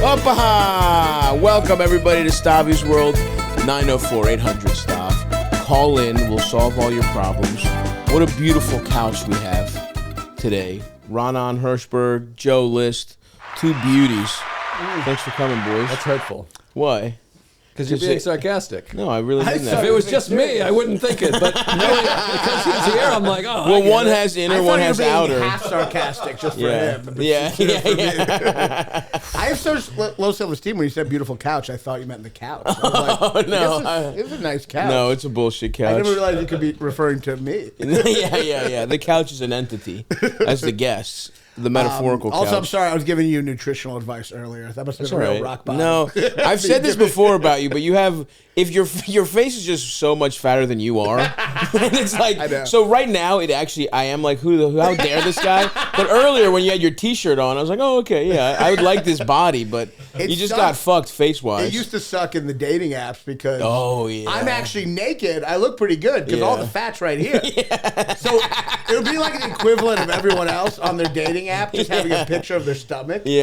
Opa! Welcome everybody to Stavvy's World. 904-800-STAV. Call in. We'll solve all your problems. What a beautiful couch we have today. Raanan Hershberg, Joe List, two beauties. Thanks for coming, boys. That's hurtful. Why? Because you're being sarcastic. No, I really didn't. If it was just me, I wouldn't think it. But because he's here, I'm like, oh. Well, one has inner, one has outer. Half sarcastic just for him. Yeah. I have so low self-esteem when you said beautiful couch. I thought you meant the couch. I was like, Oh, no. It was a nice couch. No, it's a bullshit couch. I never realized you could be referring to me. Yeah. The couch is an entity as the guests. The metaphorical couch. Also, I'm sorry, I was giving you nutritional advice earlier. That must have been a real rock bottom. No, I've said this before about you, but you have, if your face is just so much fatter than you are, and it's like, so right now, I am like, how dare this guy? But earlier, when you had your t-shirt on, I was like, oh, okay, yeah, I would like this body, but you just got fucked face-wise. It used to suck in the dating apps because I'm actually naked. I look pretty good because all the fat's right here. So it would be like the equivalent of everyone else on their dating app just having a picture of their stomach. You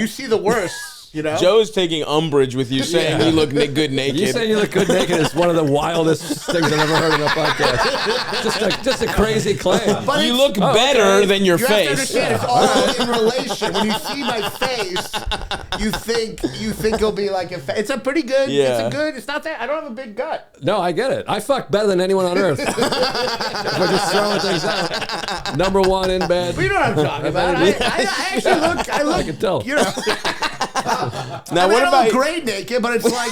see the worst. You know? Joe's taking umbrage with you saying you look good naked. You saying you look good naked is one of the wildest things I've ever heard in a podcast. Just a crazy claim. But you look better than your face. Have to understand, it's all in relation. When you see my face, you think it'll be like it's a pretty good. Yeah. It's not that I don't have a big gut. No, I get it. I fuck better than anyone on earth. If we're just throwing things out. Number one in bed. But you know what I'm talking about. I actually look. I can tell. You know. Now, what about great naked? But it's like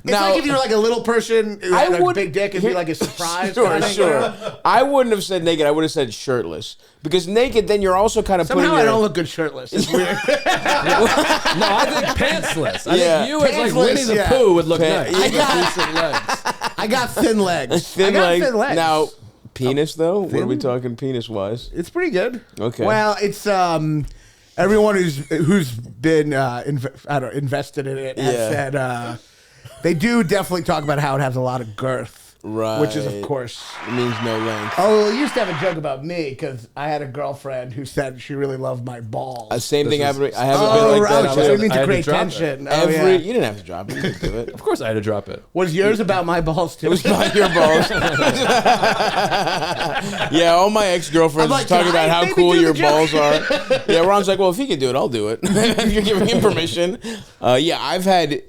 like if you were like a little person who had a big dick, it'd be like a surprise. Sure. I wouldn't have said naked. I would have said shirtless because naked, then you're also kind of somehow I don't look good shirtless. It's weird. No, I think pantsless. I think you as like Winnie the Pooh would look nice. I got thin legs. Thin legs. Now, penis though. What are we talking penis wise? It's pretty good. Okay. Well, it's everyone who's been invested in it has said they do definitely talk about how it has a lot of girth. Right. Which is, of course... It means no length. Oh, we used to have a joke about me because I had a girlfriend who said she really loved my balls. Same thing happened. I haven't been like that. So it means great tension. You didn't have to drop it. You could do it. Of course I had to drop it. Was yours about my balls, too? It was about your balls. Yeah, all my ex-girlfriends like, talking about how cool your balls are. Yeah, Ron's like, well, if he can do it, I'll do it. If you're giving him permission. Yeah, I've had,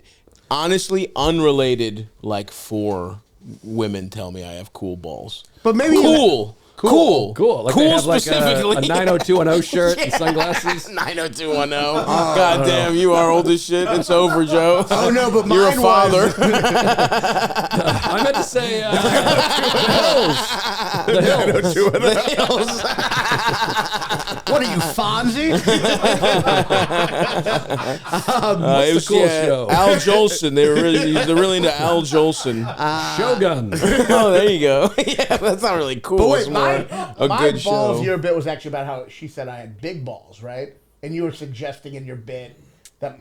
honestly, unrelated, like 4 women tell me I have cool balls. But maybe cool. Like they have specifically. Like a 90210 shirt and sunglasses. 90210. God damn, you are old as shit. It's over, Joe. Oh no, but you're a father. I meant to say the hills. What are you, Fonzie? What's the cool show? Al Jolson. They're really into Al Jolson. Shogun. Oh, there you go. Yeah, that's not really cool. But wait, it's more a good show. My balls your bit was actually about how she said I had big balls, right? And you were suggesting in your bit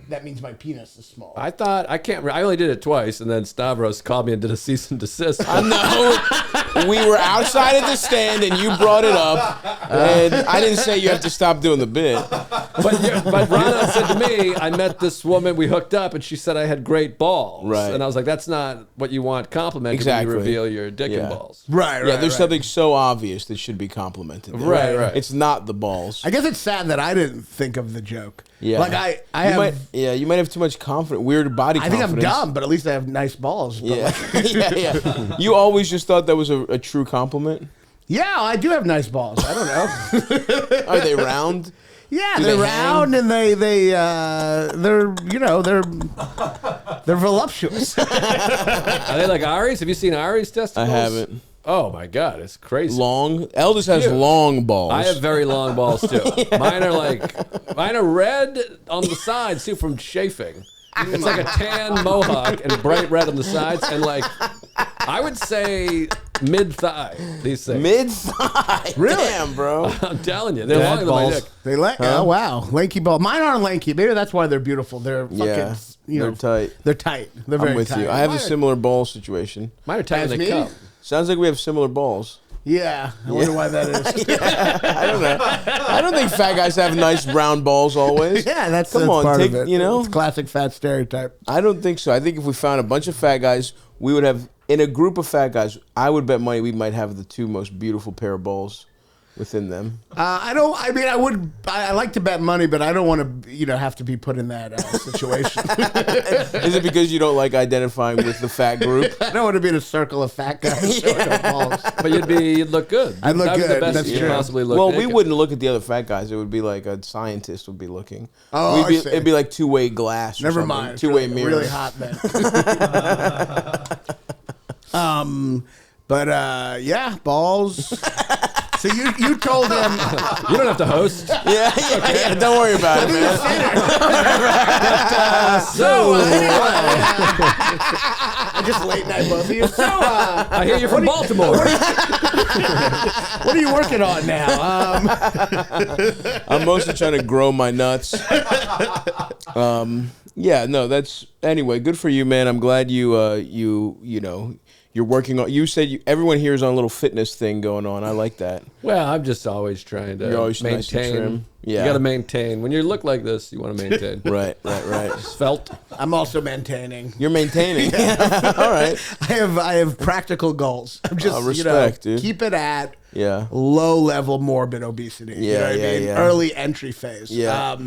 that means my penis is small. I thought I only did it twice, and then Stavros called me and did a cease and desist. No, we were outside at the stand, and you brought it up, and I didn't say you have to stop doing the bit. But Ronan said to me, I met this woman, we hooked up, and she said I had great balls. Right. And I was like, that's not what you want complimented when you reveal your dick and balls. Right. Yeah, there's something so obvious that should be complimented. Right. It's not the balls. I guess it's sad that I didn't think of the joke. Yeah. Like you might have too much weird body confidence. I think I'm dumb, but at least I have nice balls. Yeah. Yeah. You always just thought that was a true compliment? Yeah, I do have nice balls. I don't know. Are they round? Yeah, they're round and they're voluptuous. Are they like Ari's? Have you seen Ari's testicles? I haven't. Oh my God, it's crazy. Long. Eldest has long balls. I have very long balls too. Yeah. Mine are red on the sides too from chafing. It's like a tan mohawk and bright red on the sides, and like I would say mid-thigh. These things. Mid-thigh. Really? Damn, bro. I'm telling you, they're longer than my dick. Oh wow, lanky ball. Mine aren't lanky. Maybe that's why they're beautiful. They're fucking. They're tight. They're tight. They're very with tight. you. I have a similar ball situation. Mine are tight as they come. Sounds like we have similar balls. Yeah, I wonder why that is. I don't know. I don't think fat guys have nice round balls always. Yeah, that's part of it. You know, it's classic fat stereotype. I don't think so. I think if we found a bunch of fat guys, we would have in a group of fat guys. I would bet money we might have the 2 most beautiful pair of balls within them. I don't. I mean, I like to bet money, but I don't want to, have to be put in that situation. Is it because you don't like identifying with the fat group? I don't want to be in a circle of fat guys. But you'd look good. I'd look good. The best That's you true. possibly look. Well, naked. we wouldn't look at the other fat guys. It would be like a scientist would be looking. Oh, I see. It'd be like two-way glass. Or Never something. mind. Two-way mirror. Really hot then. But yeah, balls. So you told him you don't have to host. Yeah. Don't worry about it, man. I just late night both of you. So I hear you're from Baltimore. What are you working on now? I'm mostly trying to grow my nuts. Yeah, no, that's anyway. Good for you, man. I'm glad you're working on. You said everyone here is on a little fitness thing going on. I like that. Well, I'm just always trying to maintain. Nice and trim. Yeah, you got to maintain. When you look like this, you want to maintain. Right. Svelte. I'm also maintaining. You're maintaining. All right. I have practical goals. I'm just respect, dude. Keep it at Yeah. low level morbid obesity. Yeah, you know what I mean? yeah. Early entry phase. Yeah.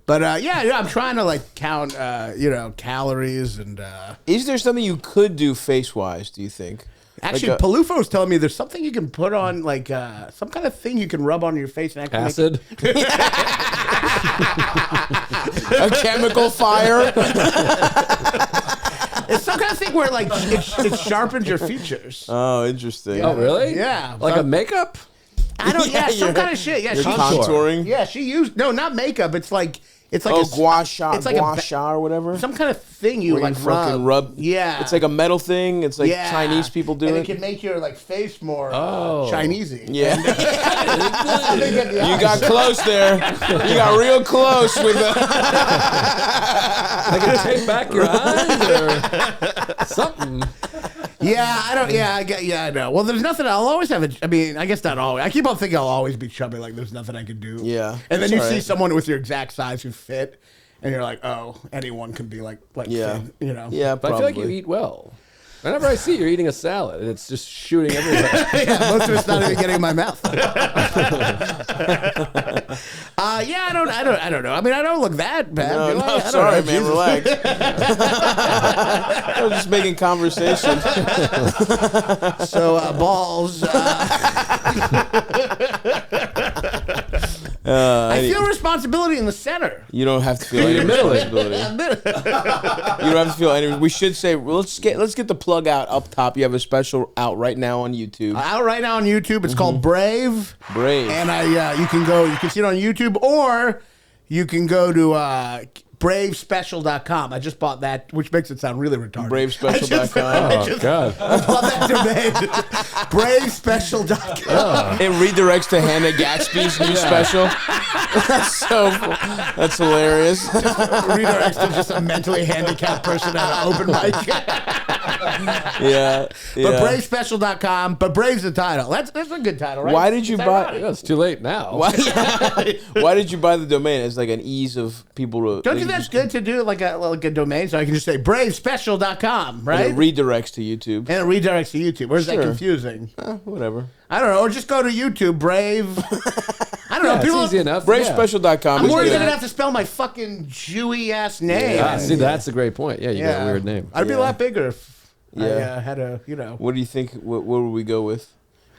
But I'm trying to count calories and. Is there something you could do face wise? Do you think? Actually, Palufo was telling me there's something you can put on, some kind of thing you can rub on your face and acid. A chemical fire. It's some kind of thing where it sharpens your features. Oh, interesting. Oh, really? Yeah. Like a makeup? I don't. Yeah, some kind of shit. Yeah, You're contouring. Yeah, she used not makeup. It's like gua sha. It's like gua sha or whatever. Some kind of thing you fucking rub. Yeah, it's like a metal thing. It's like Chinese people do and it. It can make your face more Chinesey. Yeah. You got close there. You got real close with the. Like it take back your eyes or something. Yeah, I don't. Yeah, I know. Well, there's nothing. I'll always have it. I mean, I guess not always. I keep on thinking I'll always be chubby. Like there's nothing I can do. Yeah. And then you see someone with your exact size who fit, and you're like, oh, anyone can be like thin, Yeah, but I feel like you eat well. Whenever I see you, you're eating a salad, and it's just shooting everywhere. Yeah, most of it's not even getting in my mouth. I don't know. I mean, I don't look that bad. No, sorry, man. Relax. I was just making conversation. So balls. I feel responsibility in the center. You don't have to feel any responsibility. You don't have to feel any. We should say let's get the plug out up top. You have a special out right now on YouTube. It's called Brave. And you can see it on YouTube, or you can go to bravespecial.com. I just bought that, which makes it sound really retarded. Bravespecial.com. Oh, God. I bought that domain. Bravespecial.com. It redirects to Hannah Gatsby's new special. That's hilarious. Redirects to just a mentally handicapped person at an open mic. Yeah. But bravespecial.com. But Brave's the title. That's a good title, right? Why did you buy? It's too late now. Why did you buy the domain? It's like an ease of people to. Don't you think that's good to do like a domain, so I can just say bravespecial.com, right? And it redirects to YouTube. Or is that confusing? Whatever. I don't know. Or just go to YouTube, Brave. I don't know. People, it's easy enough. Bravespecial.com. I'm worried you're going to have to spell my fucking Jewy ass name. Yeah, see, that's a great point. Yeah, you got a weird name. I'd be a lot bigger if I had a, What do you think? What would we go with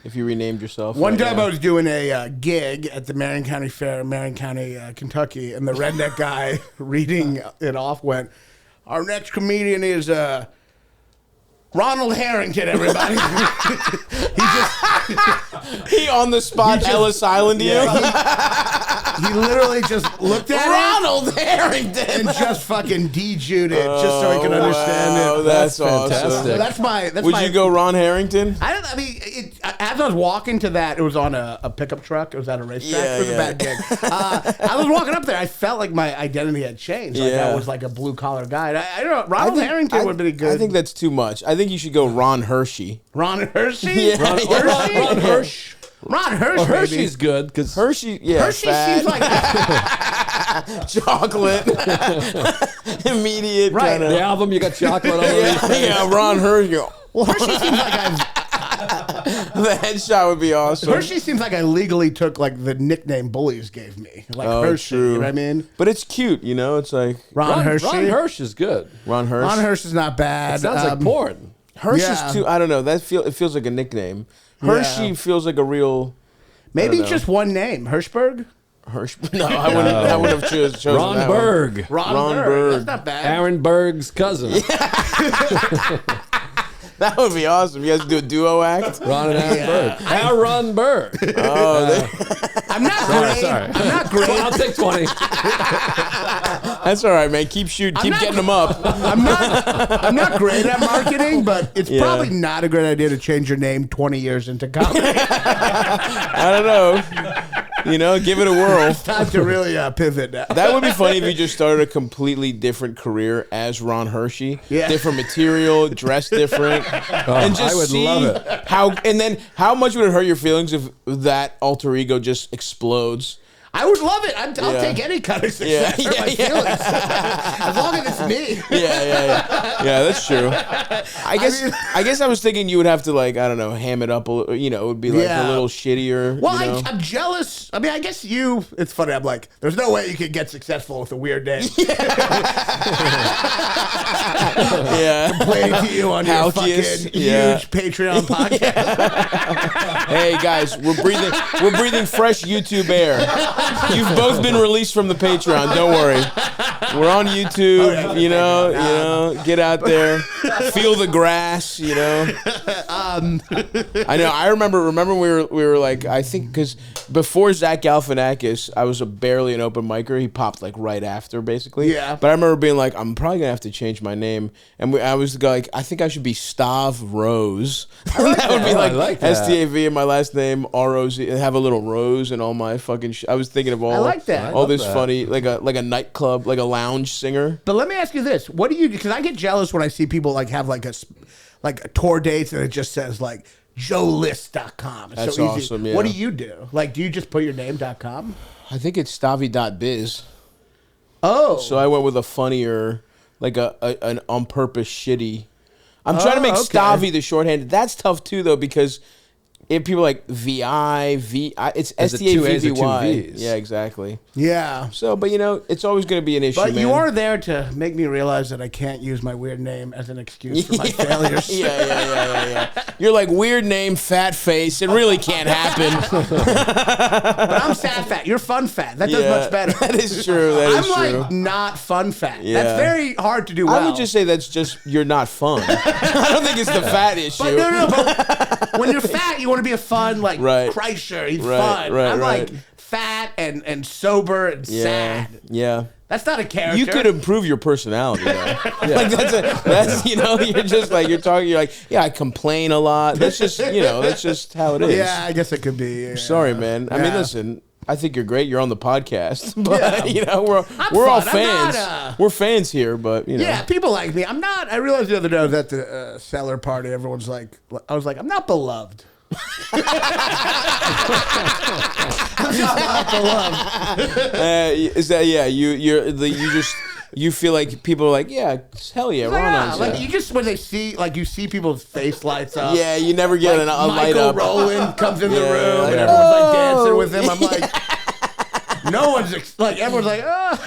if you renamed yourself? One time I was doing a gig at the Marion County Fair in Marion County, Kentucky, and the redneck guy reading it off went, "Our next comedian is Ronald Harrington, everybody." He on the spot Ellis Island you? He literally just looked at Ronald Harrington and just fucking de-Jewed it just so he could understand it. That's awesome. Fantastic. That's my. Would you go Ron Harrington? As I was walking to that, it was on a pickup truck. It was at a racetrack. It was a bad gig. I was walking up there. I felt like my identity had changed. Like I was like a blue collar guy. I don't know. Ronald Harrington would be good. I think that's too much. I think think you should go Ron Hershey. Ron Hershey? Yeah. Ron Hirsch. Ron Hershey. Well, Hershey's good because Hershey, yeah, Hershey fat. seems like chocolate, immediate Right. kind of. the album you got chocolate on it. Yeah, Ron Hershey. well, Hershey seems like The headshot would be awesome. Hershey seems like I legally took like the nickname bullies gave me, like Hershey. True. You know what I mean? But it's cute, you know. It's like Ron Hershey. Ron Hirsch is good. Ron Hirsch. Ron Hershey is not bad. It sounds like porn. Hirsch Yeah. is too. I don't know. It feels like a nickname. Hershey feels like a real. Maybe just one name, Hershberg. Hirsch. No, I wouldn't have chosen Ron that Berg. Ron Berg. Berg. That's not bad. Aaron Berg's cousin. That would be awesome. You guys do a duo act. Ron and Aaron Berg. Aaron Berg. I'm not great. Sorry. I'm not great. I'll take 20. That's all right, man. Keep shooting. Keep getting them up. I'm not great at marketing, but it's probably not a great idea to change your name 20 years into comedy. I don't know. You know, give it a whirl. It's time to really pivot now. That would be funny if you just started a completely different career as Ron Hershey. Yeah. Different material, dressed different. And just I would see love it. how much would it hurt your feelings if that alter ego just explodes? I would love it. I'll take any kind of success for my feelings. As long as it's me. Yeah, that's true. I guess I was thinking you would have to, like, I don't know, ham it up a little, you know, it would be like a little shittier. Well, you know? I'm jealous. I mean, I guess it's funny. I'm like, there's no way you could get successful with a weird name. Complaining to you on your fucking huge Patreon podcast. Hey guys, we're breathing fresh YouTube air. You've both been released from the Patreon. Don't worry. We're on YouTube. You know, get out there, feel the grass. You know. I know. I remember we were like, I think because before Zach Galifianakis, I was barely an open micer. He popped like right after, basically. Yeah. But I remember being like, I'm probably gonna have to change my name, and I was like, I think I should be Stav Rose. That would be like Stav and my last name ROZ. Have a little rose and all my fucking. I was thinking of all. I like that. All this funny, like a nightclub, like a lounge singer. But let me ask you this: what do you? Because I get jealous when I see people like have like a tour dates and it just says like JoeList.com. It's That's so easy. awesome. Yeah. What do you do? Like, do you just put your name.com? I think it's Stavvy.biz. Oh, So I went with a funnier, like an on purpose shitty. I'm trying to make Stavvy the shorthand. That's tough too, though, because if people like VI, it's Is it two A's or two STAVVY. V's? Yeah, exactly. yeah. So, but you know, it's always going to be an issue. But man. you are there to make me realize that I can't use my weird name as an excuse for my failures. Yeah. You're like, weird name, fat face. It really can't happen. But I'm sad fat. You're fun fat. That does much better. That is true. I'm like not fun fat. Yeah. That's very hard to do well. I would just say that's just you're not fun. I don't think it's the fat issue. But no. But when you're fat, you want to be a fun like Kreischer. He's fun. I'm like fat and sober and sad. Yeah. That's not a character. You could improve your personality, though. Like that's you know, you're just like you're like, yeah, I complain a lot. That's just that's just how it is. Yeah, I guess it could be. Yeah. Sorry, man. I mean, listen. I think you're great. You're on the podcast, but we're all fans. We're fans here, but Yeah, people like me. I'm not. I realized the other day I was at the cellar party. Everyone's like, I was like, I'm not beloved. I'm not beloved. Is that you feel like people are like, yeah, hell yeah, Ronan's. Like you just when they see you see people's face lights up. Yeah, you never get like a light up. Michael Rowland comes in the room and everyone's like dancing with him. I'm like, no one's like everyone's like, oh,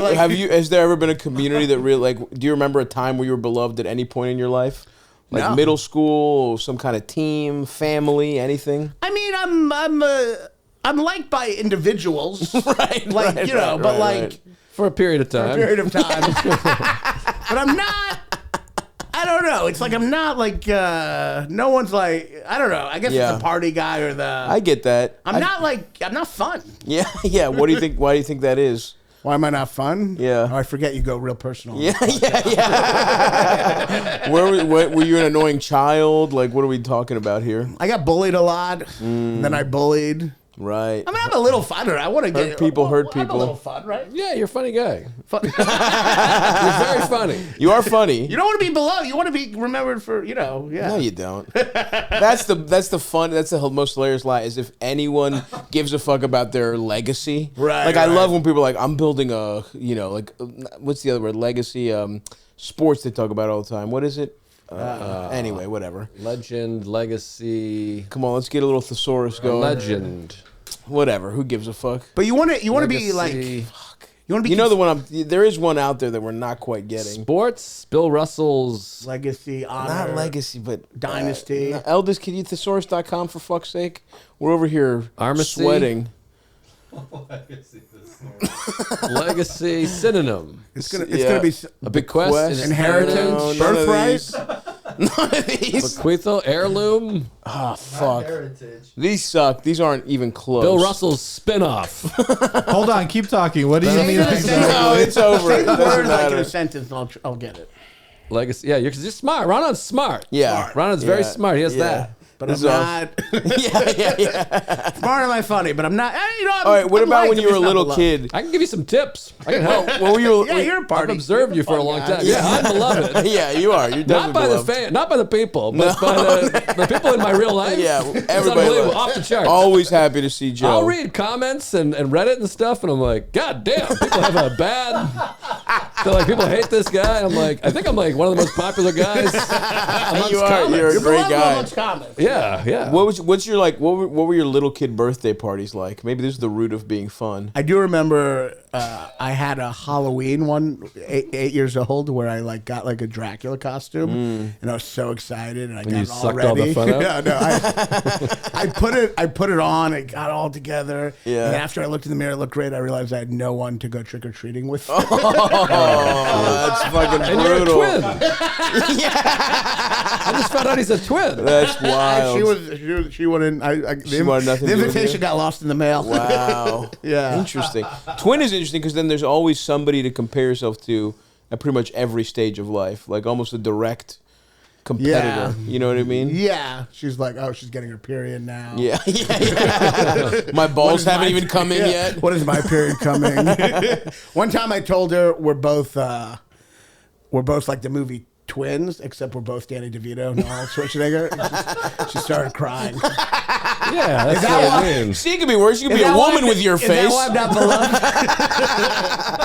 like. Has there ever been a community that really like? Do you remember a time where you were beloved at any point in your life? Like middle school, some kind of team, family, anything? I mean, I'm liked by individuals, right? Like but like for a period of time. But I'm not. I don't know. It's like I'm not like no one's like I don't know. I guess it's the party guy or the. I get that. I'm not fun. Yeah. What do you think? Why do you think that is? Why am I not fun? Yeah. Oh, I forget you go real personal. Yeah. Were you an annoying child? Like, what are we talking about here? I got bullied a lot. Then I bullied. Right. I mean, I'm a little funner. I want to get people, hurt I'm people. a little fun, right? Yeah, you're a funny guy. You're very funny. You are funny. You don't want to be beloved. You want to be remembered for, yeah. No, you don't. That's the fun. That's the most hilarious lie. Is if anyone gives a fuck about their legacy. Right. Like I love when people are like, I'm building a, like what's the other word? Legacy. Sports they talk about all the time. What is it? Anyway, whatever. Legend, legacy. Come on, let's get a little thesaurus going. Legend. Whatever. Who gives a fuck? But you want to be like. Fuck. You want to be. You know the one. There is one out there that we're not quite getting. Sports. Bill Russell's Legacy, honor. Not legacy, but Dynasty. Eldest, can you thesaurus.com for fuck's sake? We're over here Armacy. sweating. legacy synonym. It's gonna be A bequest, inheritance, birthright. None of these. Bequeathal, heirloom. Oh, fuck. These suck. These aren't even close. Bill Russell's spinoff. Hold on, keep talking. What do you mean? No, it's over. Say It the doesn't word like in matter. a sentence, and I'll get it. Legacy. Yeah, because you're smart. Ronan's smart. Yeah. Ronan's very Yeah. smart. He has Yeah. that. But This I'm is not. yeah. Smart am I funny? But I'm not. All right, what about when you were a little kid? I can give you some tips. I can help. What were you? Yeah, you're a I've party. observed you for a long time. Yeah, I'm beloved. Yeah, you are. You're definitely Not by beloved. the fan, not by the people, but by the people in my real life. Yeah, It's everybody unbelievable, loves- off the charts. Always happy to see Joe. I'll read comments and Reddit and stuff, and I'm like, God damn, people have a bad. They're like, people hate this guy. I'm like, I think I'm like one of the most popular guys amongst You are. comments. You're a great guy. Yeah. What's your like? What were your little kid birthday parties like? Maybe this is the root of being fun. I do remember I had a Halloween one, 8 years old, where I like got like a Dracula costume, and I was so excited, and I got you it all sucked ready. all the fun out? Yeah, no, I put it on, it got all together, Yeah. and then after I looked in the mirror, it looked great. I realized I had no one to go trick or treating with. Oh, that's fucking And you're a brutal. twin. I just found out he's a twin. That's wild. She wouldn't. She wanted nothing the to do with invitation you? got lost in the mail. Wow. Yeah. Interesting. Twin is interesting because then there's always somebody to compare yourself to at pretty much every stage of life, like almost a direct competitor. Yeah. You know what I mean? Yeah, she's like, oh, she's getting her period now. Yeah. My balls is haven't my- even come in yeah. yet. What is my period coming? One time I told her we're both like the movie Twins, except we're both Danny DeVito and Arnold Schwarzenegger. She started crying. Yeah, that's that what why- I mean. See, it could be worse. You could be Is a that why woman I'm- with your is face. that why I'm not beloved?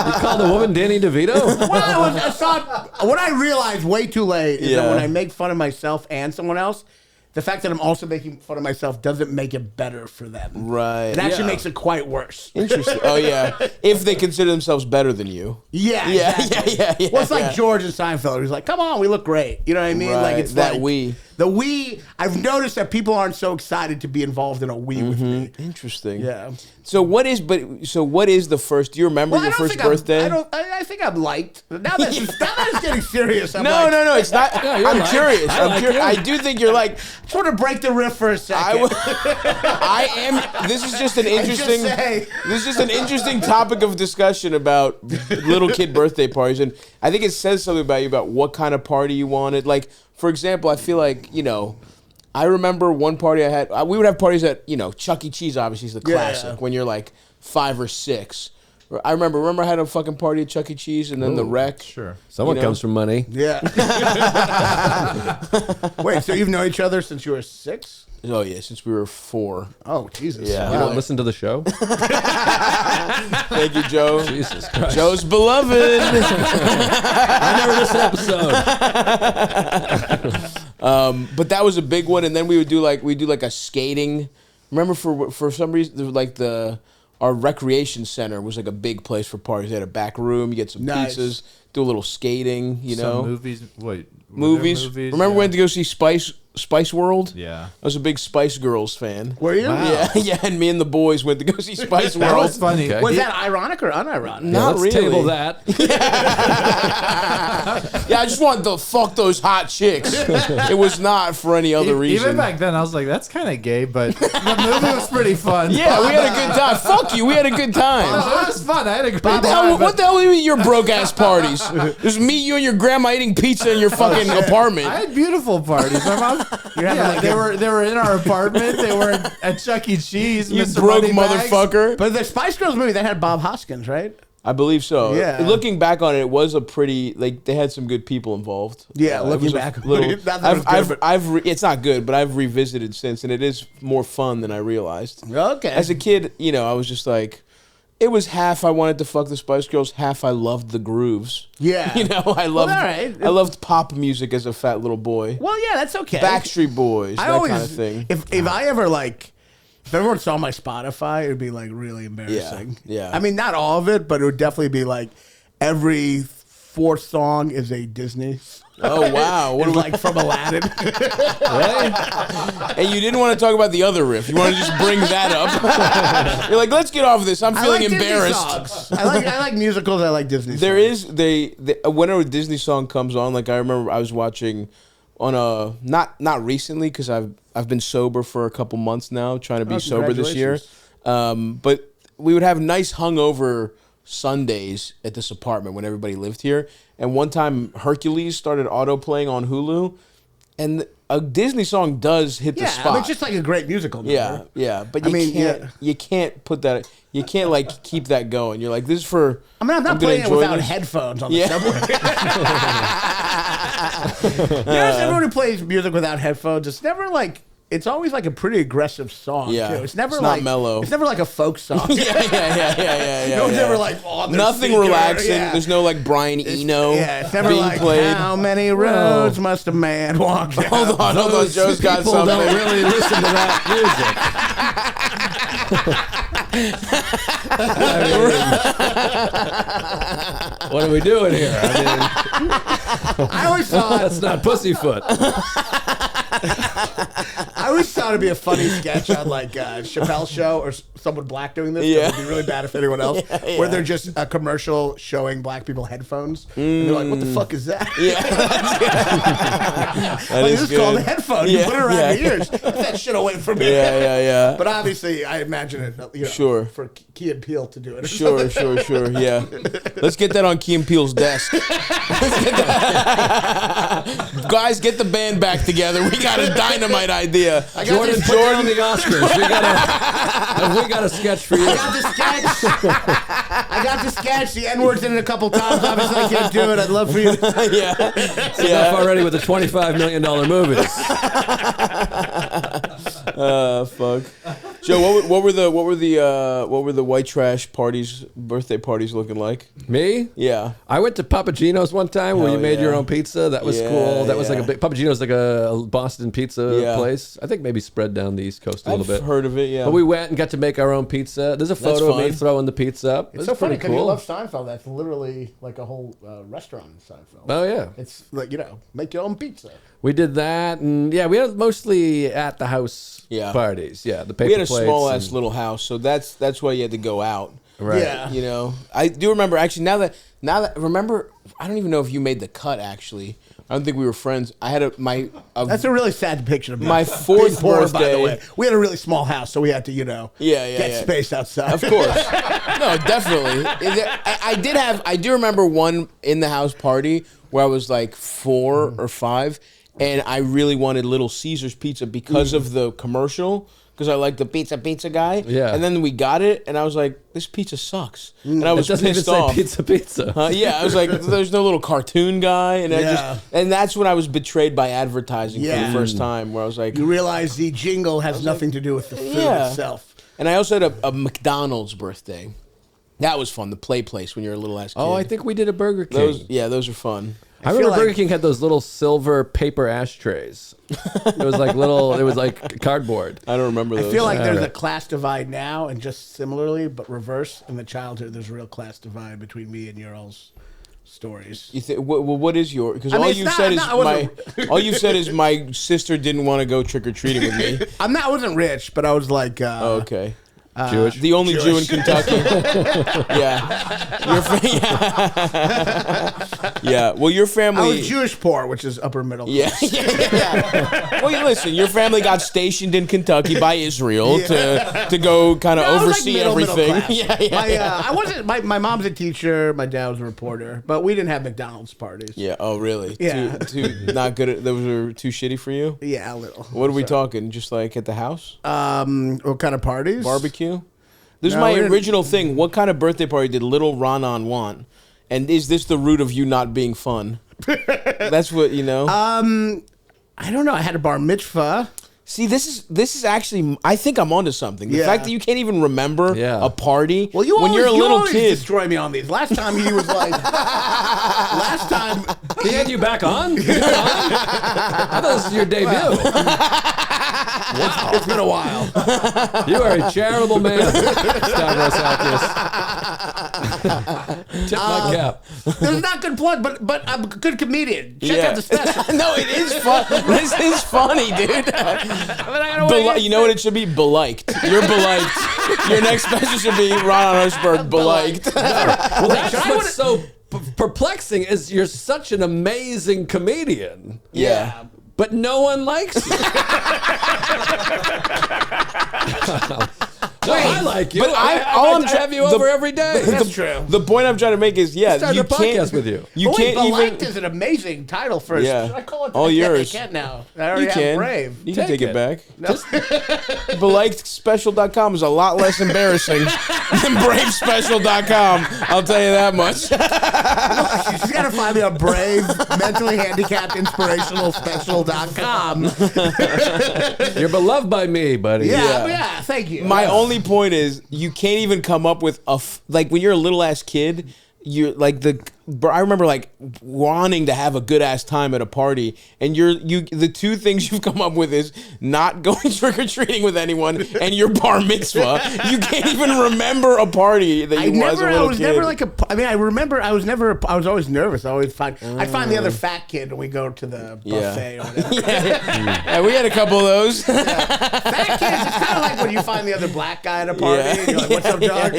You called the woman Danny DeVito? Well, I saw what I realized way too late is Yeah. that when I make fun of myself and someone else, the fact that I'm also making fun of myself doesn't make it better for them. Right. It actually Yeah. makes it quite worse. Interesting. Oh yeah. If they consider themselves better than you. Yeah, Yeah, exactly. yeah. Well, it's like yeah. George and Seinfeld. He's like, "Come on, we look great." You know what I mean? Right. Like it's That like we. The we. I've noticed that people aren't so excited to be involved in a we with me. Interesting. Yeah. So what is the first? Do you remember Well, your I don't first think birthday? I think I'm liked. Now that it's getting serious, I'm No, like, no, it's not. Yeah, you're I'm like- curious. I like you. I do think you're like. Just want to break the riff for a second. I am. This is just an interesting. say. This is just an interesting topic of discussion about little kid birthday parties, and I think it says something about you about what kind of party you wanted. Like, for example, I feel like I remember one party I had. We would have parties at Chuck E. Cheese. Obviously, is the classic yeah. when you're like 5 or 6. I remember I had a fucking party at Chuck E. Cheese, and then the wreck. Sure. Someone You know? comes from money. Yeah. Wait, so you've known each other since you were 6? Oh yeah, since we were 4. Oh, Jesus. Yeah. You don't listen to the show? Thank you, Joe. Jesus Christ. Joe's beloved. I never missed an episode. But that was a big one, and then we do like a skating. Remember for some reason like our recreation center was like a big place for parties. They had a back room. You get some Nice. pizzas, do a little skating. Some movies. Wait. were there Movies. Remember we went to go see Spice World? Yeah. I was a big Spice Girls fan. Were you? Yeah, yeah, and me and the boys went to go see Spice That was World. funny. Okay. Was that ironic or unironic? Not Let's really. table that. Yeah, I just wanted to fuck those hot chicks. It was not for any other reason. Even back then, I was like, "That's kind of gay," but the movie was pretty fun. Yeah, we had a good time. Fuck you, we had a good time. No, it was fun. I had a great What the time. hell? What the hell are your broke ass parties? Just me, you, and your grandma eating pizza in your fucking apartment. I had beautiful parties. My mom You're having like they were in our apartment. They were at Chuck E. Cheese. You Mr. broke Moneybags. motherfucker. But the Spice Girls movie, they had Bob Hoskins, right? I believe so. Yeah. Looking back on it, it was a pretty they had some good people involved. Yeah, looking back, it's not good, but I've revisited since, and it is more fun than I realized. Okay. As a kid, I was just like, it was half I wanted to fuck the Spice Girls, half I loved the grooves. Yeah. I loved pop music as a fat little boy. Well, yeah, that's okay. Backstreet Boys, that kind of thing. If I ever if everyone saw my Spotify, it would be like really embarrassing. Yeah. I mean, not all of it, but it would definitely be like every fourth song is a Disney. Oh wow! What like from Aladdin? Really? And you didn't want to talk about the other riff. You want to just bring that up. You're like, let's get off of this. I'm feeling embarrassed. I like musicals. I like Disney. Whenever a Disney song comes on, like I remember I was watching on a not recently because I've been sober for a couple months now, trying to be sober this year. But we would have nice hungover Sundays at this apartment when everybody lived here. And one time Hercules started auto playing on Hulu, and a Disney song does hit the spot. I mean, it's just like a great musical number. Yeah. But you can't put that. You can't like keep that going. You're like, this is for. I mean, I'm not playing it without headphones on the subway. Everyone who plays music without headphones, it's never like. It's always like a pretty aggressive song, too. It's never it's like not mellow. It's never like a folk song. Yeah. No one's ever like on their nothing speaker. relaxing. Yeah. There's no like Brian Eno. It's never being like played. how many roads must a man walk down? Hold on. Joe's got People something. don't really listen to that music. What are we doing here? I always thought that's not Pussyfoot. I always thought it'd be a funny sketch on like Chappelle's show or someone black doing this. It would be really bad if anyone else. Where they're just a commercial showing black people headphones, and they're like, "What the fuck is that?" This is called a headphone. You put it around your ears. Get that shit away from me. Yeah. But obviously, I imagine it. Sure. For Key and Peele to do it. Sure. Yeah. Let's get that on Key and Peele's desk. Guys, get the band back together. We got a dynamite idea. Jordan, the Oscars. We got a sketch for you. I got the sketch. The N-word's in it a couple times. Obviously, I can't do it. I'd love for you. Enough already with the $25 million movies. Fuck. Joe, what were the white trash parties, birthday parties looking like? Me? Yeah. I went to Papagino's one time where you made your own pizza. That was cool. That was like a big Papagino's, like a Boston pizza place. I think maybe spread down the East Coast a little bit. I've heard of it, yeah. But we went and got to make our own pizza. There's a photo of me throwing the pizza up. It's so funny because you love Seinfeld. That's literally like a whole restaurant in Seinfeld. Oh, yeah. It's like, make your own pizza. We did that, and we had mostly at the house parties. Yeah, the paper we had a plates small ass little house, so that's why you had to go out. Right. Yeah. I do remember actually. Now that remember, I don't even know if you made the cut. Actually, I don't think we were friends. I had That's a really sad depiction of my fourth birthday. By the way, we had a really small house, so we had to get space outside. Of course, no, definitely. I do remember one in the house party where I was like 4 or 5. And I really wanted Little Caesars pizza because of the commercial, because I like the pizza guy. Yeah. And then we got it, and I was like, this pizza sucks. And I was pissed off. Pizza. Yeah, I was like, there's no little cartoon guy. And and that's when I was betrayed by advertising for the first time, where I was like. You realize the jingle has nothing to do with the food itself. And I also had a McDonald's birthday. That was fun, the play place when you're a little ass kid. Oh, I think we did a Burger King. Those are fun. I remember Burger King had those little silver paper ashtrays. It was like cardboard. I don't remember those. I feel like there's a class divide now, and just similarly, but reverse. In the childhood, there's a real class divide between me and your all's stories. You think? What is your? Because all you said is my sister didn't want to go trick or treating with me. I wasn't rich, but I was like. Okay. Jewish. The only Jew in Kentucky. Yeah. Well, your family. I was Jewish poor, which is upper middle class. Yeah. Well, listen, your family got stationed in Kentucky by Israel to go kind of oversee everything. I wasn't. My mom's a teacher. My dad was a reporter, but we didn't have McDonald's parties. Yeah. Oh, really? Yeah. Too not good. Those were too shitty for you. Yeah, a little. What are we talking? Just like at the house? What kind of parties? Barbecue. This is my original thing. What kind of birthday party did little Raanan want? And is this the root of you not being fun? That's what you know. I don't know. I had a bar mitzvah. See, this is actually. I think I'm onto something. The fact that you can't even remember a party when you're a little kid. Destroy me on these. Last time he was like. Last time he had you back on. I thought this was your debut. Wow, it's been a while. You are a charitable man, Stavros Tip my cap. This is not good plug, but I'm a good comedian. Check out the special. No, it is fun. This is funny, dude. You know what it should be? Beliked. You're beliked. Your next special should be Raanan Hershberg, beliked. Well, that's what's so perplexing is you're such an amazing comedian. Yeah. But no one likes you. I like you. But I have you over every day. That's true. The point I'm trying to make is, start a podcast with you. You can't even. Is an amazing title for. Should I call it? All yours. I can't now. I already have Brave. You can take it back. No. BelikedSpecial.com is a lot less embarrassing than BraveSpecial.com. I'll tell you that much. You got to find me on Brave, mentally handicapped, inspirational special.com. You're beloved by me, buddy. Yeah. Thank you. My only point is you can't even come up with like when you're a little ass kid, you're like I remember like wanting to have a good ass time at a party, and the two things you've come up with is not going trick or treating with anyone and your bar mitzvah. You can't even remember a party that you was a little kid. Never like I remember I was always nervous. I'd find the other fat kid and we go to the buffet or whatever. Yeah, we had a couple of those. Fat kids, it's kind of like when you find the other black guy at a party and you're like, "What's up, dog?"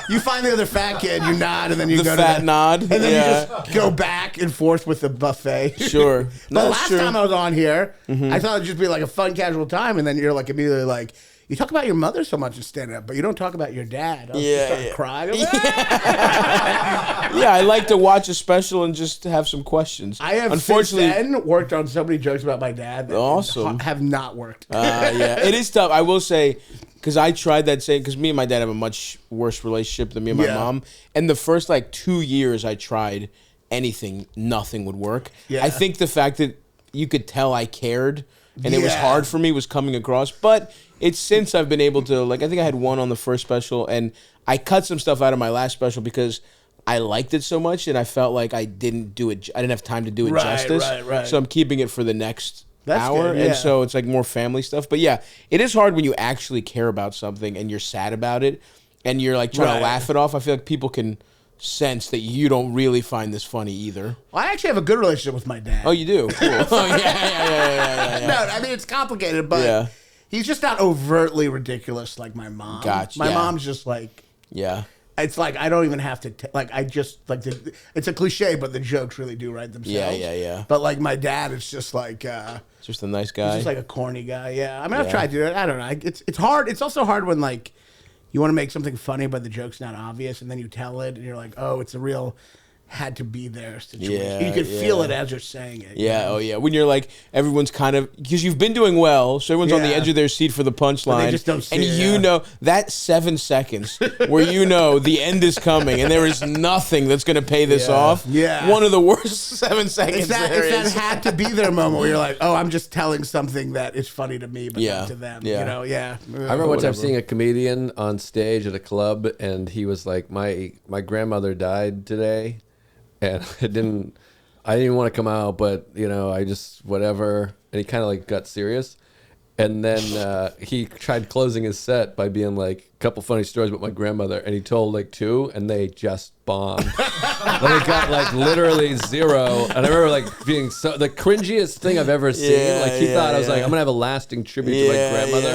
You find the other fat kid, you nod, and then you go to nod, and then you just go back and forth with the buffet. Sure. But last time I was on here, I thought it'd just be like a fun, casual time, and then you're like immediately like, you talk about your mother so much in stand-up, but you don't talk about your dad. I was starting crying. Yeah, I like to watch a special and just have some questions. I have unfortunately then worked on so many jokes about my dad that have not worked. Yeah, it is tough. I will say. Because I tried that same, because me and my dad have a much worse relationship than me and my mom. And the first 2 years I tried anything, nothing would work. Yeah. I think the fact that you could tell I cared and it was hard for me was coming across. But it's since I've been able to, I think I had one on the first special, and I cut some stuff out of my last special because I liked it so much and I felt like I didn't have time to do it justice. Right. So I'm keeping it for the next hour, and so it's more family stuff. But yeah, it is hard when you actually care about something and you're sad about it and you're trying to laugh it off. I feel like people can sense that you don't really find this funny either. Well, I actually have a good relationship with my dad. Oh, you do? Cool. Oh, yeah. No, I mean, it's complicated, but he's just not overtly ridiculous like my mom. Gotcha. My mom's just yeah. It's I don't even have to, I just, it's a cliche, but the jokes really do write themselves. Yeah. But, my dad, it's just it's just a nice guy. He's just a corny guy, yeah. I mean, I've tried to do it. I don't know. It's hard. It's also hard when, you want to make something funny, but the joke's not obvious, and then you tell it, and you're like, oh, it's a real had to be there situation. Yeah, you can feel it as you're saying it. Yeah, oh yeah. When you're everyone's kind of, because you've been doing well, so everyone's on the edge of their seat for the punchline. They just don't see and it, know that 7 seconds where the end is coming and there is nothing that's going to pay this off. Yeah. One of the worst 7 seconds it's that had to be there moment where you're like, oh, I'm just telling something that is funny to me, but not to them. Yeah. I remember one time seeing a comedian on stage at a club, and he was like, my grandmother died today. And I didn't even want to come out, but I just whatever. And he kind of got serious, and then he tried closing his set by being like, couple funny stories about my grandmother, and he told like 2, and they just bombed. They got like literally 0, and I remember like being the cringiest thing I've ever seen. He thought I was like, I'm gonna have a lasting tribute to my grandmother,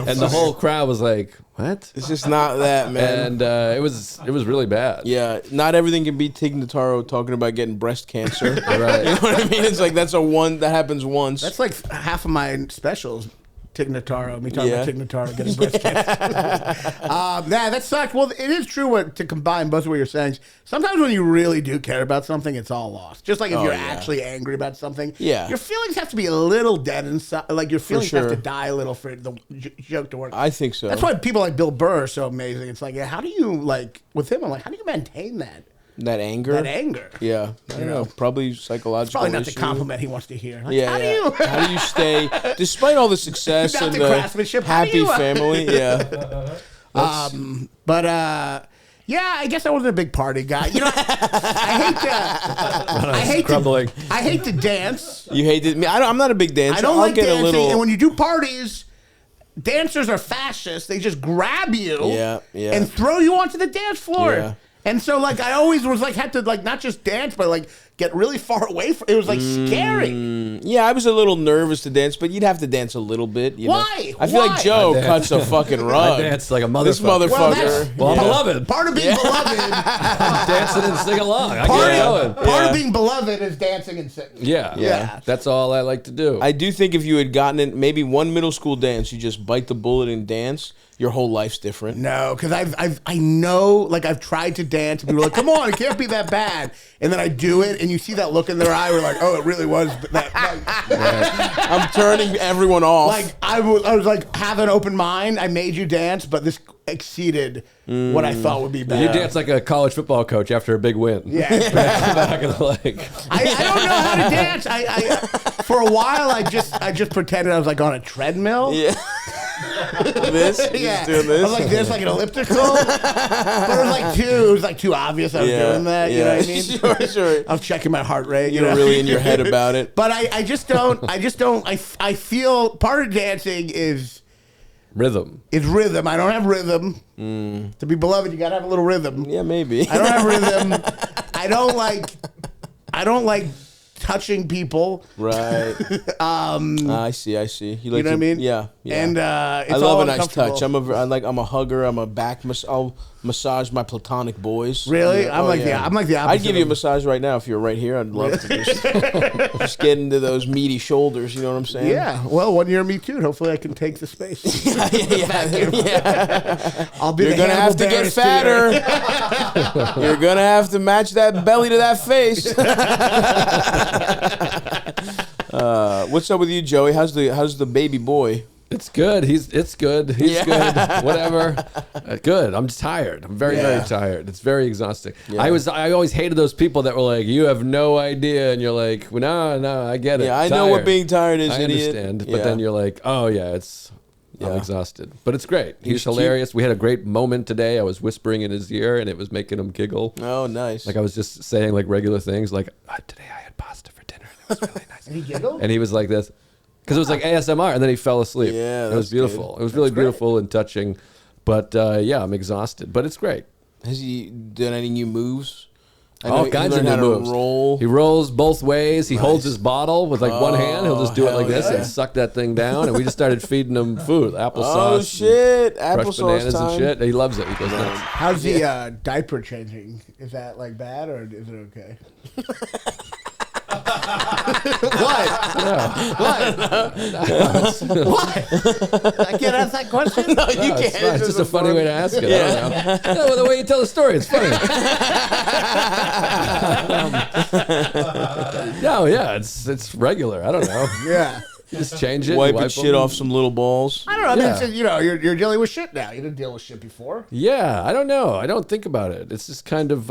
and the whole crowd was like, what? It's just not that, man. And it was really bad. Yeah, not everything can be Tig Notaro talking about getting breast cancer. Right. You know what I mean? It's like that happens once. That's like half of my specials. Tig Notaro, me talking about Tig Notaro getting breast cancer. That sucks. Well, it is true to combine both of what you're saying. Sometimes when you really do care about something, it's all lost. Just like if you're actually angry about something, your feelings have to be a little dead inside. Like your feelings have to die a little for the joke to work. I think so. That's why people like Bill Burr are so amazing. It's like, how do you with him? I'm like, how do you maintain that? That anger? Yeah. I don't know. Probably psychological It's probably not issue. the compliment he wants to hear. Like, how do you stay, despite all the success and the craftsmanship, happy family? Yeah. I guess I wasn't a big party guy. You know, I hate to dance. You hate it? I'm not a big dancer. I don't like dancing. And when you do parties, dancers are fascists. They just grab you and throw you onto the dance floor. Yeah. And so, like, I always was like, had to like not just dance, but like get really far away from. It was like scary. Yeah, I was a little nervous to dance, but you'd have to dance a little bit. You Why? know? I feel like Joe cuts a fucking rug. I dance like a motherfucker. This motherfucker. Well, I'm beloved. Part of being beloved, dancing and sing along. Part of being beloved is dancing and singing. Yeah. That's all I like to do. I do think if you had gotten in maybe one middle school dance, you just bite the bullet and dance. Your whole life's different. No, because I know, like, I've tried to dance, and people are like, come on, it can't be that bad. And then I do it, and you see that look in their eye, we're like, oh, it really was that. I'm turning everyone off. Like, I was like, have an open mind. I made you dance, but this exceeded what I thought would be bad. You dance like a college football coach after a big win. Yeah. Back in the leg. I don't know how to dance. For a while, I just pretended I was like on a treadmill. Yeah. This? Yeah. Doing this? I was like this, like an elliptical. But it was like too obvious I was doing that. You know what I mean? Sure. I was checking my heart rate. You're really in your head about it. But I just don't. I feel part of dancing is rhythm. It's rhythm. I don't have rhythm. To be beloved, you gotta have a little rhythm. Yeah, maybe. I don't have rhythm. I don't like touching people. Right. I see. You know what I mean? Yeah. And I love a nice touch. I'm a hugger. I'm a back. I'll massage my platonic boys. Really? Yeah. I'm like the opposite. I'd give you a massage right now if you're right here. I'd love to just get into those meaty shoulders. You know what I'm saying? Yeah. Well, 1 year me too. Hopefully, I can take the space. Yeah. I'll be. You're gonna have to get fatter. You're gonna have to match that belly to that face. What's up with you, Joey? How's the baby boy? It's good. He's good. Good. Whatever. Good. I'm tired. I'm very tired. It's very exhausting. Yeah. I always hated those people that were like, you have no idea, and you're like, well, no, I get it. Yeah, I know what being tired is. I understand, but then you're like, oh yeah, I'm exhausted. But it's great. He's hilarious. We had a great moment today. I was whispering in his ear, and it was making him giggle. Oh, nice. Like I was just saying like regular things, like today I had pasta for dinner. It was really nice. And he giggled? And he was like this. Because it was like ASMR, and then he fell asleep. Yeah, it was beautiful. Good. It was really beautiful and touching. But I'm exhausted. But it's great. Has he done any new moves? All kinds of new moves. Roll. He rolls both ways. He holds his bottle with like one hand. He'll just do it like this and suck that thing down. And we just started feeding him food, applesauce. Oh shit! Applesauce bananas time. And shit. He loves it. He goes nuts. How's the diaper changing? Is that like bad or is it okay? What? What? I can't ask that question? No, you can't. It's just a funny way to ask it. Yeah. I don't know. The way you tell the story, it's funny. It's regular. I don't know. Yeah. You just change it. Wipe shit off some little balls. I don't know. I mean, you're dealing with shit now. You didn't deal with shit before. Yeah, I don't know. I don't think about it. It's just kind of...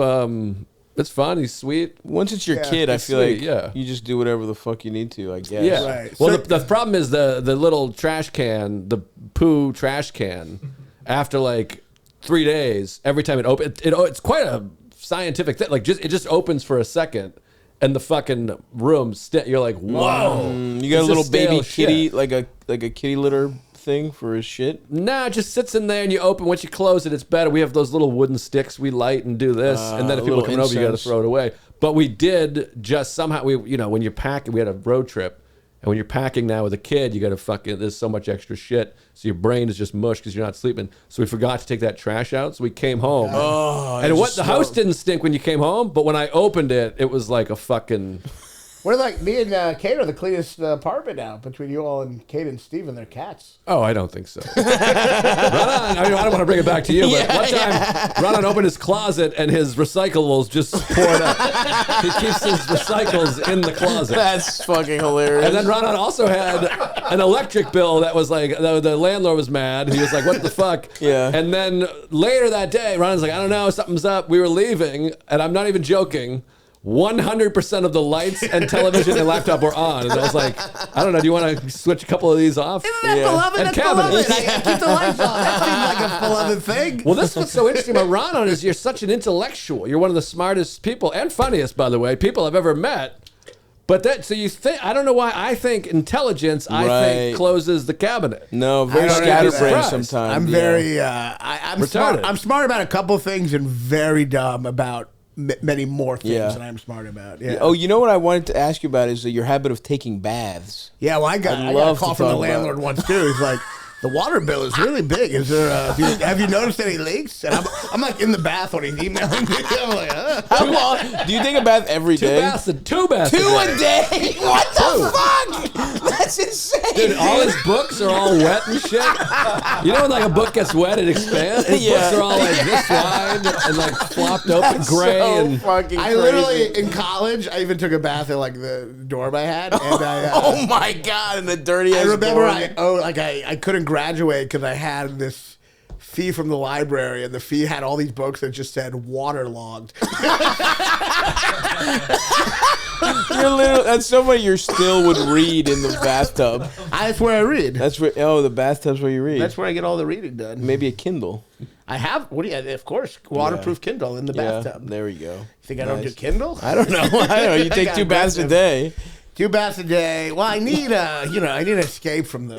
It's fun. He's sweet. Once it's your kid, I feel like you just do whatever the fuck you need to, I guess. Yeah. Right. Well, the problem is the little trash can, the poo trash can, after like 3 days, every time it opens, it's quite a scientific thing. Like it just opens for a second, and the fucking room, you're like, whoa. You got a little baby kitty, like a kitty litter thing for his shit? Nah, it just sits in there and you open. Once you close it, it's better. We have those little wooden sticks we light and do this. And then if people come over, you got to throw it away. But we did just somehow, when you're packing, we had a road trip. And when you're packing now with a kid, you got to fucking, there's so much extra shit. So your brain is just mush because you're not sleeping. So we forgot to take that trash out. So we came home. And the house didn't stink when you came home. But when I opened it, it was like a fucking... We're like, me and Kate are the cleanest apartment now between you all and Kate and Steve and their cats. Oh, I don't think so. Raanan, I don't want to bring it back to you, but one time Ronan opened his closet and his recyclables just poured up. He keeps his recycles in the closet. That's fucking hilarious. And then Ronan also had an electric bill that was like, the landlord was mad. He was like, what the fuck? Yeah. And then later that day, Ronan's like, I don't know, something's up. We were leaving, and I'm not even joking. 100% of the lights and television and laptop were on. And I was like, I don't know, do you want to switch a couple of these off? Isn't that beloved? And That's cabinets. beloved. I keep the lights on. That seems like a beloved thing. Well, this is what's so interesting about Ronan is you're such an intellectual. You're one of the smartest people, and funniest, by the way, people I've ever met. But that, so you think, I don't know why I think intelligence, I think, closes the cabinet. No, very scatterbrained sometimes. I'm very, I'm retarded. I'm smart about a couple things and very dumb about many more things than I'm smart about. Yeah. Oh, you know what I wanted to ask you about is your habit of taking baths. Yeah, well, I got a call from the landlord once too. He's like, the water bill is really big. Is there? Have you noticed any leaks? And I'm like in the bath when he's emailing me. I'm like, How long? Do you take a bath every day? Two baths a day? What the fuck? That's insane. Dude, all his books are all wet and shit. You know when like a book gets wet, it expands? His books are all like this wide and like flopped open, gray. So and fucking I literally, in college, I even took a bath in like the dorm I had. And oh my God, in the dirty ass I remember dorm. I couldn't graduate because I had this fee from the library, and the fee had all these books that just said waterlogged. You're literally, that's somebody you still would read in the bathtub. That's where I read. That's where, the bathtub's where you read. That's where I get all the reading done. Maybe a Kindle. I have, of course, waterproof Kindle in the bathtub. There we go. You think I don't do Kindle? I don't know. You take 2 baths a day. 2 baths a day. Well, I need I need an escape from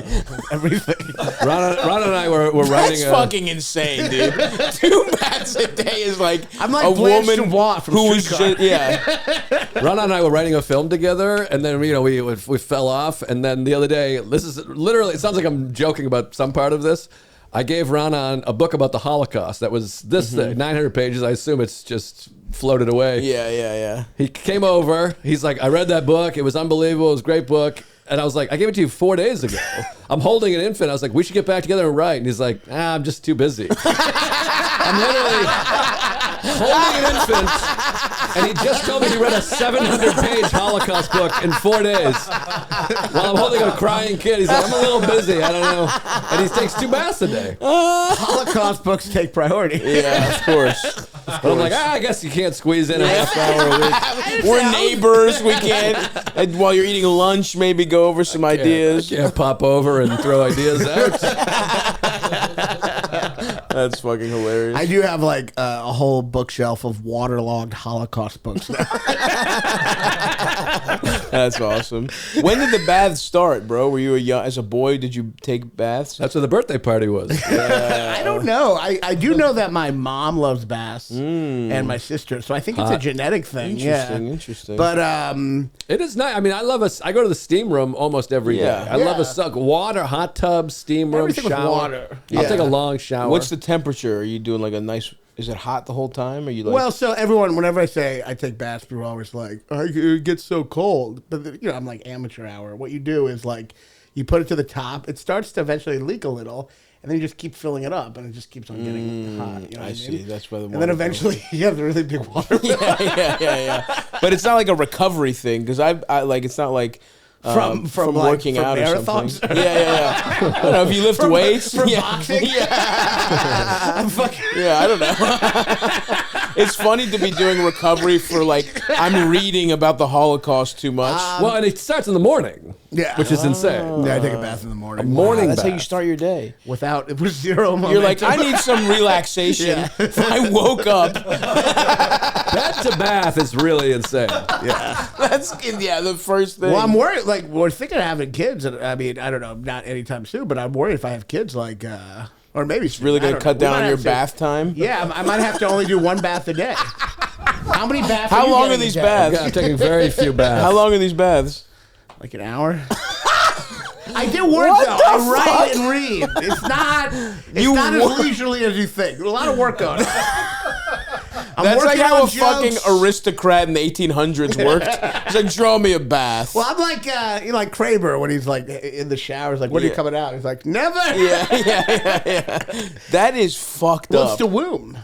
everything. Ron and I were writing. That's fucking insane, dude. 2 baths a day is like I'm like a Blanche woman DuBois from who was Streetcar. Ron and I were writing a film together, and then we fell off. And then the other day, this is literally. It sounds like I'm joking about some part of this. I gave Ronan a book about the Holocaust that was this thick, 900 pages. I assume it's just floated away. Yeah. He came over. He's like, I read that book. It was unbelievable. It was a great book. And I was like, I gave it to you 4 days ago. I'm holding an infant. I was like, we should get back together and write. And he's like, I'm just too busy. I'm literally holding an infant. And he just told me he read a 700-page Holocaust book in 4 days. While I'm holding a crying kid. He's like, I'm a little busy. I don't know. And he takes 2 baths a day. Holocaust books take priority. Yeah, of course. But I'm like, I guess you can't squeeze in a half hour a week. We're neighbors. We can't. And while you're eating lunch, maybe go over some ideas. I can't pop over and throw ideas out. That's fucking hilarious. I do have like a whole bookshelf of waterlogged Holocaust books now. That's awesome. When did the baths start, bro? Were you as a boy? Did you take baths? That's where the birthday party was. I don't know. I do know that my mom loves baths and my sister, so I think it's a genetic thing. Interesting. But it is nice. I mean, I go to the steam room almost every day. I love a suck. Water, hot tub, steam room, everything shower. with water. I'll take a long shower. What's the temperature? Are you doing like a nice? Is it hot the whole time? Or are you like? Well, so everyone, whenever I say I take baths, people are always like, it gets so cold. But I'm like amateur hour. What you do is like you put it to the top. It starts to eventually leak a little. And then you just keep filling it up, and it just keeps on getting hot. You know I see. That's why the water. And then eventually you have the really big water bill. Yeah. But it's not like a recovery thing because I like it's not like. From working out or something. Yeah. I don't know if you lift weights. From boxing. I'm fucking. Yeah, I don't know. It's funny to be doing recovery for like I'm reading about the Holocaust too much. Well, and it starts in the morning. Yeah, which is insane. Yeah, I take a bath in the morning. Morning That's bath. how you start your day. With zero momentum. You're like, I need some relaxation. I woke up. Bed to bath is really insane. Yeah. That's the first thing. Well, I'm worried. Like, we're thinking of having kids. And I mean, I don't know, not anytime soon, but I'm worried if I have kids, like, or maybe it's really going to cut down on your bath time. Yeah, I might have to only do 1 bath a day. How many baths? How long are these baths? I'm taking very few baths. How long are these baths? Like an hour. I do work though. I write and read. It's not as leisurely as you think. There's a lot of work going on. That's like how a fucking aristocrat in the 1800s worked. He's like, draw me a bath. Well, I'm like, like Kramer when he's like in the shower. He's like, when are you coming out? He's like, never. Yeah. That is fucked up. Well, it's the womb.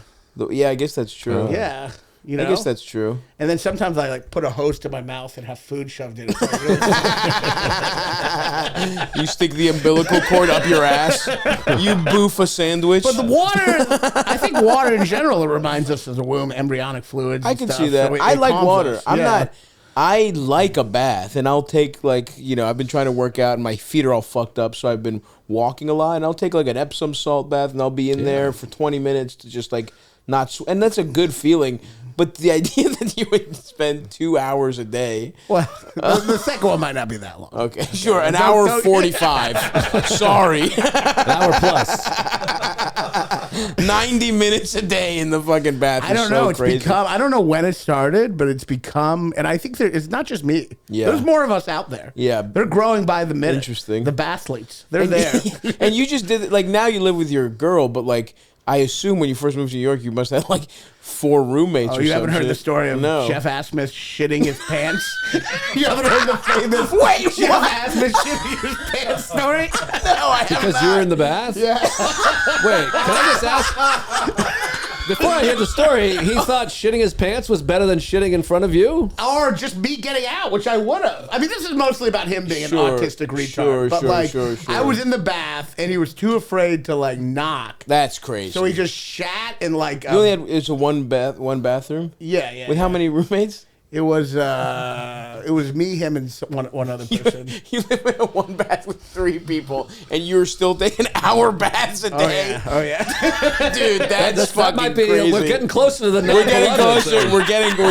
Yeah, I guess that's true. Yeah. You know? I guess that's true. And then sometimes I like put a hose to my mouth and have food shoved in it. You stick the umbilical cord up your ass. You boof a sandwich. But the water, I think water in general reminds us of the womb, embryonic fluids. I can see that. So I like water. I like a bath, and I'll take like, I've been trying to work out, and my feet are all fucked up, so I've been walking a lot, and I'll take like an Epsom salt bath, and I'll be in there for 20 minutes to just like not, and that's a good feeling. But the idea that you would spend 2 hours a day. Well, the second one might not be that long. Okay, sure. An hour 45. Sorry. An hour plus. 90 minutes a day in the fucking bath. I don't know. It's crazy. become, I don't know when it started, but it's become, and I think it's not just me. Yeah. There's more of us out there. Yeah. They're growing by the minute. Interesting. The bathletes. They're there. And you just did it, like now you live with your girl, but like, I assume when you first moved to New York, you must have like 4 roommates. Oh, you haven't heard the story of Chef Asmus shitting his pants? You haven't heard the famous Chef Asmus shitting his pants story? No, I haven't. Because you were in the bath? Yeah. Wait, can I just ask? Before I hear the story, he thought shitting his pants was better than shitting in front of you? Or just me getting out, which I would have. I mean, this is mostly about him being an autistic retard. But I was in the bath, and he was too afraid to like knock. That's crazy. So he just shat in like. You only had it's a one bathroom. Yeah. With how many roommates? It was me, him, and one other person. You live in a 1 bath with 3 people, and you're still taking hour baths a day. Oh yeah. Dude, that's fucking might be, crazy. We're getting closer to the. We're getting closer. We're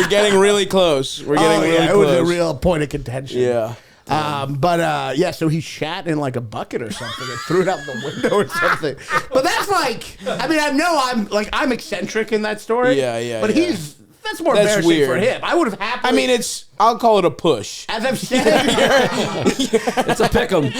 getting really close. We're getting really close. It was a real point of contention. Yeah. So he shat in like a bucket or something and threw it out the window or something. But that's like, I mean, I know I'm eccentric in that story. Yeah. But that's more embarrassing weird for him. I would have happily. I mean, I'll call it a push. As I've said, it's a pick'em.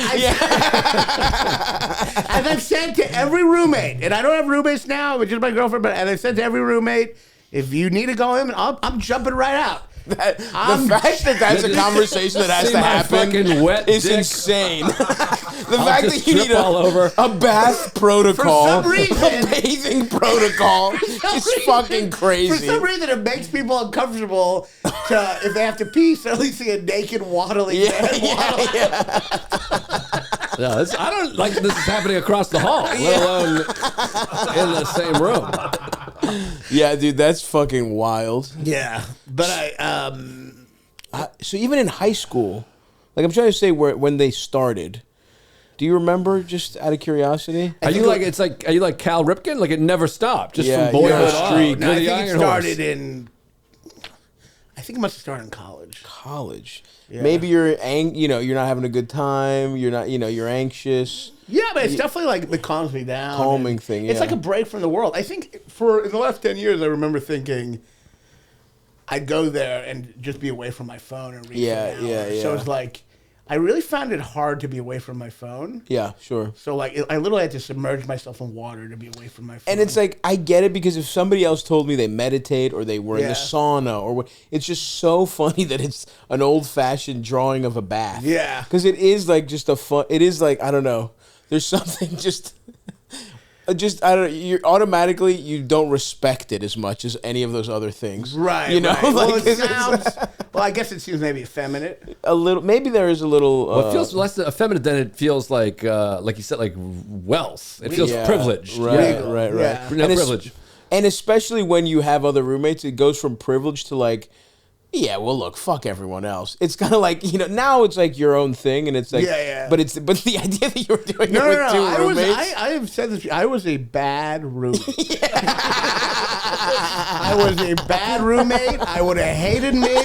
As I've said to every roommate, and I don't have roommates now, but just my girlfriend. But as I've said to every roommate, if you need to go in, I'm jumping right out. The fact that that's a conversation that has to happen wet is dick. Insane. The fact that you need a bath protocol, for some reason, a bathing protocol, is fucking crazy. For some reason, it makes people uncomfortable if they have to pee, so at least see a naked waddling man. Yeah. No, I don't like this is happening across the hall, let alone in the same room. Yeah, dude, that's fucking wild. Yeah, but so even in high school, like I'm trying to say when they started. Do you remember, just out of curiosity? Are you like Cal Ripken? Like it never stopped, just from boyhood on. No, I think it started in. I think it must have started in college. Yeah. Maybe you're not having a good time. You're not, you're anxious. Yeah, but it's definitely like it calms me down. Calming thing. Yeah. It's like a break from the world. I think in the last 10 years, I remember thinking I'd go there and just be away from my phone and read. Yeah. So it's like I really found it hard to be away from my phone. Yeah, sure. So like I literally had to submerge myself in water to be away from my phone. And it's like I get it because if somebody else told me they meditate or they were in the sauna or it's just so funny that it's an old-fashioned drawing of a bath. Yeah. Because it is like just a fun. It is like I don't know. There's something just I don't know. You automatically you don't respect it as much as any of those other things, right? You know, right. like well, it sounds. Well, I guess it seems maybe effeminate. A little, maybe there is a little. Well, it feels less effeminate than it feels like you said, like wealth. It feels privileged, right? Yeah. No privilege, and especially when you have other roommates, it goes from privilege to like. Yeah, well, look, fuck everyone else. It's kind of like now it's like your own thing, and it's like, But the idea that you were doing it with 2 roommates. I have said this. I was a bad roommate. I I was a bad roommate. I would have hated me.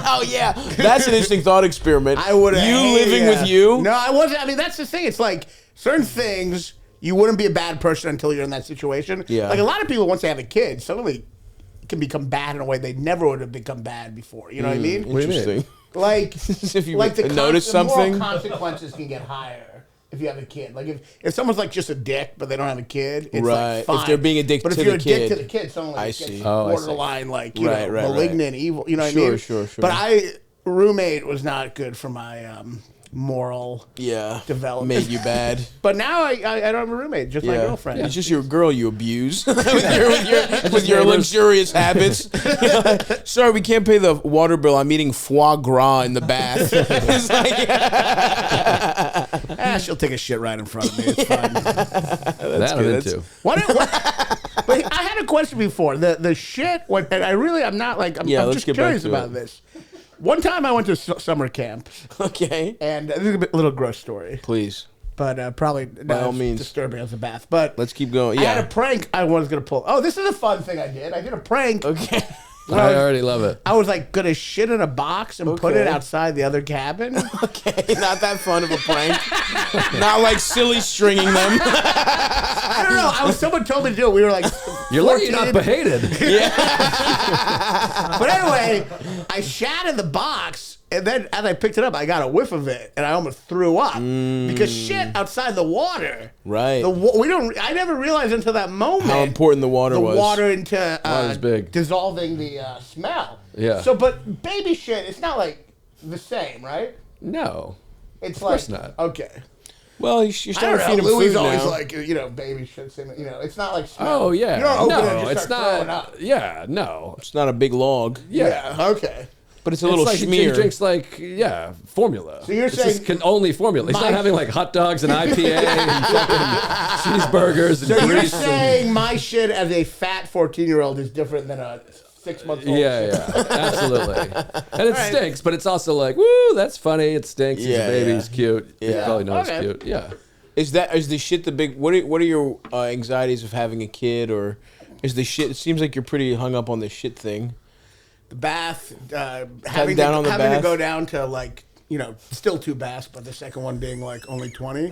Oh yeah, that's an interesting thought experiment. I would have living with you. No, I wasn't. I mean, that's the thing. It's like certain things you wouldn't be a bad person until you're in that situation. Yeah. Like a lot of people, once they have a kid, suddenly can become bad in a way they never would have become bad before. You know what I mean? Interesting. Like if you like notice something, the moral consequences can get higher if you have a kid. Like if someone's like just a dick but they don't have a kid, it's right? Like fine. If they're being a dick but to if you're the a kid, dick to the kid, suddenly I it see. gets borderline like you know, malignant, evil. You know what I mean? Sure. But roommate was not good for my moral development. Made you bad. But now I don't have a roommate, just my girlfriend. It's just your girl you abuse with your luxurious habits. Sorry, we can't pay the water bill. I'm eating foie gras in the bath. It's like, she'll take a shit right in front of me. It's fine. That's good too. But I had a question before. The shit. And I'm not like. I'm just curious about this. One time I went to summer camp. Okay. And this is a little gross story. Please. But probably not as disturbing as a bath. But let's keep going. Yeah. I had a prank I was going to pull. Oh, this is a fun thing I did. I did a prank. Okay. I already love it. I was like going to shit in a box and put it outside the other cabin. Okay. Not that fun of a prank. Not like silly stringing them. I don't know. Someone told me to do it. We were like, you're lucky you're not behated. Yeah. But anyway, I shat in the box. And then as I picked it up, I got a whiff of it, and I almost threw up because shit outside the water. Right. I never realized until that moment how important the water was. The water into water's big. Dissolving the smell. Yeah. So, but baby shit, it's not like the same, right? No. It's of course not. Okay. Well, you're starting to feed him Louis food always now. like baby shit. It's not like smell. Oh yeah. You don't open it and No, just it's start throwing not. up. Yeah. No. It's not a big log. Yeah. Okay. But it's a little like schmear. He drinks formula. So you're saying just only formula. He's not having like hot dogs and IPA and fucking cheeseburgers and So you're grease. saying my shit as a fat 14-year-old is different than a 6-month-old? Yeah, absolutely. And it stinks, but it's also like, woo, that's funny. It stinks. He's a baby. He's cute. Yeah. You probably know he's cute. Yeah. Is the shit the big? What are your anxieties of having a kid, or is the shit? It seems like you're pretty hung up on the shit thing. The bath, having to go down to like, still 2 baths, but the second one being like only 20.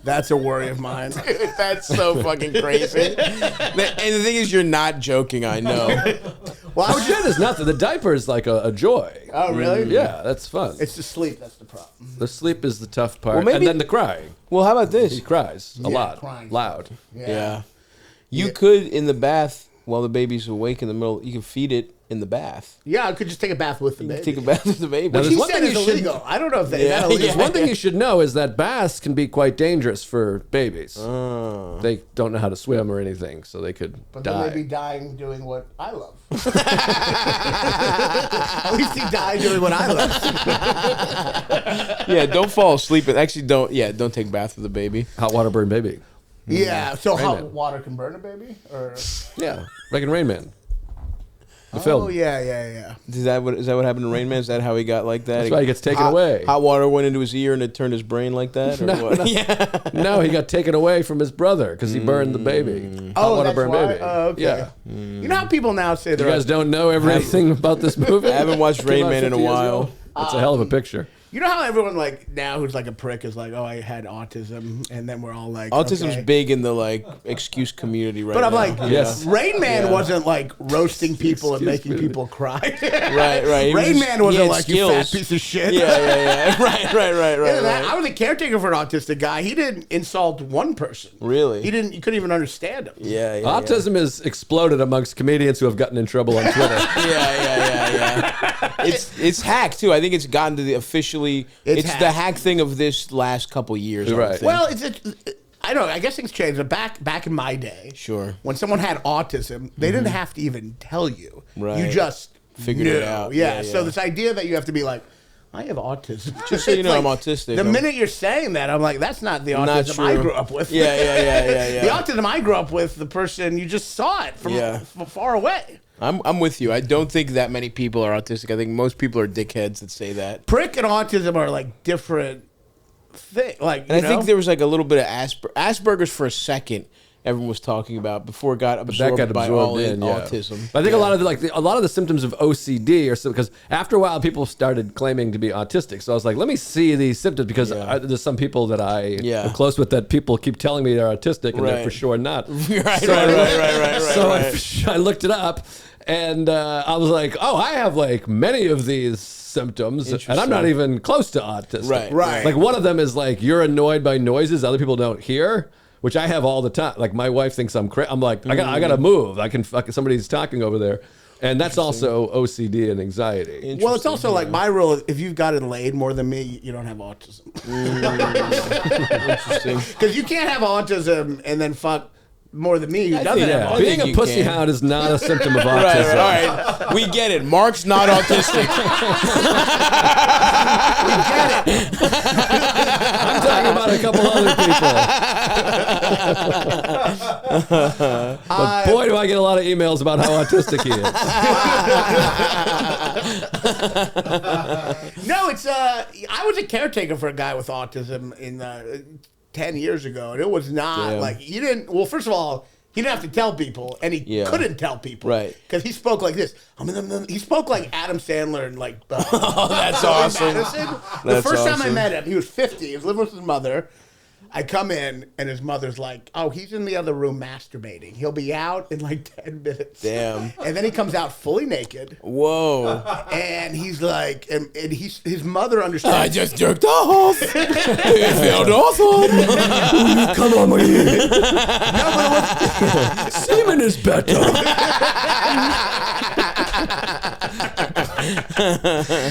That's a worry of mine. Dude, that's so fucking crazy. And the thing is, you're not joking. I know. Well, shit is nothing. The diaper is like a joy. Oh, really? Yeah, that's fun. It's the sleep that's the problem. The sleep is the tough part, Well, maybe, and then the crying. Well, how about this? He cries a lot, crying. loud. Yeah. You could in the bath while the baby's awake in the middle. You can feed it in the bath. Yeah, I could just take a bath with the baby. Take a bath with the baby. But he said it's illegal. I don't know if that is that illegal. One thing you should know is that baths can be quite dangerous for babies. They don't know how to swim or anything, so they could die. But then they'd be dying doing what I love. At least he died doing what I love. Yeah, don't fall asleep. And actually, don't take a bath with the baby. Hot water burn baby. Yeah, so hot water can burn a baby? Or yeah, like in Rain Man. The oh, film. Yeah. Is that what happened to Rain Man? Is that how he got like that? That's why he gets taken away. Hot water went into his ear and it turned his brain like that? Or No, what? no. Yeah. No, he got taken away from his brother because he burned the baby. Hot water that's burn why? baby. Oh, okay. Yeah. You know how people now say You guys don't know everything about this movie? I haven't watched Rain Came out Man in a 50 years while. ago? It's a hell of a picture. You know how everyone like now who's like a prick is like, oh, I had autism, and then we're all like, Autism's okay. big in the like excuse community right now. But I'm like, Yes. Rain Man wasn't like roasting people and making people cry. Right. Rain Man wasn't like, you fat piece of shit. Yeah. Right. I was a caretaker for an autistic guy. He didn't insult one person. Really? You couldn't even understand him. Yeah. Autism has exploded amongst comedians who have gotten in trouble on Twitter. Yeah. It's hack too. I think it's gotten to the officially. It's the hack thing of this last couple years. Right. Well, I don't know. I guess things changed. But back in my day, sure, when someone had autism, they didn't have to even tell you. Right. You just figured it out. Yeah. So this idea that you have to be like, I have autism. Just so you know, I'm autistic. The minute you're saying that, I'm like, that's not the autism I grew up with. Yeah. The autism I grew up with, the person you just saw it from far away. I'm with you. I don't think that many people are autistic. I think most people are dickheads that say that. Prick and autism are like different things. Like, and I think there was like a little bit of Asperger's for a second. everyone was talking about before it got absorbed by autism. But I think a lot of the symptoms of OCD are because after a while people started claiming to be autistic. So I was like, let me see these symptoms because there's some people that I am close with that people keep telling me they're autistic and they're for sure not. Right. I looked it up and I was like, oh, I have like many of these symptoms and I'm not even close to autistic. Right. Like one of them is like you're annoyed by noises other people don't hear, which I have all the time. Like my wife thinks I'm crazy. I'm like, I gotta move. Somebody's talking over there. And that's also OCD and anxiety. Well, it's also like my rule is if you've gotten laid more than me, you don't have autism. Interesting. Because you can't have autism and then fuck more than me who doesn't have autism. Being a pussy hound is not a symptom of autism. Right. All right. We get it. Mark's not autistic. We get it. I'm talking about a couple other people. But boy, do I get a lot of emails about how autistic he is. No, it's I was a caretaker for a guy with autism in 10 years ago, and it was not like he didn't. Well, first of all, he didn't have to tell people, and he couldn't tell people, right? Because he spoke like this. He spoke like Adam Sandler and like. Oh, that's awesome. The first time I met him, he was 50. He was living with his mother. I come in, and his mother's like, oh, he's in the other room masturbating. He'll be out in like 10 minutes. Damn. And then he comes out fully naked. Whoa. And he's like, and his mother understands. I just jerked off. It felt awesome. Come on, my semen is better.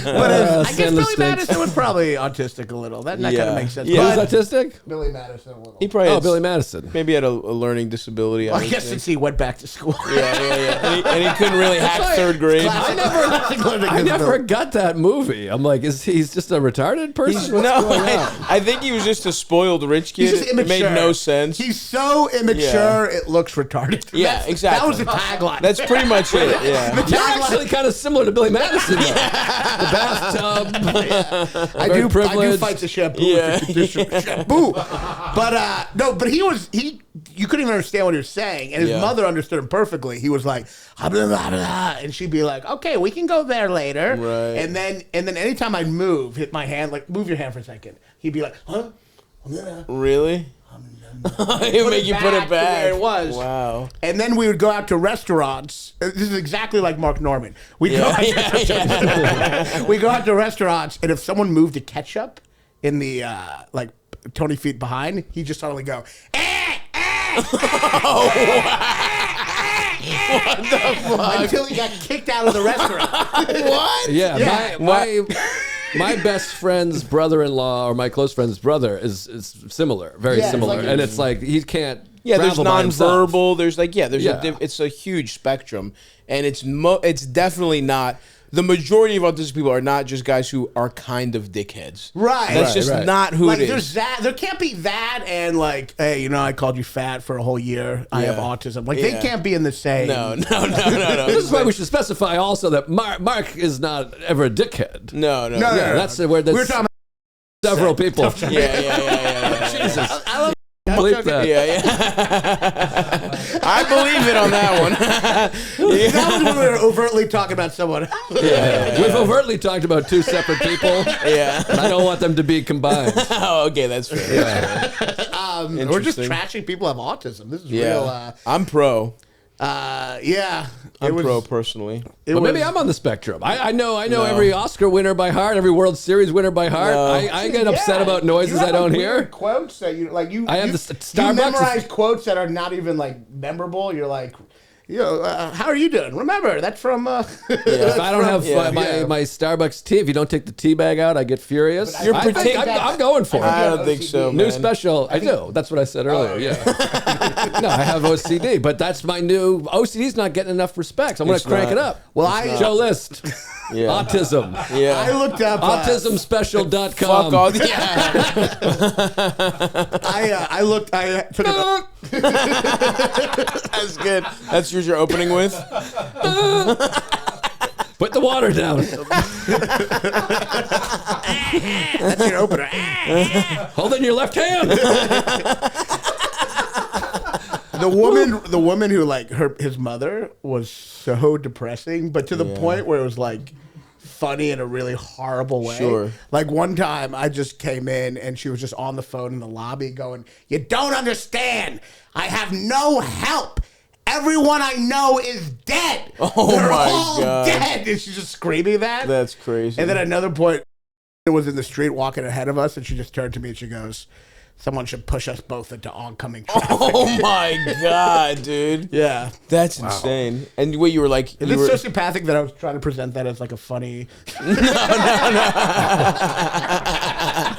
But I guess Billy Madison was probably autistic a little. That kind of makes sense. Yeah, was autistic? Billy Madison a little. He probably Billy Madison. Maybe had a learning disability. I guess since he went back to school. Yeah. And he couldn't really hack third grade. I never got that movie. I'm like, he's just a retarded person? I think he was just a spoiled rich kid. He's just immature. It made no sense. He's so immature, it looks retarded. Yeah, exactly. That was the tagline. That's pretty much it. Yeah. You're actually kind of similar to Billy Madison. The bathtub. I do fight the shampoo. Shampoo. But you couldn't even understand what he was saying, and his mother understood him perfectly. He was like, blah, blah, blah, and she'd be like, okay, we can go there later. Right. And then anytime I'd hit my hand, like move your hand for a second, he'd be like, huh? Really? He would make you put it back where it was. Wow. And then we would go out to restaurants. This is exactly like Mark Norman. We go out to restaurants, and if someone moved a ketchup in the like 20 feet behind, he'd just suddenly go, Oh, wow. What the fuck? Until he got kicked out of the restaurant. What? Yeah. My best friend's brother-in-law or my close friend's brother is similar, very similar, and it's like he can't. Yeah, there's travel by himself. nonverbal. There's it's a huge spectrum, and it's definitely not. The majority of autistic people are not just guys who are kind of dickheads. Right. That's just not who it is. There's that. There can't be that and like, hey, I called you fat for a whole year. I have autism. Like, they can't be in the same. No. This is why we should specify also that Mark is not ever a dickhead. No. That's where we're talking about several people. Yeah. Jesus. I love Believe that. Yeah. I believe it on that one. That was when we were overtly talking about someone. We've overtly talked about two separate people. Yeah. And I don't want them to be combined. Oh, okay, that's fair. We're just trashing people who have autism. This is real. I'm pro. I'm pro personally. But maybe I'm on the spectrum. I know every Oscar winner by heart, every World Series winner by heart. No. I get upset about noises I don't hear. Quotes that you like. I have the Starbucks. You memorize quotes that are not even like memorable. You're like, how are you doing? Remember, that's from. If I don't have my Starbucks tea, if you don't take the tea bag out, I get furious. I'm going for it. I don't think so, man. New special. I do. That's what I said earlier. No, I have OCD, but that's my new OCD's not getting enough respect. So I'm going to crank it up. Well, Joe List. Autism. Yeah. I looked up autismspecial.com. Fuck all. Yeah. I took it. That's good. That's your opening with. Put the water down. That's your opener. Hold it in your left hand. the woman who like his mother was so depressing, but to the point where it was like funny in a really horrible way. Sure. Like one time I just came in and she was just on the phone in the lobby going, "You don't understand. I have no help. Everyone I know is dead. Oh They're my all God. dead." And she's just screaming that. That's crazy. And then at another point, it was in the street walking ahead of us, and she just turned to me and she goes, "Someone should push us both into oncoming traffic." Oh my God, dude. Yeah. That's insane. And what you were like, Is it sociopathic that I was trying to present that as like a funny? no.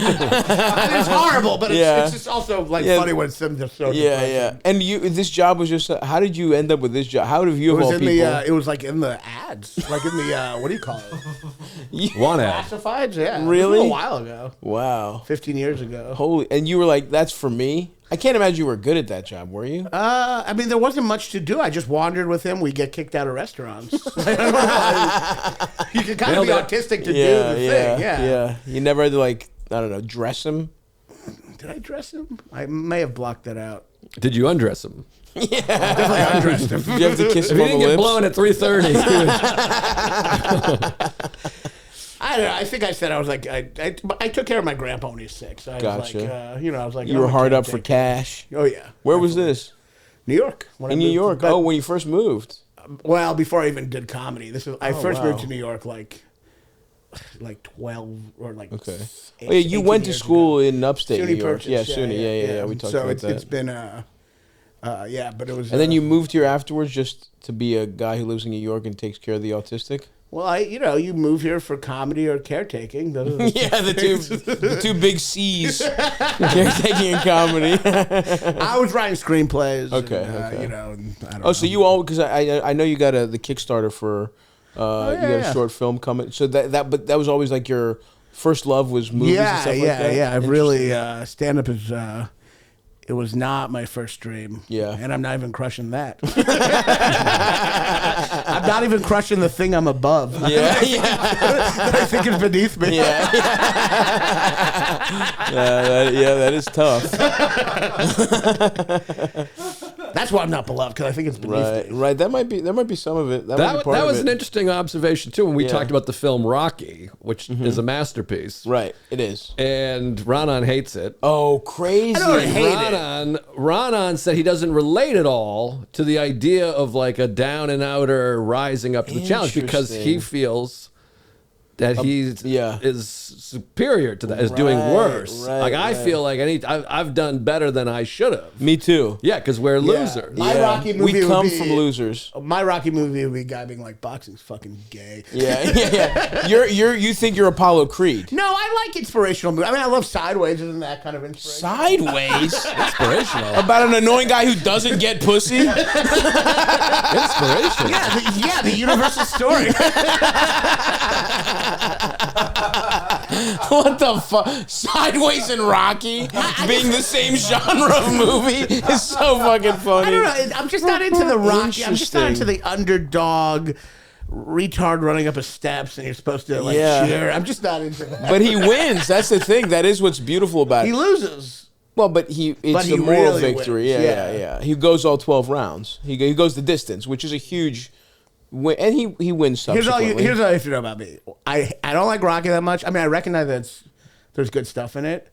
It's horrible, but it's just also like funny when it's so Yeah. And this job was just. How did you end up with this job? How did you of all people? It was like in the ads, like in the what do you call it? One ad. Classifieds, yeah. Really? It was a while ago. Wow. 15 years ago. Holy! And you were like, "That's for me." I can't imagine you were good at that job, were you? I mean, there wasn't much to do. I just wandered with him. We get kicked out of restaurants. You can kind of be autistic to do the thing. Yeah. You never had to like, I don't know, dress him. Did I dress him? I may have blocked that out. Did you undress him? Yeah. Definitely undressed him. Did you have to kiss If him he on didn't the get lips? blown at 3:30. I don't know. I think I said I was like I took care of my grandpa when he was sick. So I was Gotcha. like, I was like, You were hard up for cash. Oh yeah. Where was this? New York. In New York. But, When you first moved. well, before I even did comedy, I first wow. moved to New York like 12 or like. Okay. 18 You went to years school ago. in upstate SUNY New York. Purchase, Yeah, SUNY. Yeah. We talked so about that. it's been but it was. And then you moved here afterwards just to be a guy who lives in New York and takes care of the autistic? Well, you move here for comedy or caretaking. Those are the the two big C's. Caretaking and comedy. I was writing screenplays. Okay, and, okay. I don't Oh, know. so you all, because I know you got the Kickstarter for, you got a short film coming. So but that was always like your first love was movies and stuff like that? Yeah. I've really, stand-up is, it was not my first dream. Yeah. And I'm not even crushing that. I'm not even crushing the thing I'm above. Yeah. That I think is beneath me. Yeah. That is tough. That's why I'm not beloved, because I think it's beneath me. Right. There might be some of it. That might be part That of was it. an interesting observation too when we talked about the film Rocky, which is a masterpiece. Right. It is. And Raanan hates it. Oh, crazy. I don't hate it. Raanan said he doesn't relate at all to the idea of like a down and outer rising up to the challenge because he feels that he is superior to that, is doing worse. I feel like I've done better than I should have. Me too. Yeah, because we're losers. My Rocky movie we come would be, from losers. My Rocky movie would be a guy being like, boxing's fucking gay. Yeah. You think you're Apollo Creed? No, I like inspirational movies. I mean, I love Sideways. Isn't that kind of inspirational? Sideways? Inspirational. About an annoying guy who doesn't get pussy? Inspirational. Yeah, the universal story. What the fuck? Sideways and Rocky being the same genre of movie is so fucking funny. I don't know. I'm just not into the Rocky. I'm just not into the underdog retard running up a steps and you're supposed to cheer. I'm just not into that. But he wins. That's the thing. That is what's beautiful about it. He loses. Well, but it's the moral really victory. wins. Yeah. He goes all 12 rounds. He goes the distance, which is a huge win, and he wins subsequently. Here's all you have to know about me. I don't like Rocky that much. I mean, I recognize that there's good stuff in it,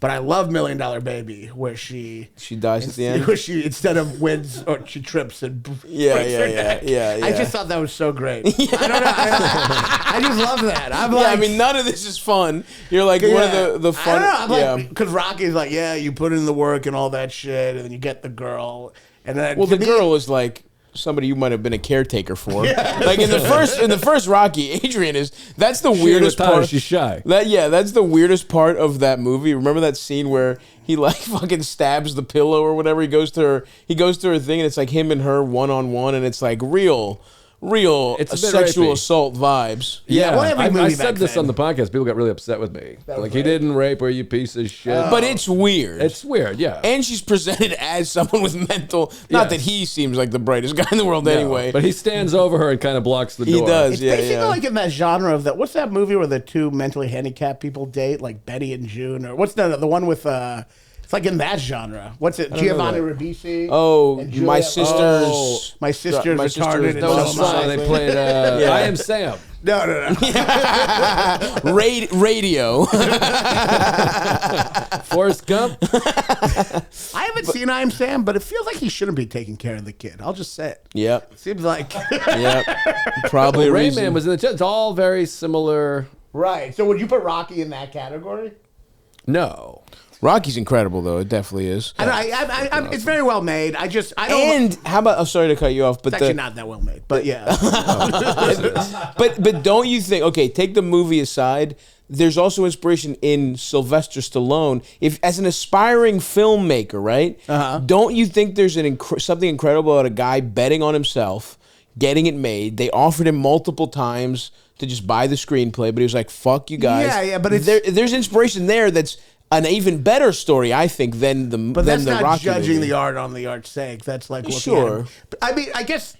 but I love $1 Million Baby, where she dies at the end. Where she instead of wins or she trips and breaks her neck. I just thought that was so great. I don't know. I just love that. I'm like, I mean, none of this is fun. You're like one of the fun. I don't know. Because Rocky's like, you put in the work and all that shit, and then you get the girl, and then the girl is like somebody you might have been a caretaker for. Like in the first Rocky, Adrian that's the weirdest part. She's shy. That's the weirdest part of that movie. Remember that scene where he like fucking stabs the pillow or whatever? He goes to her thing and it's like him and her one-on-one and it's like real It's sexual rapey. assault vibes. Yeah, well, every I movie said back this then. on the podcast. People got really upset with me. Like, he didn't rape her, you piece of shit. But it's weird. It's weird, yeah. And she's presented as someone with mental. Not that he seems like the brightest guy in the world anyway. But he stands over her and kind of blocks the door. He does. It's basically like in that genre of what's that movie where the two mentally handicapped people date, like Betty and June, or what's the one with It's like in that genre. What's it? Giovanni Ribisi. Oh, my sister's. My sister's retarded. That was fun. They played I Am Sam. No. Radio. Forrest Gump. I haven't seen I Am Sam, but it feels like he shouldn't be taking care of the kid. I'll just say it. Yep. Seems like. Yep. Probably a reason. Rayman was in the. It's all very similar. Right. So would you put Rocky in that category? No. Rocky's incredible, though. It definitely is. It's very well made. I don't. And how about? Oh, sorry to cut you off, but it's actually not that well made. But yeah. but don't you think? Okay, take the movie aside. There's also inspiration in Sylvester Stallone. If as an aspiring filmmaker, right? Don't you think there's something incredible about a guy betting on himself, getting it made? They offered him multiple times to just buy the screenplay, but he was like, "Fuck you guys." Yeah. But there's inspiration there. That's an even better story, I think, than the But that's the not Rocky judging movie. the art on the art's sake. That's like looking Sure. at it. I mean, I guess,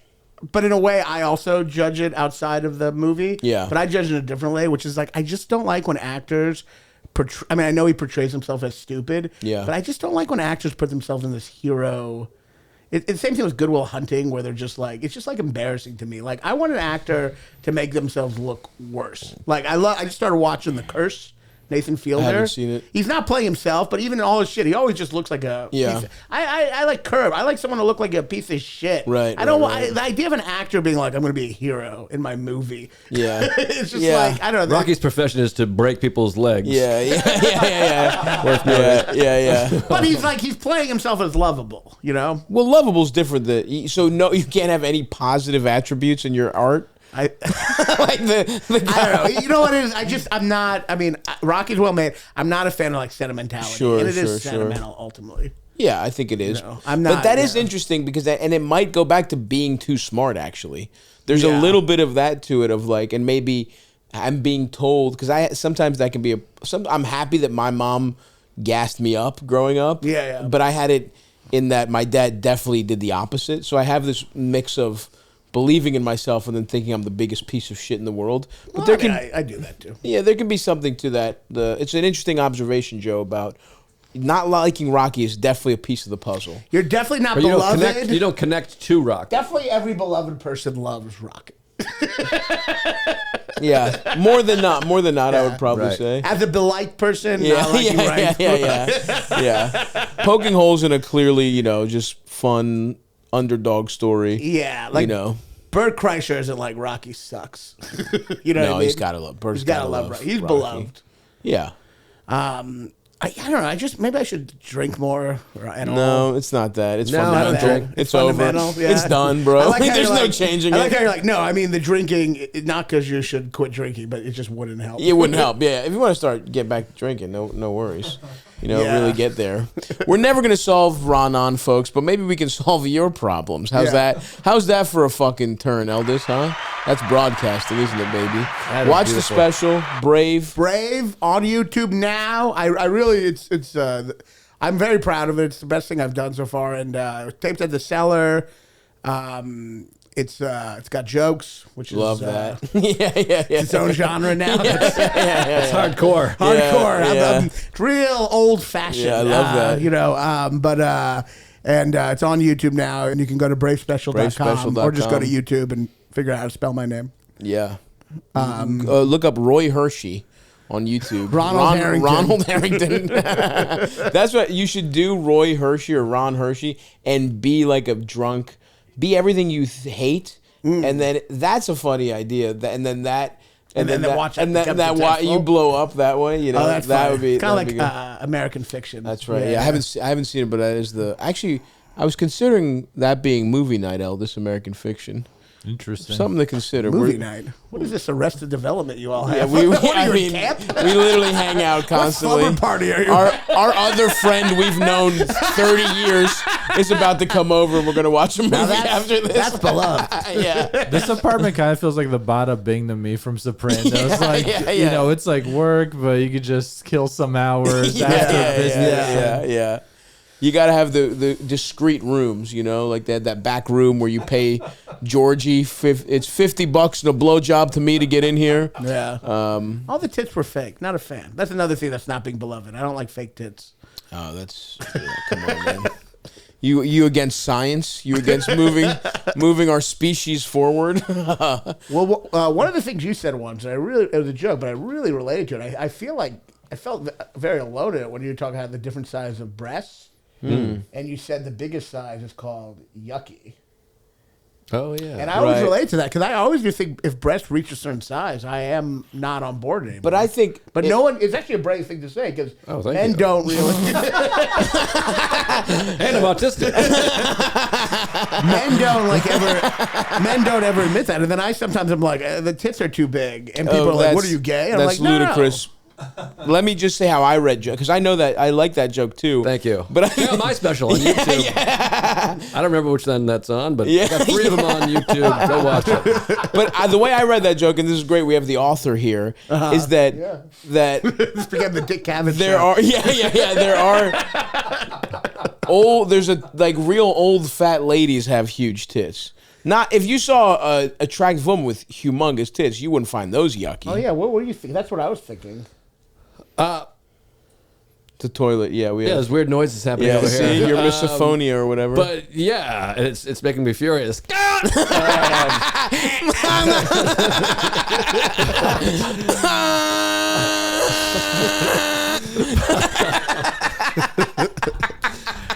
but in a way, I also judge it outside of the movie. Yeah. But I judge it in a different way, which is like, I just don't like when actors I mean, I know he portrays himself as stupid. Yeah. But I just don't like when actors put themselves in this hero. It's the same thing with Good Will Hunting, where they're just like, it's just like embarrassing to me. Like, I want an actor to make themselves look worse. Like, I just started watching The Curse. Nathan Fielder. I haven't seen it. He's not playing himself, but even in all his shit, he always just looks like a. Yeah. I like Curb. I like someone to look like a piece of shit. Right. I don't. Right. The idea of an actor being like, I'm going to be a hero in my movie. Yeah. It's just like, I don't know. Rocky's profession is to break people's legs. Yeah. Worth noting. Yeah. But he's playing himself as lovable. You know. Well, lovable's different. So no, you can't have any positive attributes in your art. Like the guy. I don't know. You know what it is? I'm not. I mean, Rocky's well made. I'm not a fan of like sentimentality. Sure, and it is sentimental ultimately. Yeah, I think it is. No, I'm not. But that is interesting because and it might go back to being too smart. Actually, there's a little bit of that to it. Of like, and maybe I'm being told because sometimes that can be I'm happy that my mom gassed me up growing up. Yeah. But I had it in that my dad definitely did the opposite. So I have this mix of believing in myself and then thinking I'm the biggest piece of shit in the world. But I do that too. Yeah, there can be something to that. It's an interesting observation, Joe, about not liking Rocky is definitely a piece of the puzzle. You're definitely not But beloved. you don't connect to Rocky. Definitely every beloved person loves Rocky. Yeah, more than not, I would probably say. As a beliked person, not liking Yeah. Poking holes in a clearly, just fun underdog story. Yeah, like Bert Kreischer isn't like Rocky sucks. You know what I mean? He's gotta love. Bert's He's gotta love Rocky. He's beloved. Yeah. I don't know. Maybe I should drink more. No, it's not that. It's No, fundamental. I don't drink. It's over. Yeah. It's done, bro. Like There's no changing I like it. how you're like, no, I mean the drinking, not because you should quit drinking, but it just wouldn't help. It wouldn't help. Yeah, if you want to get back to drinking, no worries. Really get there. We're never gonna solve Raanan, folks, but maybe we can solve your problems. How's that? How's that for a fucking turn, Eldis? Huh? That's broadcasting, isn't it, baby? Watch the special, Brave. Brave on YouTube now. I really, I'm very proud of it. It's the best thing I've done so far, and taped at the Cellar. It's got jokes, which Love is that. Yeah. its own genre now. It's hardcore. Hardcore. Yeah. It's real old fashioned. Yeah, I love that. And it's on YouTube now, and you can go to bravespecial.com or just go to YouTube and figure out how to spell my name. Yeah. Look up Roy Hershey on YouTube. Ronald Harrington. That's what you should do, Roy Hershey or Ron Hershey, and be like a drunk. Be everything you hate, and then that's a funny idea. And then you blow up that way. Oh, that's that funny. would be kind of like American Fiction. That's right. Yeah, I haven't seen it, but that is actually I was considering that being movie night, Eldis, American Fiction. Interesting. Something to consider. Movie night. What is this Arrested Development you all have? Yeah, we camp? we literally hang out constantly. What slumber party are you? Our other friend we've known 30 years is about to come over, and we're going to watch a movie after this. That's beloved. Yeah. This apartment kind of feels like the Bada Bing to me from Sopranos. It's like work, but you could just kill some hours after business. Yeah. You got to have the discreet rooms, like that back room where you pay Georgie. It's $50 and a blowjob to me to get in here. Yeah. All the tits were fake. Not a fan. That's another thing that's not being beloved. I don't like fake tits. Oh, that's come on, man. You against science? You against moving our species forward? Well, one of the things you said once, and it was a joke, but I really related to it. I feel like I felt very alone in it when you were talking about the different sizes of breasts, and you said the biggest size is called yucky. Oh, yeah. And I always relate to that because I always do think if breasts reach a certain size, I am not on board anymore. But I think... But no one... It's actually a brave thing to say because men don't really... And I'm autistic. Men don't ever admit that. And then I sometimes am like, the tits are too big. And people are like, what are you, gay? And that's I'm like, ludicrous. No. Let me just say how I read joke, because I know that I like that joke too. Thank you. But yeah, my special on YouTube. Yeah. I don't remember which one that's on, but I got 3 of them on YouTube. Go watch it. But the way I read that joke, and this is great, we have the author here, is that this became the Dick Cavett there show. There are there's real old fat ladies have huge tits. Not if you saw a attractive woman with humongous tits, you wouldn't find those yucky. Oh yeah, what were you thinking? That's what I was thinking. The toilet, there's weird noises happening over see, here. your misophonia or whatever. But yeah, it's making me furious.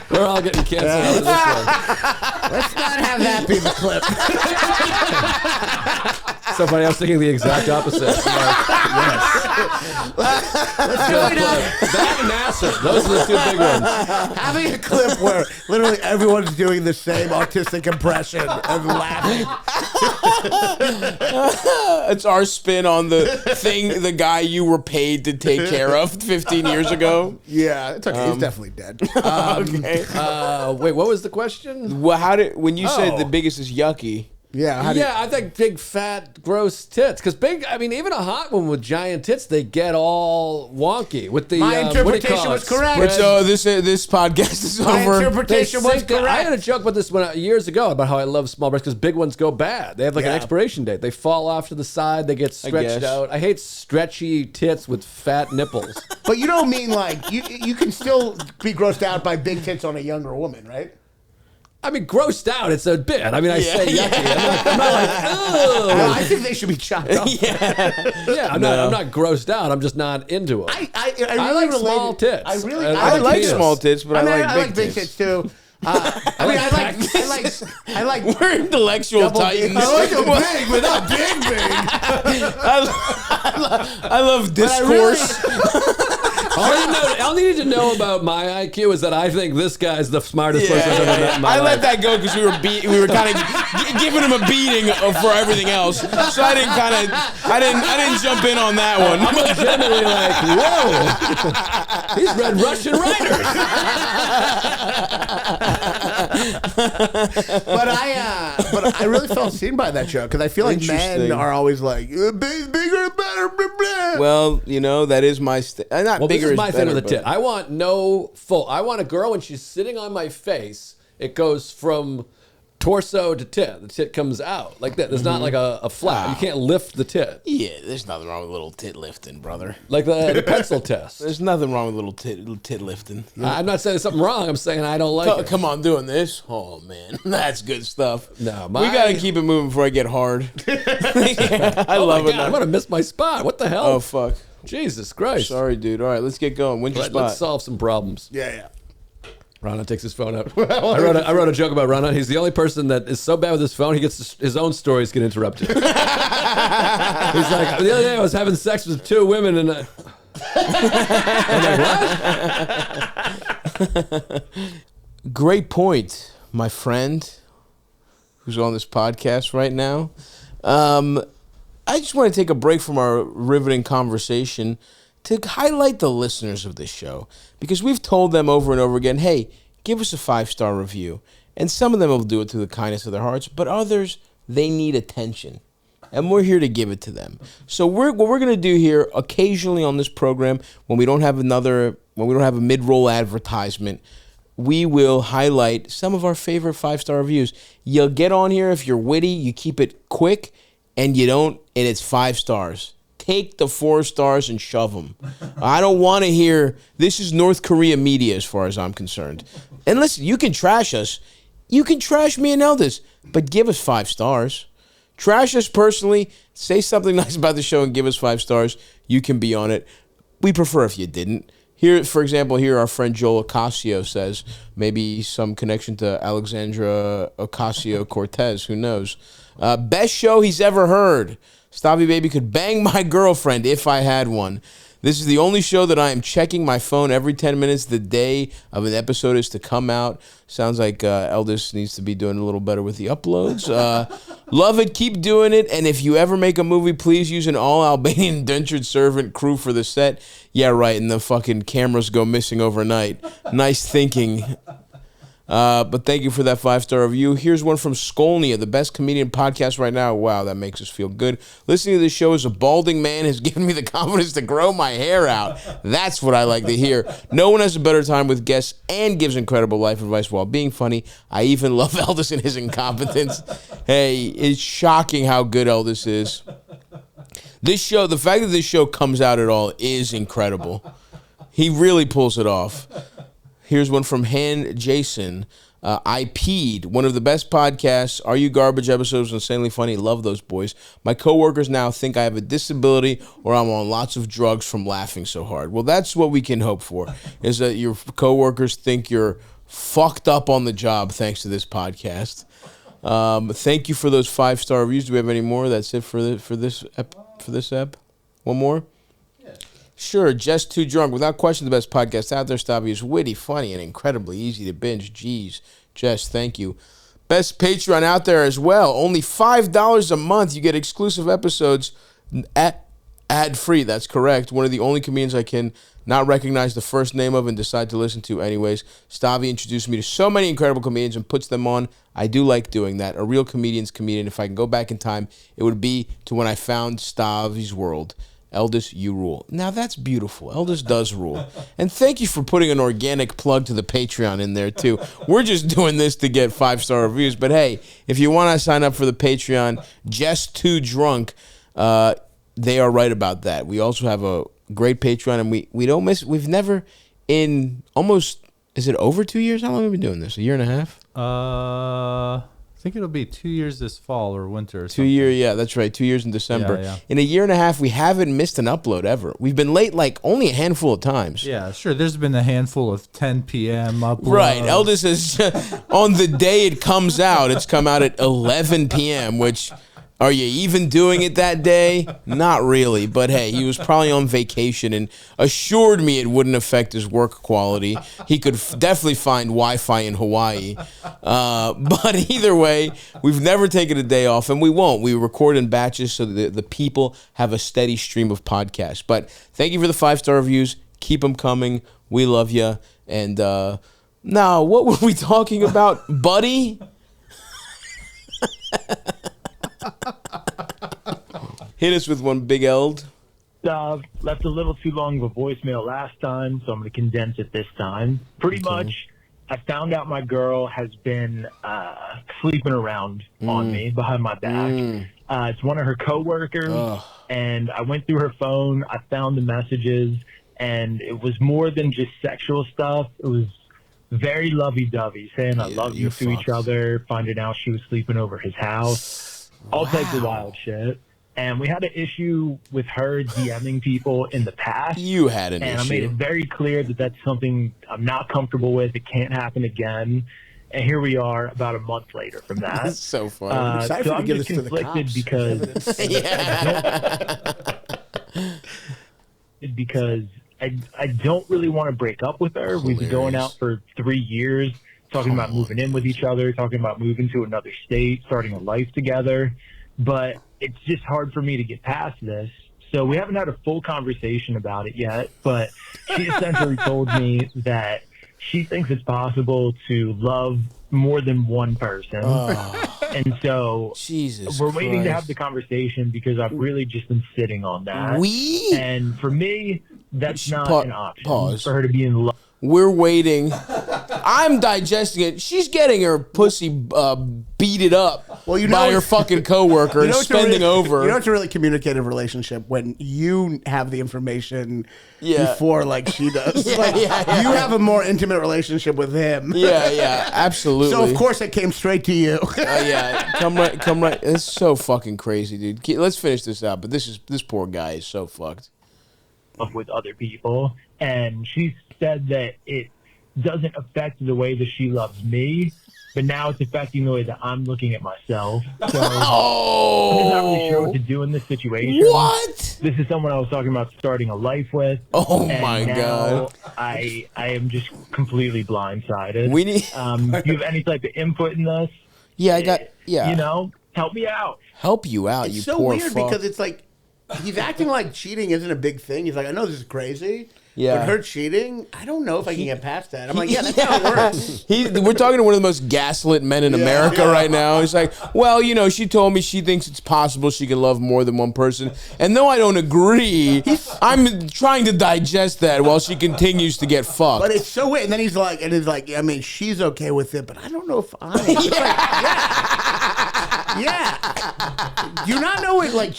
We're all getting canceled out of this one. Let's not have that be the clip. So funny, I was thinking the exact opposite. I'm like, yes. Let's do it. That and NASA. Those are the 2 big ones. Having a clip where literally everyone's doing the same autistic impression and laughing. It's our spin on the guy you were paid to take care of 15 years ago. Yeah, it's okay. He's definitely dead. Okay. Wait, what was the question? Well, when you said the biggest is yucky? Yeah, I think big, fat, gross tits. Because even a hot one with giant tits, they get all wonky. With the my interpretation was correct. So this podcast is over. My interpretation was correct. I had a joke about this years ago about how I love small breasts because big ones go bad. They have an expiration date. They fall off to the side. They get stretched out. I hate stretchy tits with fat nipples. But you don't mean like you can still be grossed out by big tits on a younger woman, right? I mean, grossed out, it's a bit. I mean, I say yucky. I'm not like, ugh. No, I think they should be chopped off. I'm not grossed out. I'm just not into it. I really like small tits. I like small tits, but I like big tits too. I like we're intellectual titans. I like them big, but not big. I love discourse. All you need to know about my IQ is that I think this guy's the smartest person I've ever met in my life. I let that go because we were kind of giving him a beating for everything else. So I didn't jump in on that one. I'm legitimately like, whoa, he's read Russian writers. But I really felt seen by that joke because I feel like men are always like bigger, better. Blah, blah. Well, that is my bigger. This is my thing with a tit. I want I want a girl when she's sitting on my face, it goes from torso to tit. The tit comes out like that. There's not like a flap. You can't lift the tit. Yeah, there's nothing wrong with little tit lifting, brother. Like the pencil test. There's nothing wrong with little tit lifting. I'm not saying there's something wrong. I'm saying I don't like it. Come on, doing this? Oh, man. That's good stuff. No, we got to keep it moving before I get hard. I love it. I'm going to miss my spot. What the hell? Oh, fuck. Jesus Christ. Sorry, dude. All right, let's get going. When's your spot? Let's solve some problems. Yeah. Raanan takes his phone out. I wrote a joke about Raanan. He's the only person that is so bad with his phone, he gets his own stories get interrupted. He's like, the other day I was having sex with 2 women and I'm like, what? Great point, my friend, who's on this podcast right now. I just want to take a break from our riveting conversation to highlight the listeners of this show, because we've told them over and over again, hey, give us a 5-star review. And some of them will do it through the kindness of their hearts, but others, they need attention. And we're here to give it to them. So what we're going to do here occasionally on this program, when we don't have a mid-roll advertisement, we will highlight some of our favorite 5-star reviews. You'll get on here if you're witty, you keep it quick, and it's 5 stars. take the 4 stars and shove them. I don't want to hear, this is North Korea media as far as I'm concerned. And listen, you can trash us. You can trash me and Eldest, but give us 5 stars. Trash us personally, say something nice about the show and give us 5 stars. You can be on it. We prefer if you didn't. Here, for example, here our friend Joel Ocasio says, maybe some connection to Alexandra Ocasio-Cortez, who knows. Best show he's ever heard. Stavvy Baby could bang my girlfriend if I had one. This is the only show that I am checking my phone every 10 minutes the day of an episode is to come out. Sounds like Eldest needs to be doing a little better with the uploads. Love it. Keep doing it. And if you ever make a movie, please use an all-Albanian indentured servant crew for the set. Yeah, right. And the fucking cameras go missing overnight. Nice thinking. But thank you for that 5-star review. Here's one from Skolnia, the best comedian podcast right now. Wow, that makes us feel good. Listening to this show as a balding man has given me the confidence to grow my hair out. That's what I like to hear. No one has a better time with guests and gives incredible life advice while being funny. I even love Eldest and his incompetence. Hey, it's shocking how good Eldest is. This show, the fact that this show comes out at all is incredible. He really pulls it off. Here's one from Han Jason. I peed. One of the best podcasts. Are You Garbage episodes insanely funny. Love those boys. My coworkers now think I have a disability or I'm on lots of drugs from laughing so hard. Well, that's what we can hope for, is that your coworkers think you're fucked up on the job thanks to this podcast. Thank you for those 5-star reviews. Do we have any more? That's it for this ep. One more? Sure, Just Too Drunk. Without question, the best podcast out there. Stavvy is witty, funny, and incredibly easy to binge. Jeez, Jess, thank you. Best Patreon out there as well. Only $5 a month. You get exclusive episodes ad-free. That's correct. One of the only comedians I can not recognize the first name of and decide to listen to anyways. Stavvy introduced me to so many incredible comedians and puts them on. I do like doing that. A real comedian's comedian. If I can go back in time, it would be to when I found Stavvy's World. Eldest, you rule. Now that's beautiful. Eldest does rule. And thank you for putting an organic plug to the Patreon in there too. We're just doing this to get 5-star reviews. But hey, if you want to sign up for the Patreon, Just Too Drunk, they are right about that. We also have a great Patreon, and we don't miss. We've never in almost. Is it over 2 years? How long have we been doing this? A year and a half? I think it'll be 2 years this fall or winter. Or 2 year, yeah, that's right. 2 years in December. Yeah. In a year and a half, we haven't missed an upload ever. We've been late like only a handful of times. Yeah, sure. There's been a handful of 10 p.m. uploads. Right. Eldest is on the day it comes out, it's come out at 11 p.m., which... Are you even doing it that day? Not really, but hey, he was probably on vacation and assured me it wouldn't affect his work quality. He could definitely find Wi-Fi in Hawaii. But either way, we've never taken a day off, and we won't. We record in batches so that the people have a steady stream of podcasts. But thank you for the 5-star reviews. Keep them coming. We love you. And now, what were we talking about, buddy? Hit us with one, Big Eld. Left a little too long of a voicemail last time, so I'm going to condense it this time. Pretty much, I found out my girl has been sleeping around on me behind my back. It's one of her coworkers, and I went through her phone. I found the messages, and it was more than just sexual stuff. It was very lovey-dovey, saying I love you to each other, finding out she was sleeping over his house, all types of wild shit. And we had an issue with her DMing people in the past. You had an issue. And I made it very clear that that's something I'm not comfortable with. It can't happen again. And here we are about a month later from that. That's so funny. I'm excited so to I'm give just this to the conflicted because I don't really want to break up with her. We've been going out for 3 years, talking about moving in with each other, talking about moving to another state, starting a life together. But it's just hard for me to get past this. So we haven't had a full conversation about it yet, but she essentially told me that she thinks it's possible to love more than one person. And so we're waiting to have the conversation because I've really just been sitting on that. And for me, that's not an option for her to be in love. We're waiting. I'm digesting it. She's getting her pussy beated up by her fucking coworker and spending over. You know it's a really communicative relationship when you have the information before like she does. You have a more intimate relationship with him. Yeah, absolutely. So of course it came straight to you. Come right. It's so fucking crazy, dude. Let's finish this out. But this poor guy is so fucked. With other people, and she said that it doesn't affect the way that she loves me, but now it's affecting the way that I'm looking at myself. So I'm not really sure what to do in this situation. What? This is someone I was talking about starting a life with. Oh my God. I am just completely blindsided. We need. Do you have any type of input in this? Yeah, I got. Yeah. You know, help me out. Help you out. It's you so poor weird fuck. because it's like he's acting like cheating isn't a big thing. He's like, I know this is crazy. Yeah. But her cheating, I don't know if I can get past that. I'm like, yeah, that's how it works. We're talking to one of the most gaslit men in America right now. He's like, well, you know, she told me she thinks it's possible she can love more than one person. And though I don't agree, I'm trying to digest that while she continues to get fucked. But it's so weird. And then he's like, I mean, she's okay with it, but I don't know if I am. It's like, yeah. Do you not know it? Like,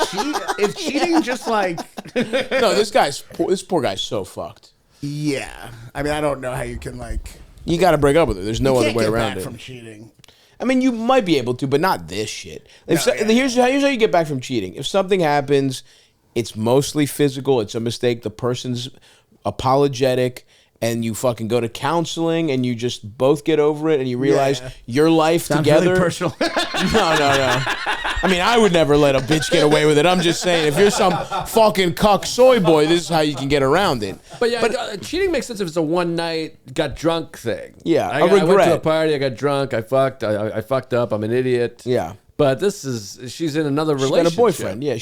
is cheating just like? No, this poor guy's so fucked. Yeah, I mean, I don't know how you can like. You got to break up with her. There's no other way around it. From cheating. I mean, you might be able to, but not this shit. Here's how you get back from cheating. If something happens, it's mostly physical. It's a mistake. The person's apologetic. And you fucking go to counseling, and you just both get over it, and you realize your life together. Really personal. No. I mean, I would never let a bitch get away with it. I'm just saying, if you're some fucking cuck soy boy, this is how you can get around it. But cheating makes sense if it's a one night got drunk thing. Yeah, I went to a party, I got drunk, I fucked up, I'm an idiot. Yeah. But she's in another relationship. She's got a boyfriend. Yeah,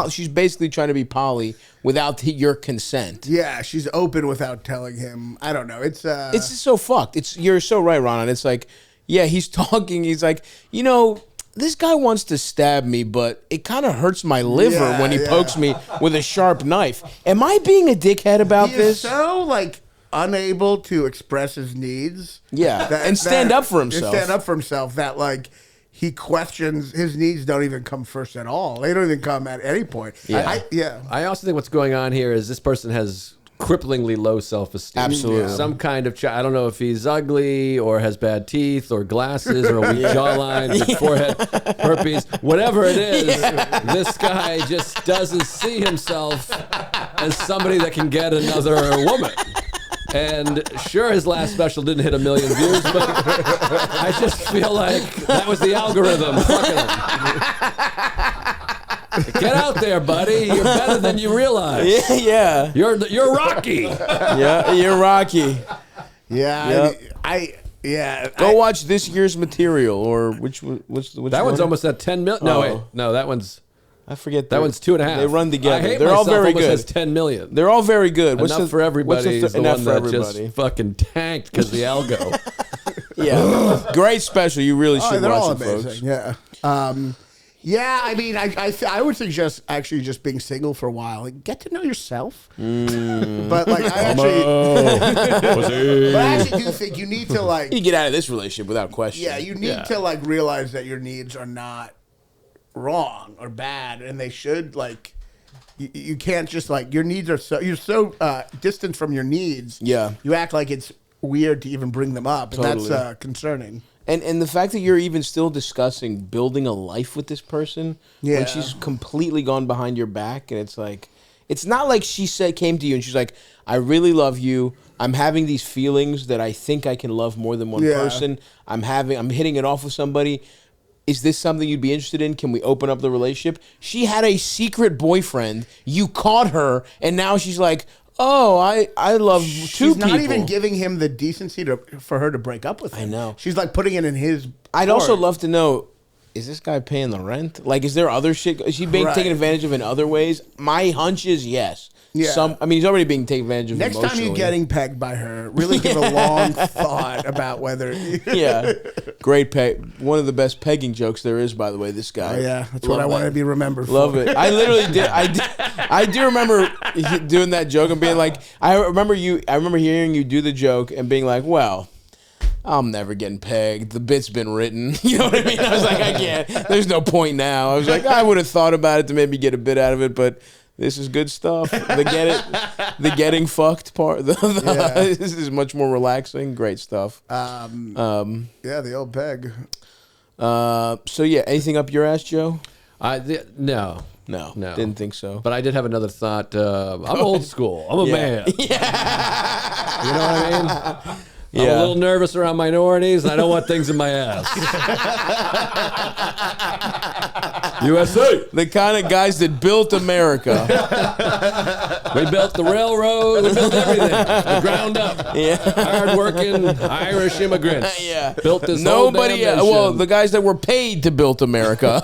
she's basically trying to be poly without your consent. Yeah, she's open without telling him. I don't know. It's just so fucked. You're so right, Ronan. It's like, yeah, he's talking. He's like, you know, this guy wants to stab me, but it kind of hurts my liver when he pokes me with a sharp knife. Am I being a dickhead about this? He's so like unable to express his needs. Yeah, and stand up for himself. That like. He questions his needs don't even come first at all. They don't even come at any point. Yeah. I also think what's going on here is this person has cripplingly low self-esteem. Absolutely. Some kind of I don't know if he's ugly or has bad teeth or glasses or a weak jawline, big forehead, herpes, whatever it is. This guy just doesn't see himself as somebody that can get another woman. And sure, his last special didn't hit 1 million views, but I just feel like that was the algorithm. Get out there, buddy. You're better than you realize. Yeah. You're Rocky. Yeah, you're Rocky. Yeah. Yep. Go watch this year's Material, or which that one's almost at 10 million. No, wait. No, that one's. I forget. That one's 2.5. They run together. I hate They're all very good. Has 10 million. They're all very good. Enough for everybody. Is the enough one for that everybody. Just fucking tanked because the algo. Yeah, great special. You really should they're watch all it, amazing. folks. Yeah. Yeah, I mean, I would suggest actually just being single for a while. Like, get to know yourself. But like, I actually do think you need to like. You get out of this relationship without question. Yeah, you need to like realize that your needs are not wrong or bad, and they should like. You can't just like your needs are you're so distant from your needs. Yeah, you act like it's weird to even bring them up, and that's concerning. And the fact that you're even still discussing building a life with this person when she's completely gone behind your back, and it's like, it's not like she came to you and she's like, I really love you. I'm having these feelings that I think I can love more than one person. I'm hitting it off with somebody. Is this something you'd be interested in? Can we open up the relationship? She had a secret boyfriend. You caught her, and now she's like, oh, I love two people. She's not even giving him the decency for her to break up with him. I know. She's like putting it in his I'd also love to know, is this guy paying the rent? Like, is there other shit? Is he being taken advantage of in other ways? My hunch is yes. Yeah. He's already being taken advantage of emotionally. Next time you're getting pegged by her, really give a long thought about whether... Yeah. Great peg. One of the best pegging jokes there is, by the way, this guy. Oh, yeah. That's what I want to be remembered for. Love it. I literally did. I do remember doing that joke and being like, I remember hearing you do the joke and being like, well, I'm never getting pegged. The bit's been written. You know what I mean? I was like, I can't. There's no point now. I was like, I would have thought about it to maybe get a bit out of it, but this is good stuff. The getting fucked part. This is much more relaxing. Great stuff. Yeah, the old peg. So yeah, anything up your ass, Joe? No. No, didn't think so. But I did have another thought. I'm old school. I'm a man. Yeah. You know what I mean? I'm a little nervous around minorities, and I don't want things in my ass. USA. The kind of guys that built America. We built the railroad. We built everything. The ground up. Yeah. Hard-working Irish immigrants. Yeah. Built this whole damn nation. Well, the guys that were paid to build America.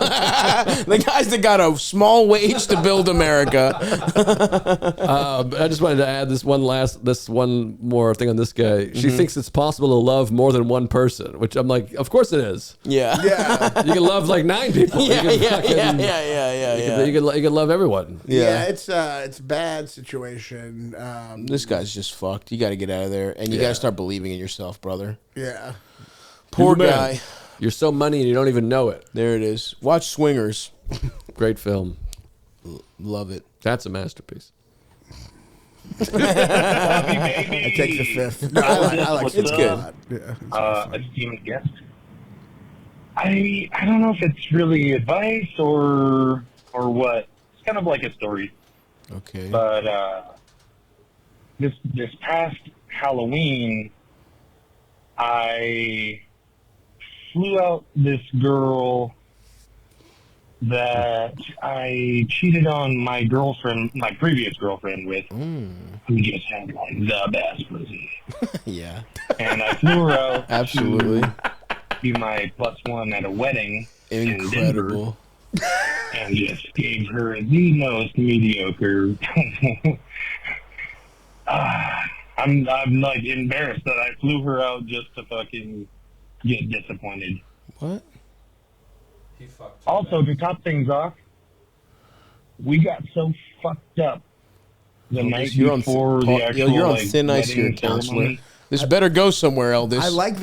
The guys that got a small wage to build America. I just wanted to add this one more thing on this guy. She thinks it's possible to love more than one person, which I'm like, of course it is. Yeah. You can love like 9 people. Yeah. You can love everyone. Yeah, it's a bad situation. This guy's just fucked. You got to get out of there, and you got to start believing in yourself, brother. Yeah. Poor guy. You're so money and you don't even know it. There it is. Watch Swingers. Great film. Love it. That's a masterpiece. I take the fifth. No, I like it's good. Yeah, esteemed guest. I don't know if it's really advice or what. It's kind of like a story. Okay. But this past Halloween, I flew out this girl that I cheated on my previous girlfriend with, who just had like the best pussy. Yeah. And I flew her out Absolutely. to be my +1 at a wedding Incredible. in Denver, and just gave her the most mediocre. I'm like embarrassed that I flew her out just to fucking get disappointed. What? Also, to top things off, we got so fucked up the night before the actual you're on thin ice here, counselor. This better go somewhere, Eldis. I like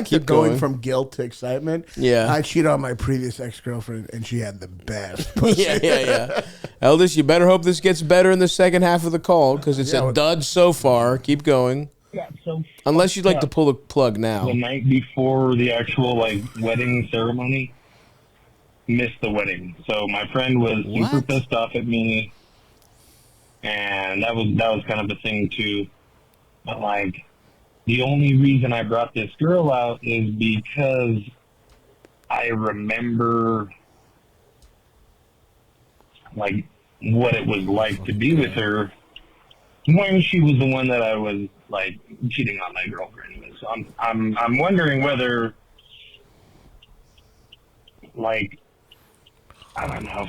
the going from guilt to excitement. Yeah. I cheated on my previous ex-girlfriend, and she had the best pussy. Yeah. Eldis, you better hope this gets better in the second half of the call, because it's a dud so far. Keep going. Unless you'd like to pull the plug now. The night before the actual wedding ceremony, missed the wedding. So my friend was super pissed off at me, and that was kind of a thing too. But the only reason I brought this girl out is because I remember what it was like to be with her when she was the one that I was cheating on my girlfriend with. So I'm wondering whether I don't know.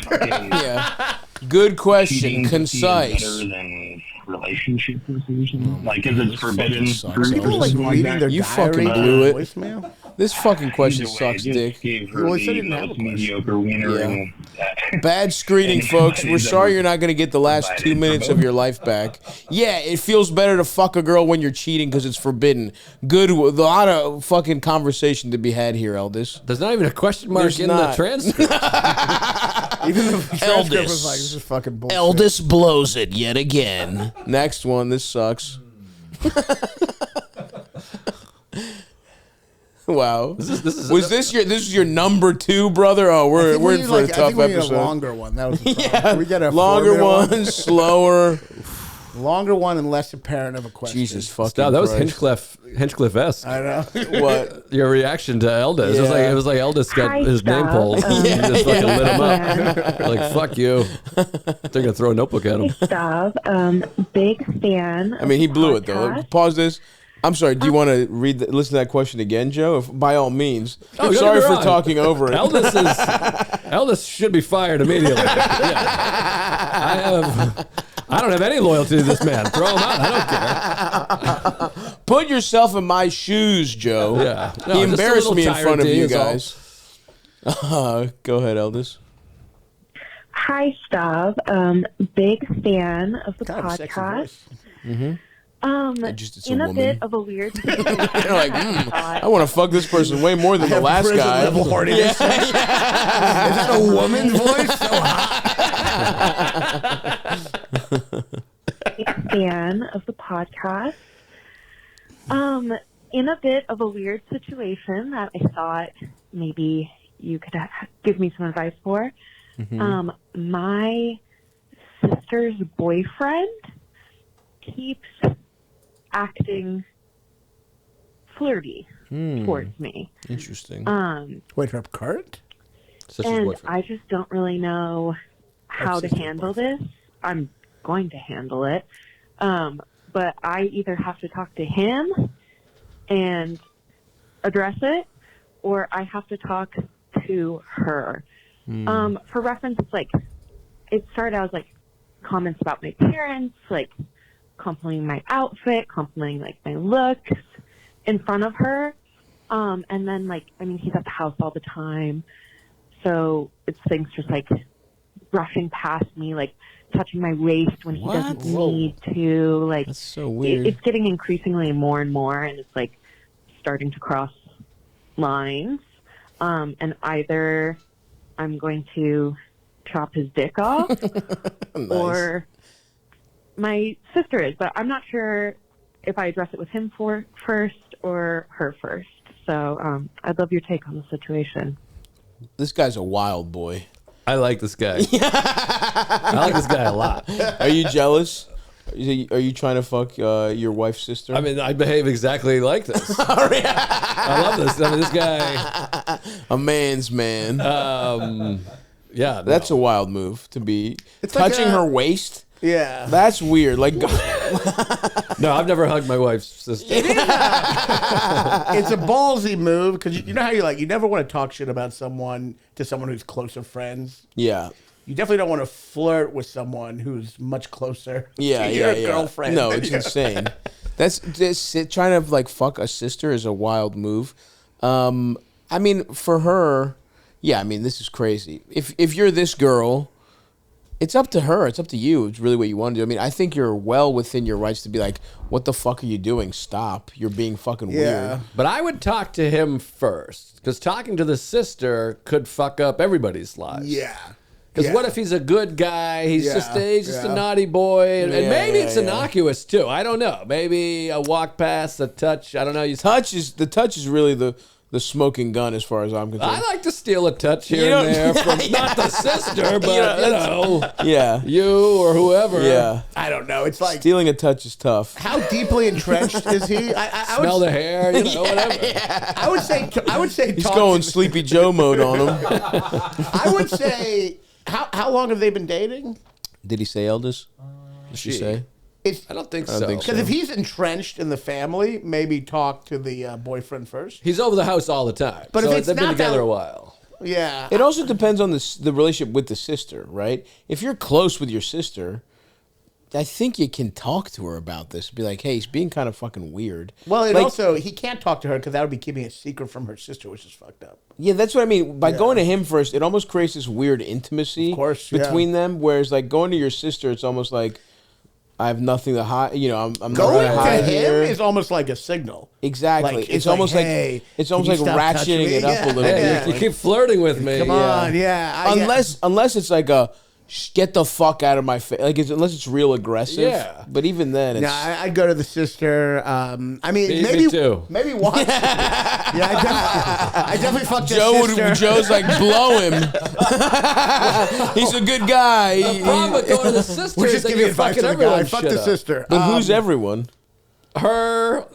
Yeah. Good question. Concise. Better than relationship or something. Is it forbidden? People reading their you diary fucking blew it. Voicemail? This fucking question sucks, just dick. Gave her the most mediocre wiener. And, bad screening, folks. We're sorry you're not going to get the last 2 minutes of your life back. Yeah, it feels better to fuck a girl when you're cheating because it's forbidden. Good. A lot of fucking conversation to be had here, Eldis. There's not even a question mark the transcript. Even the transcript was this is fucking bullshit. Eldis blows it yet again. Next one. This sucks. Wow. This is your number 2, brother? Oh, we're in for a tough episode. A longer one. That was we got a longer one, slower. Longer one and less apparent of a question. Jesus fucking Stop, that was Christ. Hinchcliffe-esque. I know. What? Your reaction to Eldis. It was like Eldis got his name pulled. You just fucking lit him up. Like, fuck you. They're going to throw a notebook at him. Stav, big fan. I mean, he blew it, though. Pause this. I'm sorry. Do you want to listen to that question again, Joe? By all means. Sorry for talking over it. Eldis should be fired immediately. Yeah. I don't have any loyalty to this man. Throw him out. I don't care. Put yourself in my shoes, Joe. Yeah. No, he embarrassed me in front of you guys. Go ahead, Eldis. Hi, Stav. Big fan of the podcast. In a bit of a weird situation. You're like, I want to fuck this person way more than the last guy. Level horniness. Is that a woman's voice? So hot. A fan of the podcast. In a bit of a weird situation that I thought maybe you could give me some advice for. My sister's boyfriend keeps acting flirty towards me. Interesting. Wait, for Kurt? And I just don't really know how to handle this. I'm going to handle it. But I either have to talk to him and address it, or I have to talk to her. For reference, it's like, it started out as like comments about my parents, like complimenting my outfit, complimenting like my looks in front of her. And then like, I mean, he's at the house all the time. So it's things just like brushing past me, like touching my waist when he doesn't need to. Like, that's so weird. It's getting increasingly more and more, and it's like starting to cross lines. And either I'm going to chop his dick off Nice. or my sister is, but I'm not sure if I address it with him first or her first. So I'd love your take on the situation. This guy's a wild boy. I like this guy. I like this guy a lot. Are you jealous? Are you trying to fuck your wife's sister? I mean, I behave exactly like this. I love this. I mean, this guy, a man's man. Yeah, That's a wild move to be It's touching like her waist. Yeah. That's weird. Like, no, I've never hugged my wife's sister. It's a ballsy move because you know how you never want to talk shit about someone to someone who's closer friends. yeah. You definitely don't want to flirt with someone who's much closer to your girlfriend. No, it's insane. That's trying to like fuck a sister is a wild move. I mean, for her, yeah. I mean, this is crazy. If you're this girl, it's up to her. It's up to you. It's really what you want to do. I mean, I think you're well within your rights to be like, what the fuck are you doing? Stop. You're being fucking weird. But I would talk to him first because talking to the sister could fuck up everybody's lives. Yeah. Because what if he's a good guy? He's just a naughty boy, and maybe it's innocuous too. I don't know. Maybe a walk past, a touch. I don't know. The touch is really the smoking gun as far as I'm concerned. I like to steal a touch here and there from not the sister, but you or whoever. Yeah, I don't know. It's like stealing a touch is tough. How deeply entrenched is he? I Smell the hair, whatever. Yeah. I would say he's going Sleepy Joe mode on him. I would say. How long have they been dating? Did he say eldest? Did she say? I don't think so. Because if he's entrenched in the family, maybe talk to the boyfriend first. He's over the house all the time. But so if they've been together a while. Yeah. It also depends on the relationship with the sister, right? If you're close with your sister, I think you can talk to her about this. Be like, hey, he's being kind of fucking weird. Well, and also, he can't talk to her because that would be keeping a secret from her sister, which is fucked up. Yeah, that's what I mean. By going to him first, it almost creates this weird intimacy between them. Whereas, like, going to your sister, it's almost like, I have nothing to hide. You know, I'm going not hide to him here. Is almost like a signal. Exactly. Like, it's almost like ratcheting it up a little bit. You keep flirting with me. Come on, Unless it's like a get the fuck out of my face. Like, unless it's real aggressive. Yeah. But even then, it's... I'd go to the sister. I mean, me too. Maybe once. I definitely fucked Joe his sister. Joe's like, blow him. He's a good guy. The problem with going to the sister is that you're fucking everyone. Fuck the sister. But who's everyone? The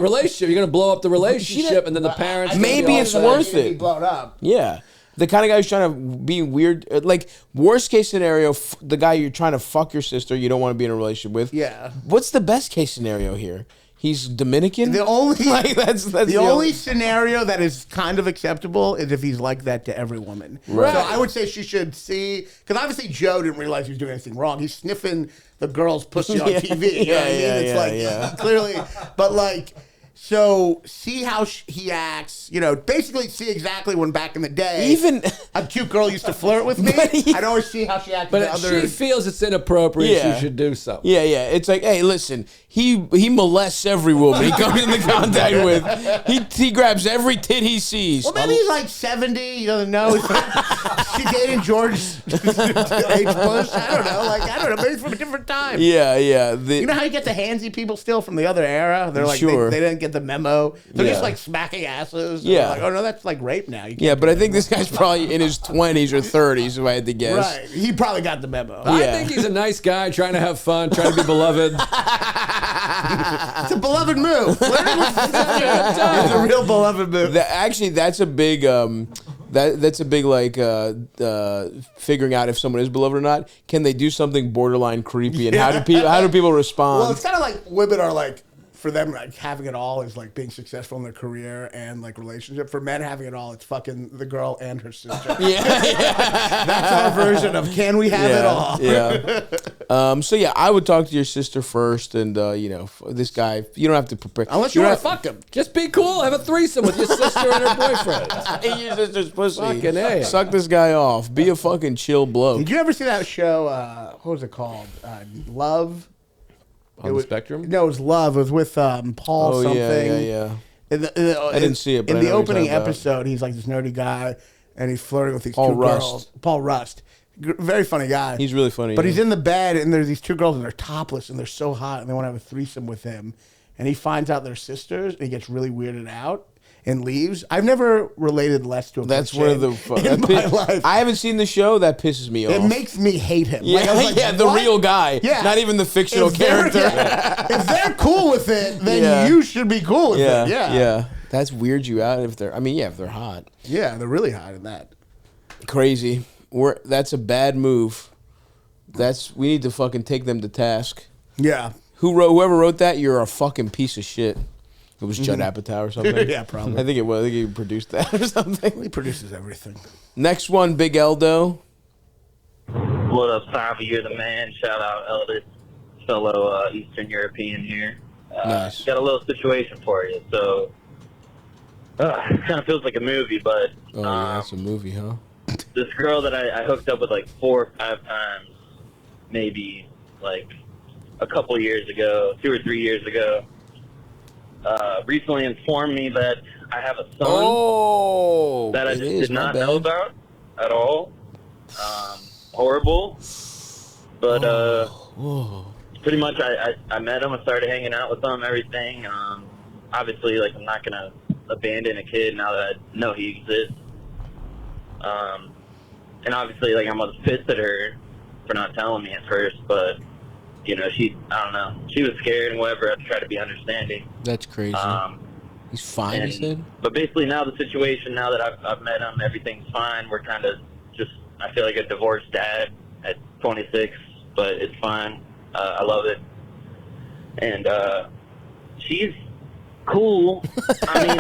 relationship. You're going to blow up the relationship, and then the parents... Maybe it's worth it. Be blown up. Yeah. The kind of guy who's trying to be weird, like worst case scenario, the guy you're trying to fuck your sister, you don't want to be in a relationship with. Yeah. What's the best case scenario here? He's Dominican. The only that's the only scenario that is kind of acceptable is if he's like that to every woman. Right. So I would say she should see, because obviously Joe didn't realize he was doing anything wrong. He's sniffing the girl's pussy on TV. You know what I mean? It's clearly, but like. So see how he acts, basically see exactly when back in the day, even a cute girl used to flirt with me. I'd always see how she acted. But if she feels it's inappropriate, she should do something. Yeah. It's like, hey, listen, he molests every woman he comes into contact with. He grabs every tit he sees. Well, maybe he's like 70. He doesn't know. She dating George H. Bush. I don't know. Maybe from a different time. Yeah. You know how you get the handsy people still from the other era? They're like, they didn't get the memo. They're just like smacking asses. Yeah. Like, oh no, that's like rape now. Yeah, but I think this guy's probably in his 20s or 30s, if I had to guess. Right. He probably got the memo. I think he's a nice guy trying to have fun, trying to be beloved. It's a beloved move. It's a real beloved move. Actually, that's a big. That's a big figuring out if someone is beloved or not. Can they do something borderline creepy, and how do people respond? Well, it's kind of like women are like, for them, like having it all is like being successful in their career and like relationship. For men, having it all, it's fucking the girl and her sister. That's our version of can we have it all? So I would talk to your sister first, and this guy, you don't have to prepare unless you want to fuck him. Just be cool, have a threesome with your sister and her boyfriend. Eat your sister's pussy. Fucking A. Suck this guy off. Be a fucking chill bloke. Did you ever see that show? What was it called? Love. On the Spectrum? No, it was Love. It was with Paul something. Yeah. I didn't see it, but in I the know what you're opening talking about. episode, he's like this nerdy guy, and he's flirting with these Paul two Rust. girls. Paul Rust. Very funny guy. He's really funny. But he's in the bed, and there's these two girls, and they're topless, and they're so hot, and they want to have a threesome with him. And he finds out they're sisters, and he gets really weirded out and leaves. I've never related less to a That's one of the in my life. I haven't seen the show. That pisses me off. It makes me hate him. Yeah, I was like, the what? real guy. Yeah. Not even the fictional character. If they're cool with it, then you should be cool with it. Yeah. That's weird you out if they're if they're hot. Yeah, they're really hot in that. Crazy. That's a bad move. We need to fucking take them to task. Yeah. Whoever wrote that, you're a fucking piece of shit. It was Judd Apatow or something. Yeah, probably. I think it was. I think he produced that or something. He produces everything. Next one, Big Eldo. What up, Stavvy? You're the man. Shout out, Eldest, fellow Eastern European here. Nice. Got a little situation for you. So, it kind of feels like a movie, but That's a movie, huh? This girl that I hooked up with like 4 or 5 times, maybe like a couple years ago, 2 or 3 years ago, recently informed me that I have a son that I just did not know about at all. Horrible. But pretty much I met him, I started hanging out with him, everything. Obviously, like, I'm not going to abandon a kid now that I know he exists. And obviously, like, I was pissed at her for not telling me at first, but I don't know. She was scared and whatever. I tried to be understanding. That's crazy. He's fine, he said? But basically now the situation, now that I've met him, everything's fine. We're kind of just, I feel like a divorced dad at 26, but it's fine. I love it. And she's cool. I mean,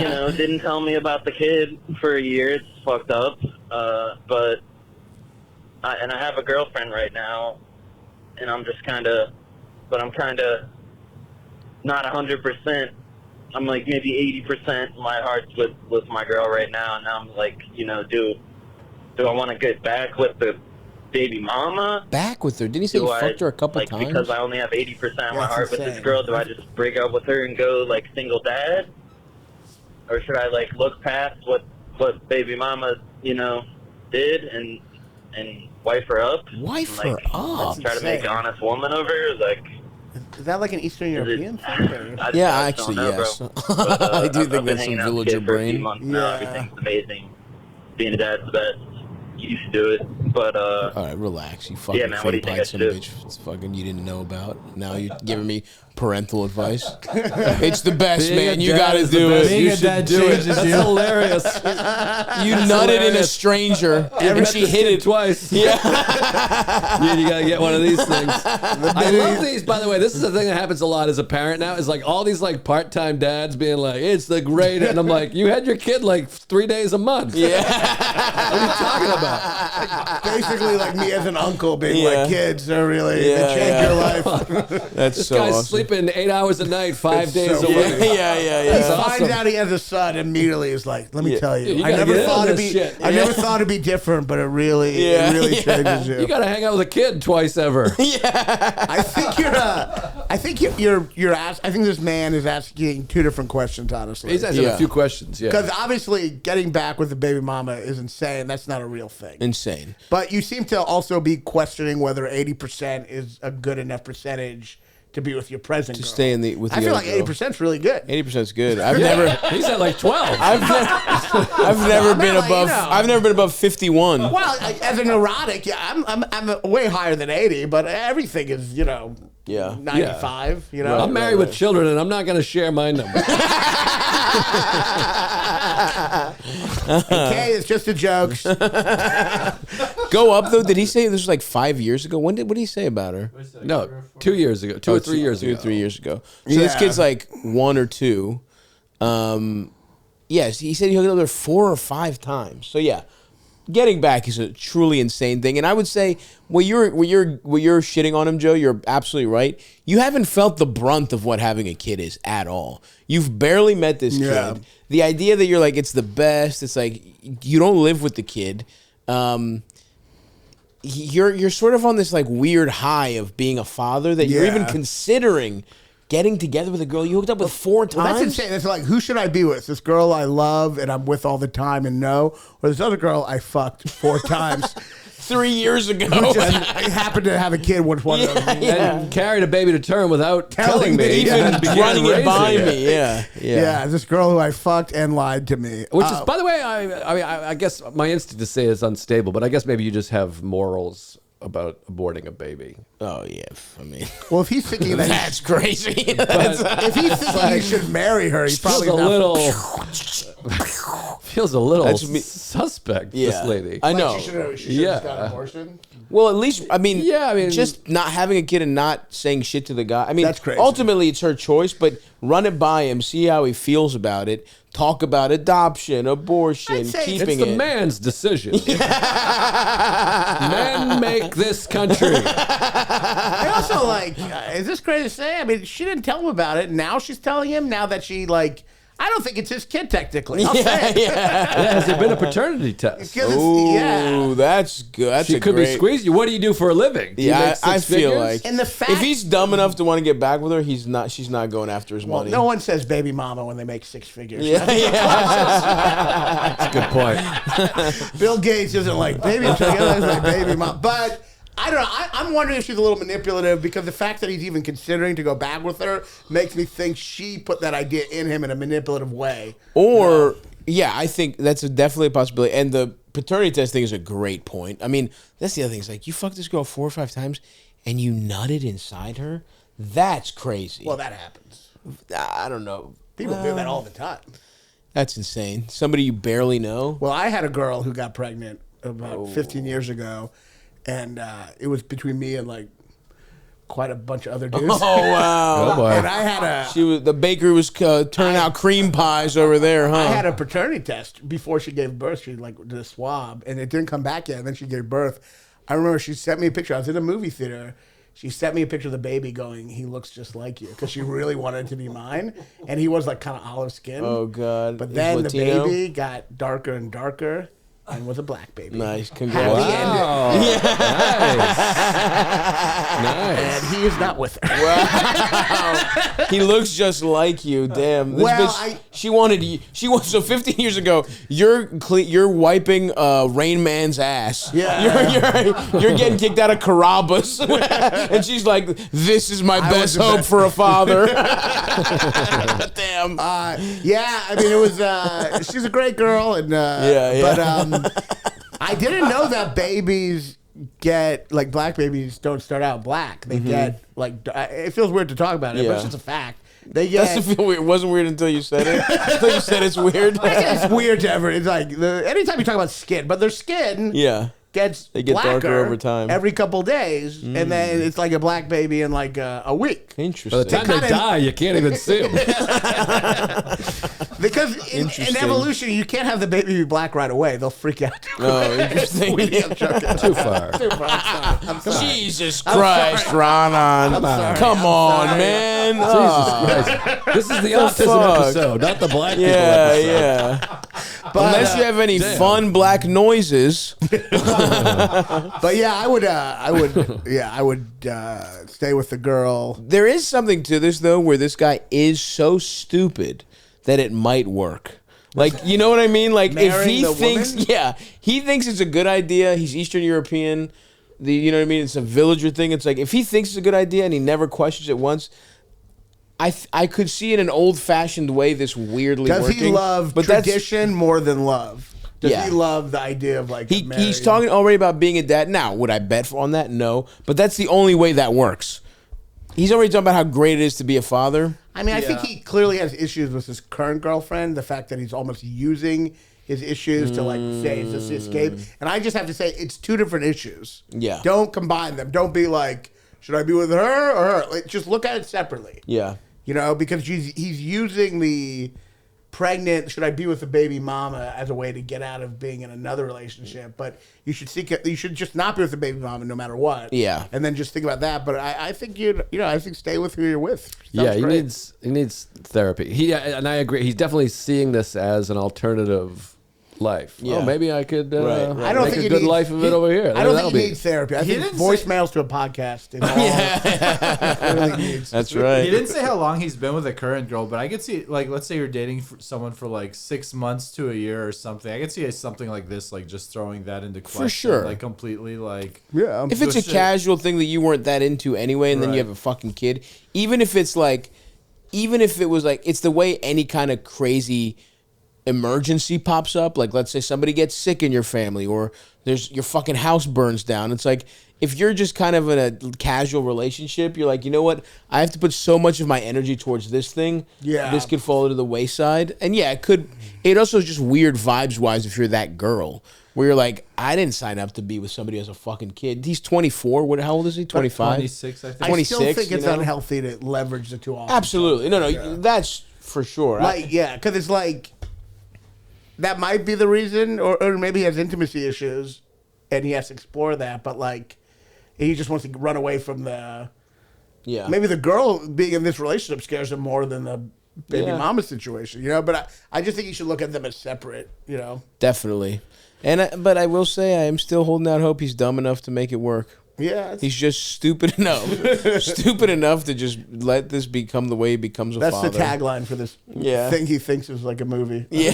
obviously, didn't tell me about the kid for a year. It's fucked up. But I have a girlfriend right now. And I'm just kind of not 100%. I'm like maybe 80%. My heart's with my girl right now, and I'm like, do I want to get back with the baby mama? Back with her? Didn't he say he fucked her a couple times? Because I only have 80% of my heart with this girl, do I just break up with her and go like single dad, or should I like look past what baby mama did and wife her up? Wife her up? Try to make an honest woman of her? Like, is that like an Eastern European thing? Yeah, actually, yes. But, I do I've think been that's some hanging out with villager kids for a few brain. months now. Everything's amazing. Being a dad's the best. You should do it. But, all right, relax. You fucking man, what do you think I son should of a bitch. It's fucking you didn't know about. Now you're giving me parental advice. It's the best, man. You got to do it. Being You a should dad do it. changes That's you. hilarious. You nutted in a stranger, and she hit it twice. Yeah. You gotta get one of these things. I love these, by the way. This is the thing that happens a lot as a parent now. Is like all these like part-time dads being like, "It's the great," and I'm like, "You had your kid like 3 days a month." Yeah. What are you talking about? basically like me as an uncle being like, kids are really they change your life. That's This so guy's awesome. sleeping 8 hours a night, 5 days a week. He That's finds awesome. out he has a son and immediately is like, let me tell you, You I gotta never get in thought on it'd this be shit. I never thought it'd be different, but it really changes you. You got to hang out with a kid twice ever. I think I think this man is asking two different questions, honestly. He's asking a few questions, Because obviously getting back with the baby mama is insane. That's not a real thing. Insane. But you seem to also be questioning whether 80% is a good enough percentage to be with your present girl. Stay in with the I feel other like girl. 80% is really good. 80% is good. I've never. He's at like 12. I've never been above. I've never been above 51. Well, as a neurotic, I'm way higher than 80, but everything is 95. You know, I'm married with children, and I'm not going to share my number. Okay, it's just a joke. Go up though. Did he say this was like 5 years ago? What did he say about her? No, 2 years ago, 2 or 3 years ago. 2 or 3 years ago. So this kid's like 1 or 2. Yes, he said he hooked up there 4 or 5 times. So yeah, getting back is a truly insane thing. And I would say when you're shitting on him, Joe, you're absolutely right. You haven't felt the brunt of what having a kid is at all. You've barely met this kid. The idea that you're like it's the best. It's like you don't live with the kid. You're sort of on this like weird high of being a father that you're even considering getting together with a girl you hooked up with 4 times. Well, that's insane. It's like, who should I be with? This girl I love and I'm with all the time and know, or this other girl I fucked 4 times 3 years ago. I happened to have a kid with one of them. And carried a baby to term without telling me. Even and began running it by raising me. Yeah. This girl who I fucked and lied to me. Which is, by the way, I guess my instinct to say is unstable, but I guess maybe you just have morals about aborting a baby. Oh yeah, I mean, well, if he's thinking that that's crazy. if he's thinking he should marry her, he's probably feels a little suspect. This lady, I know. She should have got an abortion. Well, at least I mean, just not having a kid and not saying shit to the guy. I mean, that's crazy. Ultimately, it's her choice, but run it by him, see how he feels about it. Talk about adoption, abortion, keeping it's the man's decision. Men make this country. I also is this crazy to say? I mean, she didn't tell him about it. Now she's telling him. Now that she I don't think it's his kid technically. I'll say it. Has there been a paternity test? Oh, that's good. That's she could be squeezed. What do you do for a living? I feel like and the fact, if he's dumb enough to want to get back with her, she's not going after his money. No one says baby mama when they make 6 figures. That's a good point. Bill Gates isn't like baby. Like baby mama, but. I don't know. I'm wondering if she's a little manipulative because the fact that he's even considering to go back with her makes me think she put that idea in him in a manipulative way. Or, I think that's definitely a possibility. And the paternity test thing is a great point. I mean, that's the other thing. It's like, you fucked this girl 4 or 5 times and you nutted inside her? That's crazy. Well, that happens. I don't know. People do that all the time. That's insane. Somebody you barely know? Well, I had a girl who got pregnant about 15 years ago. And it was between me and quite a bunch of other dudes. Oh wow! Oh boy! And I had the bakery was turning out cream pies over there, huh? I had a paternity test before she gave birth. She did a swab, and it didn't come back yet. And then she gave birth. I remember she sent me a picture. I was in a movie theater. She sent me a picture of the baby going, he looks just like you, because she really wanted it to be mine. And he was kind of olive skin. Oh God! But then the baby got darker and darker. And was a black baby. Nice, congrats! Wow. Yeah. Nice. And he is not with her. Wow. He looks just like you. Damn. This bitch, she wanted you. So 15 years ago, you're wiping Rain Man's ass. Yeah. You're getting kicked out of Carrabba's, and she's like, "This is my best hope for a father." Damn. Yeah. I mean, it was. She's a great girl, and but I didn't know that babies get black babies don't start out black. They get it feels weird to talk about it, but it's just a fact. They get. Doesn't feel weird. It wasn't weird until you said it. Until you said it's weird. It's weird to ever. It's anytime you talk about skin, but their skin gets darker over time every couple days, and then it's like a black baby in a week. Interesting. By the time they die, you can't even see them. Because in evolution, you can't have the baby be black right away. They'll freak out. Oh, interesting. Too far. I'm sorry. Jesus Christ, Raanan. Come on, man. Jesus Christ. This is the autism episode, not the black people episode. Yeah. Unless you have any fun black noises. But yeah, I would stay with the girl. There is something to this though, where this guy is so stupid that it might work. Like, you know what I mean? Like, if he thinks, he thinks it's a good idea. He's Eastern European. You know what I mean? It's a villager thing. It's like, if he thinks it's a good idea and he never questions it once, I could see in an old-fashioned way this weirdly working. Does he love tradition more than love? Does he love the idea of like he's talking already about being a dad? Now, would I bet on that? No. But that's the only way that works. He's already talking about how great it is to be a father. I mean, I think he clearly has issues with his current girlfriend. The fact that he's almost using his issues to like say it's just escape. And I just have to say, it's two different issues. Yeah. Don't combine them. Don't be like, should I be with her or her? Like, just look at it separately. Yeah. You know, because he's using the pregnant, should I be with the baby mama as a way to get out of being in another relationship. But you should you should just not be with the baby mama no matter what. Yeah. And then just think about that. But I think I think stay with who you're with. Yeah, he needs therapy. And I agree. He's definitely seeing this as an alternative life. Yeah. Oh, maybe I could I don't think a good life of it over here. I don't think he needs therapy. I think voicemails to a podcast. That's right. He didn't say how long he's been with a current girl, but I could see, like, let's say you're dating someone for like 6 months to a year or something. I could see something like this, like just throwing that into question. For sure. Like completely like... Yeah. If it's a casual thing that you weren't that into anyway, and then you have a fucking kid, even if it was like, it's the way any kind of crazy emergency pops up, like let's say somebody gets sick in your family or your fucking house burns down. It's like, if you're just kind of in a casual relationship, you're like, you know what, I have to put so much of my energy towards this thing, this could fall to the wayside. And it also is just weird vibes wise if you're that girl where you're like, I didn't sign up to be with somebody who has a fucking kid. He's 24. How old is he? 25? 26, I think. 26, I still think it's unhealthy to leverage the two off. Absolutely. No, that's for sure. Because it's like, that might be the reason, or maybe he has intimacy issues, and he has to explore that. But like, he just wants to run away from the. Yeah. Maybe the girl being in this relationship scares him more than the baby mama situation, you know. But I just think you should look at them as separate, you know. Definitely, but I will say I am still holding out hope he's dumb enough to make it work. Yeah, he's just stupid enough, to just let this become the way he becomes a father. That's the tagline for this thing he thinks is like a movie. Yeah,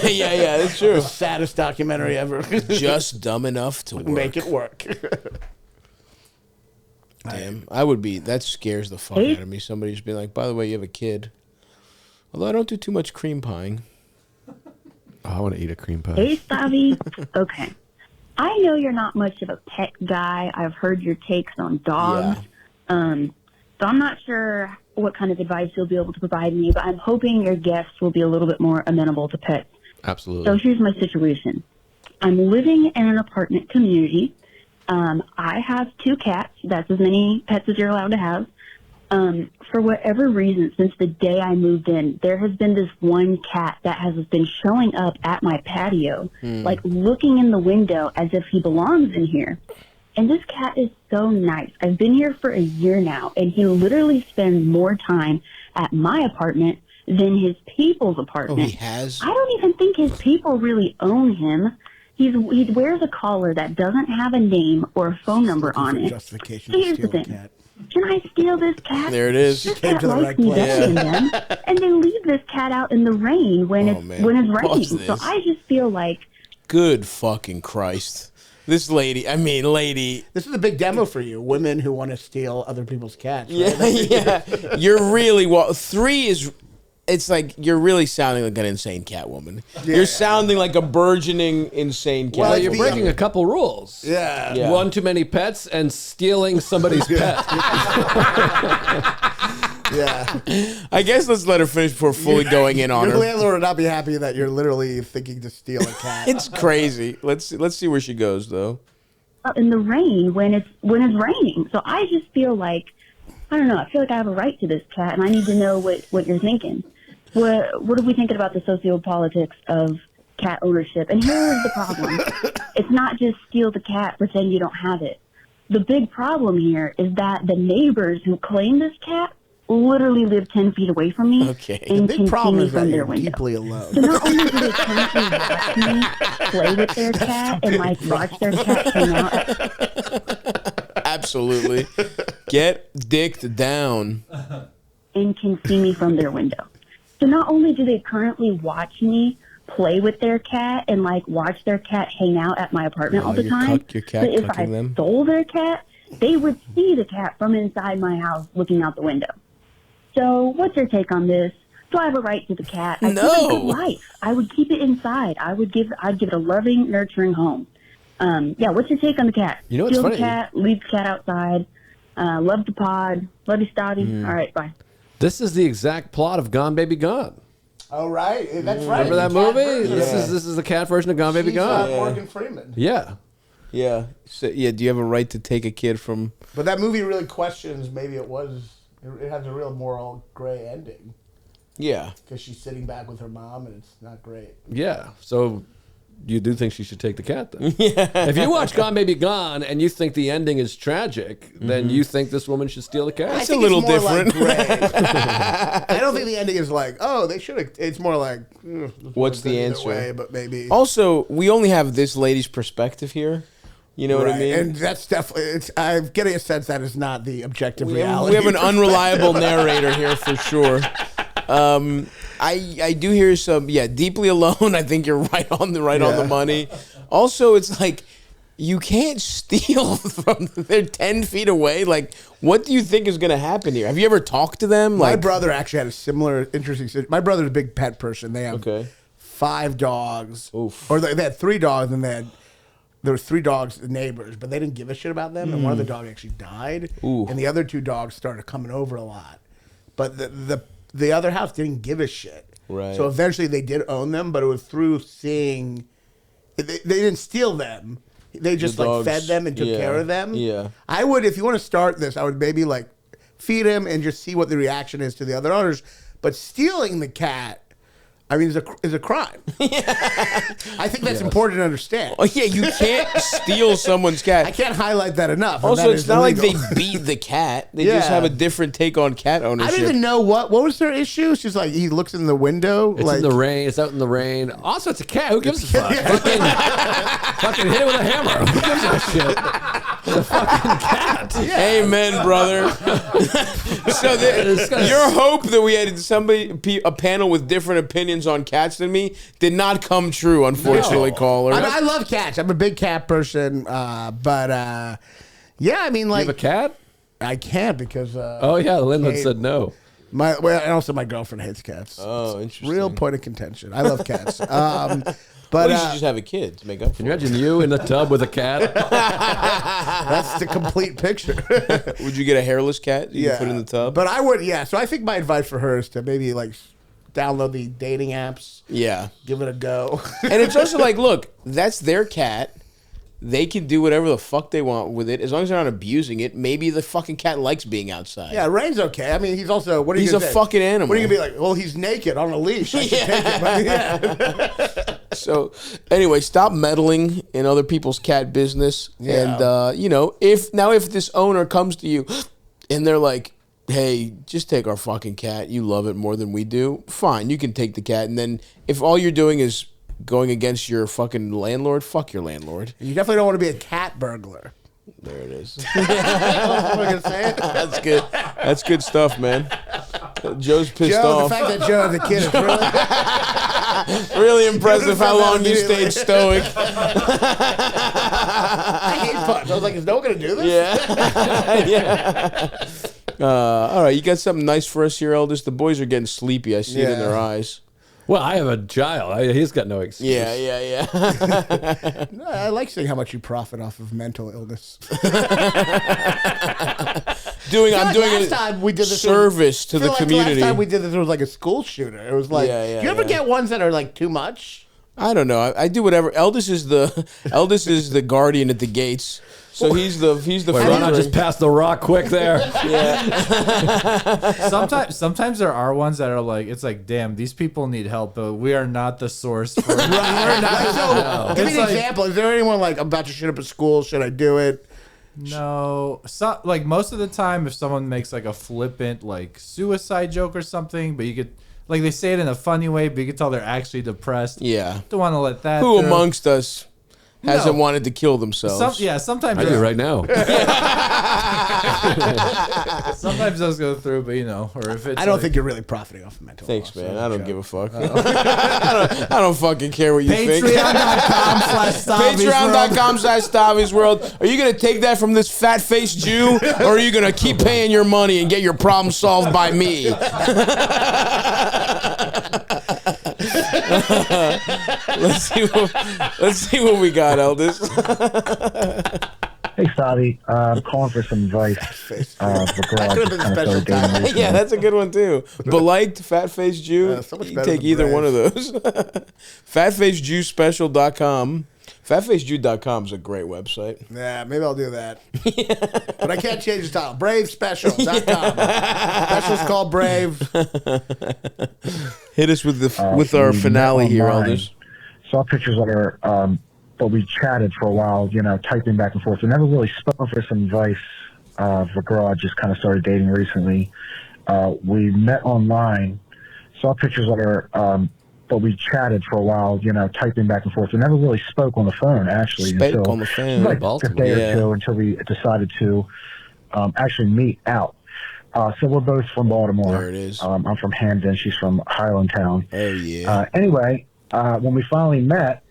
that's true. The saddest documentary ever. Just dumb enough to make it work. Damn, that scares the fuck out of me. Somebody just being like, by the way, you have a kid. Although I don't do too much cream pieing. Oh, I want to eat a cream pie. Hey, Stavvy. Okay. I know you're not much of a pet guy. I've heard your takes on dogs. Yeah. So I'm not sure what kind of advice you'll be able to provide me, but I'm hoping your guests will be a little bit more amenable to pets. Absolutely. So here's my situation. I'm living in an apartment community. I have 2 cats. That's as many pets as you're allowed to have. For whatever reason, since the day I moved in, there has been this one cat that has been showing up at my patio, like looking in the window as if he belongs in here. And this cat is so nice. I've been here for a year now, and he literally spends more time at my apartment than his people's apartment. Oh, he has? I don't even think his people really own him. He wears a collar that doesn't have a name or a phone number on it. So here's the thing. Can I steal this cat? There it is. This cat likes me better than them. And they leave this cat out in the rain when it's raining. So I just feel like... Good fucking Christ. This lady. This is a big demo for you. Women who want to steal other people's cats. Right? Yeah. You're really... 3 is... It's like you're really sounding like an insane cat woman. Yeah. You're sounding like a burgeoning insane cat. Well, you're breaking a couple rules. Yeah. One too many pets and stealing somebody's pet. Yeah. I guess let's let her finish before fully going in on her. Your landlord would not be happy that you're literally thinking to steal a cat. It's crazy. Let's see where she goes though. In the rain when it's raining. So I just feel like, I don't know, I feel like I have a right to this cat and I need to know what you're thinking. what are we thinking about the sociopolitics of cat ownership? And here's the problem. It's not just steal the cat, pretend you don't have it. The big problem here is that the neighbors who claim this cat literally live 10 feet away from me and can see me from their window. Deeply alone. So not only do they currently watch me play with their cat and like watch their cat hang out. Absolutely. Get dicked down. And can see me from their window. So not only do they currently watch me play with their cat and like watch their cat hang out at my apartment all the time, your cat but if I stole their cat, they would see the cat from inside my house looking out the window. So what's your take on this? Do I have a right to the cat? I give it a good life. I would keep it inside. I'd give it a loving, nurturing home. Yeah, what's your take on the cat? You know what's Steal funny? the cat, leave the cat outside. Love the pod. Love you, Stavvy. All right, bye. This is the exact plot of Gone Baby Gone. Oh, right. That's right. Remember that The cat movie? version. This is the cat version of Gone Baby She's, Gone. Morgan Freeman. Yeah. Yeah. So, yeah. Do you have a right to take a kid from? But that movie really questions. Maybe it has a real moral gray ending. Yeah. Because she's sitting back with her mom, and it's not great. Yeah. So you do think she should take the cat then? Yeah. If you watch Gone Baby Gone and you think the ending is tragic, then you think this woman should steal the cat? It's a little different. I don't think the ending is like, oh, they should have. It's more like, what's the answer? Way, but maybe. Also, we only have this lady's perspective here. You know what I mean? And that's definitely. I'm getting a sense that is not the objective reality. We have an unreliable narrator here for sure. I do hear some deeply alone. I think you're right on the money. Also, it's like you can't steal from they're 10 feet away. Like, what do you think is going to happen here? Have you ever talked to them? My brother actually had a similar interesting situation. My brother's a big pet person. They have 5 dogs. Oof. Or they had 3 dogs, and there were 3 dogs, neighbors, but they didn't give a shit about them. And one of the dogs actually died. Ooh. And the other 2 dogs started coming over a lot. But the other house didn't give a shit. Right. So eventually they did own them, but it was through seeing. They didn't steal them. They just like fed them and took care of them. Yeah. I would, if you want to start this, I would maybe like feed him and just see what the reaction is to the other owners. But stealing the cat, I mean, is a crime. I think that's important to understand. Oh yeah, you can't steal someone's cat. I can't highlight that enough. Also, it's not illegal. like they beat the cat. They just have a different take on cat ownership. I don't even know what was their issue. She's like, he looks in the window. It's like, in the rain. It's out in the rain. Also, it's a cat. Who gives a fuck? Fucking hit it with a hammer. Who gives a shit? It's a fucking cat. Amen, brother. So your hope that we had a panel with different opinions on cats than me did not come true, unfortunately, caller. I love cats. I'm a big cat person, but yeah, I mean, like, You have a cat? I can't because Oh yeah, the landlord said no. and also my girlfriend hates cats. Oh, interesting. Real point of contention. I love cats. But But you should just have a kid to make up for Can you imagine you in the tub with a cat? that's the complete picture. it. Would you get a hairless cat you can put in the tub? But I would, so I think my advice for her is to maybe like download the dating apps. Yeah. Give it a go. And it's also like, look, that's their cat. They can do whatever the fuck they want with it as long as they're not abusing it. Maybe the fucking cat likes being outside. Yeah, Rain's okay. I mean, he's also He's a fucking animal. What are you gonna be like? Well, he's naked on a leash. I should take him. I mean, yeah. So, anyway, stop meddling in other people's cat business. Yeah. And if this owner comes to you and they're like, "Hey, just take our fucking cat. You love it more than we do." Fine, you can take the cat. And then if all you're doing is going against your fucking landlord, fuck your landlord. You definitely don't want to be a cat burglar. There it is. What am I gonna say? That's good. That's good stuff, man. Joe's pissed Joe, off. the fact that Joe has a kid is really Really impressive how long you stayed stoic. I hate puns. I was like, is no one gonna do this? Yeah. All right, you got something nice for us here, Eldest? The boys are getting sleepy. I see it in their eyes. Well, I have a child. He's got no excuse. Yeah. No, I like seeing how much you profit off of mental illness. I'm doing last a time we did this service to the community. Last time we did this, it was like a school shooter. It was like, do you ever get ones that are like too much? I don't know. I do whatever. Eldest is the guardian at the gates. So he's the Wait, Ronan just passed the rock quick there. Yeah. Sometimes there are ones that are like, it's like, damn, these people need help, but we are not the source. For Give me an example. Is there anyone like, I'm about to shit up a school? Should I do it? No, like most of the time, if someone makes like a flippant like suicide joke or something, but you could like they say it in a funny way, but you can tell they're actually depressed. Yeah, don't want to let that. Who amongst us hasn't wanted to kill themselves? Sometimes I do right now. Sometimes those go through, but you know, or if it's I don't think you're really profiting off of mental health. Thanks, man. I don't give a fuck. I don't fucking care what you think. Patreon.com/Stavvy's World. Are you going to take that from this fat-faced Jew, or are you going to keep paying your money and get your problem solved by me? Let's see what we got, Eldest. Hey, Stavvy. I'm calling for some advice. Yeah, that's a good one, too. But fat-faced Jew, you take either one of those. Fatfacedjewspecial.com. Fatfacedjew.com is a great website. Yeah, maybe I'll do that. But I can't change the title. BraveSpecial.com. Special's called Brave. Hit us with our finale here, Elders. Saw pictures of her, but we chatted for a while, typing back and forth. We never really spoke for some advice of a girl I just kind of started dating recently. We met online, saw pictures of her, but we chatted for a while, typing back and forth. We never really spoke on the phone, actually. Spoke on the phone. Like a day or two until we decided to actually meet out. So we're both from Baltimore. There it is. I'm from Hamden. She's from Highlandtown. Oh, yeah. Anyway, when we finally met,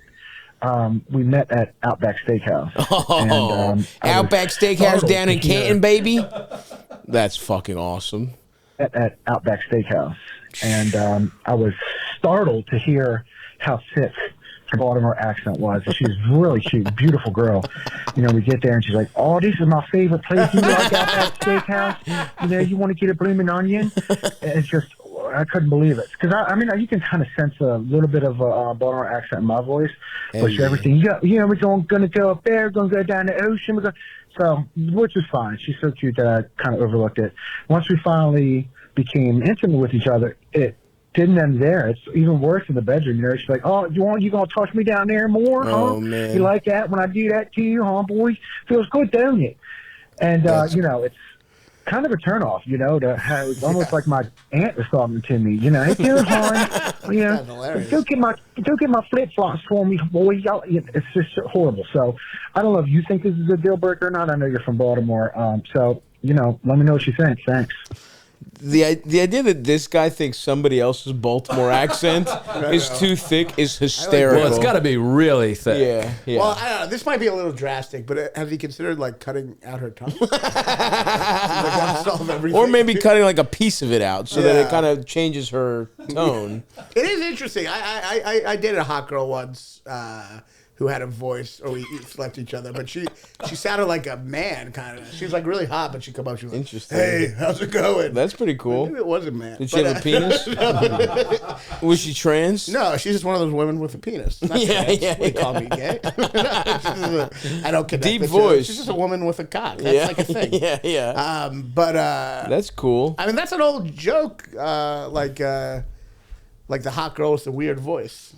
we met at Outback Steakhouse. Oh, and, Outback Steakhouse down in Canton, baby? That's fucking awesome. At Outback Steakhouse. And I was startled to hear how thick her Baltimore accent was. She's really cute, beautiful girl. We get there and she's like, "Oh, this is my favorite place. You like Outback Steakhouse? You want to get a blooming onion?" And it's just, I couldn't believe it. Because, I mean, you can kind of sense a little bit of a Baltimore accent in my voice. But everything, we're going to go up there, going to go down the ocean. So, which is fine. She's so cute that I kind of overlooked it. Once we finally became intimate with each other, it didn't end there. It's even worse in the bedroom. She's like, "Oh, you gonna touch me down there more? Oh, huh? man. You like that when I do that to you, huh, boy? Feels good, don't it?" And it's kind of a turnoff. To have, it's almost like my aunt was talking to me. Hey, dear hon, go get my flip flops for me, boy. It's just horrible. So I don't know if you think this is a deal breaker or not. I know you're from Baltimore, so let me know what you think. Thanks. The idea that this guy thinks somebody else's Baltimore accent is too thick is hysterical. Well, it's got to be really thick. Yeah. Well, I don't know. This might be a little drastic, but has he considered cutting out her tongue? Solve everything. Or maybe cutting a piece of it out so that it kind of changes her tone. It is interesting. I dated a hot girl once who had a voice, or we slept each other, but she sounded like a man, kind of. She was really hot, but she'd come up, she was like, interesting. "Hey, how's it going?" That's pretty cool. Maybe it was a man. Did she have a penis? Was she trans? No, she's just one of those women with a penis. Not trans. We call me gay. I don't connect. Deep voice. She's just a woman with a cock. That's like a thing. Yeah. That's cool. I mean, that's an old joke, like the hot girl with the weird voice.